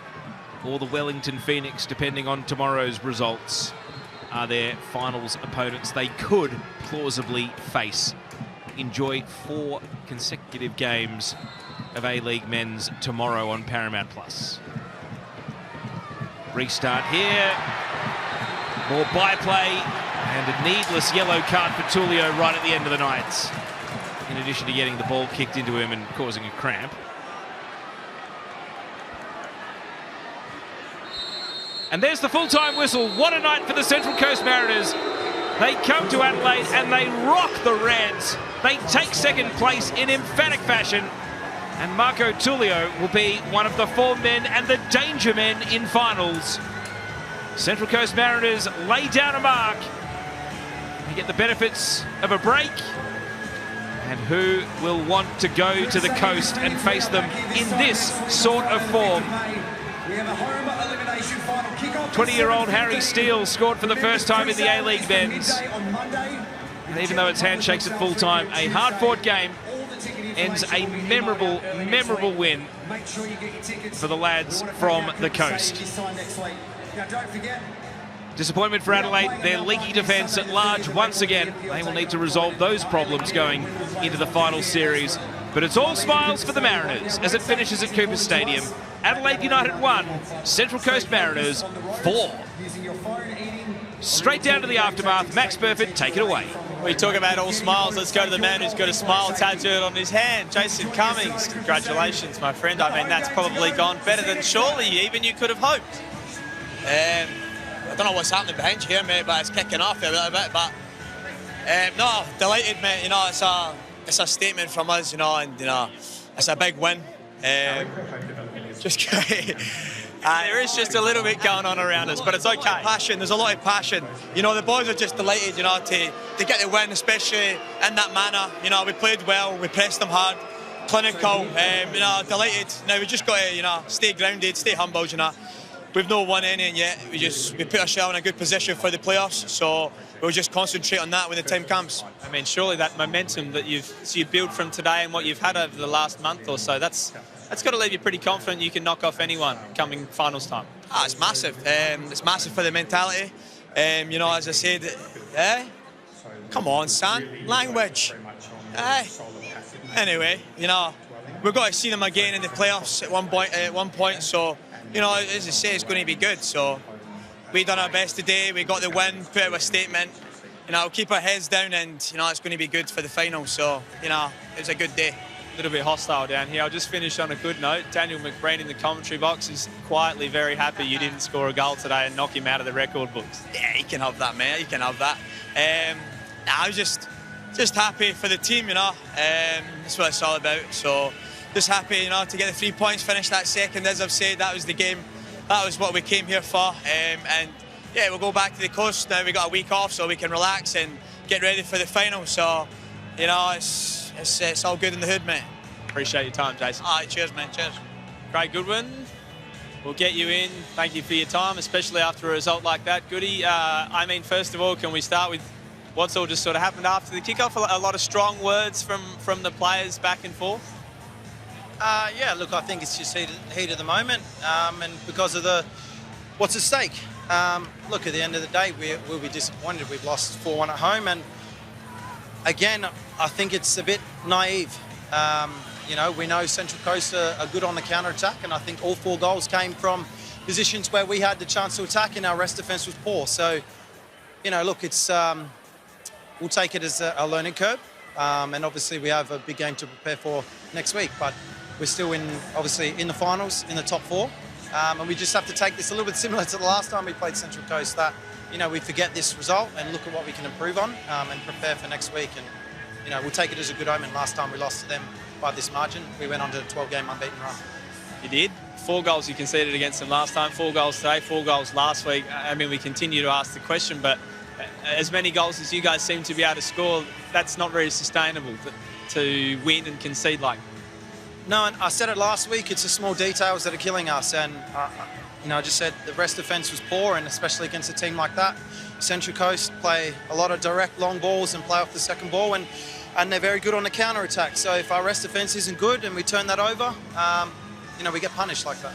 or the Wellington Phoenix, depending on tomorrow's results, are their finals opponents they could plausibly face. Enjoy 4 consecutive games of A-League Men's tomorrow on Paramount+. Restart here. More byplay and a needless yellow card for Tullio right at the end of the night, in addition to getting the ball kicked into him and causing a cramp. And there's the full-time whistle. What a night for the Central Coast Mariners. They come to Adelaide and they rock the Reds. They take second place in emphatic fashion. And Marco Tullio will be one of the form men and the danger men in finals. Central Coast Mariners lay down a mark. They get the benefits of a break. And who will want to go to the coast and face them in this sort of form? 20-year-old Harry Steele scored for the first time in the A-League Men's. And even though it's handshakes at full time, a hard-fought game ends a memorable win for the lads from the coast. Disappointment for Adelaide, their leaky defence at large once again. They will need to resolve those problems going into the final series. But it's all smiles for the Mariners as it finishes at Cooper Stadium. Adelaide United 1, Central Coast Mariners 4. Straight down to the aftermath. Max Burford, take it away. We talk about all smiles. Let's go to the man who's got a smile tattooed on his hand. Jason Cummings, congratulations, my friend. I mean, that's probably gone better than surely even you could have hoped. I don't know what's happening behind you here, mate, but it's kicking off a little bit. But no, delighted, mate. You know, it's a statement from us, you know, and you know, it's a big win. Just there is just a little bit going on around us, but it's okay. Passion, there's a lot of passion. You know, the boys are just delighted, you know, to get the win, especially in that manner. You know, we played well, we pressed them hard, clinical. You know, delighted. Now we just got to, you know, stay grounded, stay humble. You know, we've not won anything yet. We put ourselves in a good position for the playoffs, so we'll just concentrate on that when the time comes. I mean, surely that momentum that you built from today and what you've had over the last month or so, that's got to leave you pretty confident you can knock off anyone coming finals time. It's massive. It's massive for the mentality. You know, as I said, come on, son, language. Anyway, you know, we've got to see them again in the playoffs at one point. So, you know, as I say, it's going to be good. So we done our best today. We got the win, put out a statement. You know, we'll keep our heads down, and you know, it's going to be good for the final. So, you know, it was a good day. A little bit hostile down here. I'll just finish on a good note. Daniel McBreen in the commentary box is quietly very happy you didn't score a goal today and knock him out of the record books. Yeah, you can have that, mate. You can have that. I was just happy for the team, you know. That's what it's all about. So just happy, you know, to get the 3 points, finish that second. As I've said, that was the game. That was what we came here for. And yeah, we'll go back to the coast now. We got a week off, so we can relax and get ready for the final. So, you know, it's all good in the hood, mate. Appreciate your time, Jason. All right, cheers, mate. Cheers. Craig Goodwin, we'll get you in. Thank you for your time, especially after a result like that. Goody, I mean, first of all, can we start with what's all just sort of happened after the kickoff? A lot of strong words from the players back and forth. Yeah, look, I think it's just heat of the moment, and because of what's at stake. Look, at the end of the day, we'll be disappointed. We've lost 4-1 at home, and again, I think it's a bit naive. You know, we know Central Coast are good on the counter-attack, and I think all 4 goals came from positions where we had the chance to attack and our rest defence was poor. So look, it's we'll take it as a learning curve, and obviously we have a big game to prepare for next week. But we're still obviously in the finals, in the top 4, and we just have to take this a little bit similar to the last time we played Central Coast. That we forget this result and look at what we can improve on, and prepare for next week. And we'll take it as a good omen. Last time we lost to them by this margin, we went on to a 12-game unbeaten run. You did. 4 goals you conceded against them last time, 4 goals today, 4 goals last week. I mean, we continue to ask the question, but as many goals as you guys seem to be able to score, that's not very sustainable to win and concede like. No, and I said it last week, it's the small details that are killing us. And, I just said the rest defence was poor, and especially against a team like that. Central Coast play a lot of direct long balls and play off the second ball, and they're very good on the counter-attack. So if our rest defence isn't good and we turn that over, we get punished like that.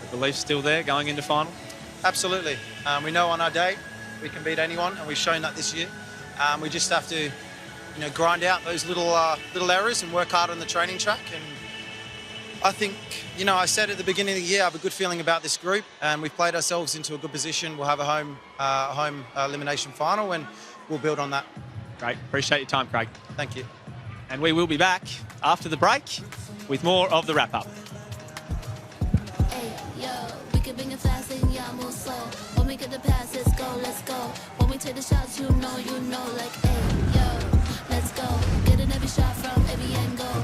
The belief's still there going into final? Absolutely. We know on our day we can beat anyone, and we've shown that this year. We just have to, grind out those little errors and work hard on the training track. And I think, I said at the beginning of the year, I have a good feeling about this group, and we've played ourselves into a good position. We'll have a home elimination final, and we'll build on that. Great. Appreciate your time, Craig. Thank you. And we will be back after the break with more of the wrap-up. Hey, yo, we can bring it fast and yeah, move slow. When we get the pass, let's go. When we take the shots, you know, like, hey, yo, let's go. Getting every shot from every angle.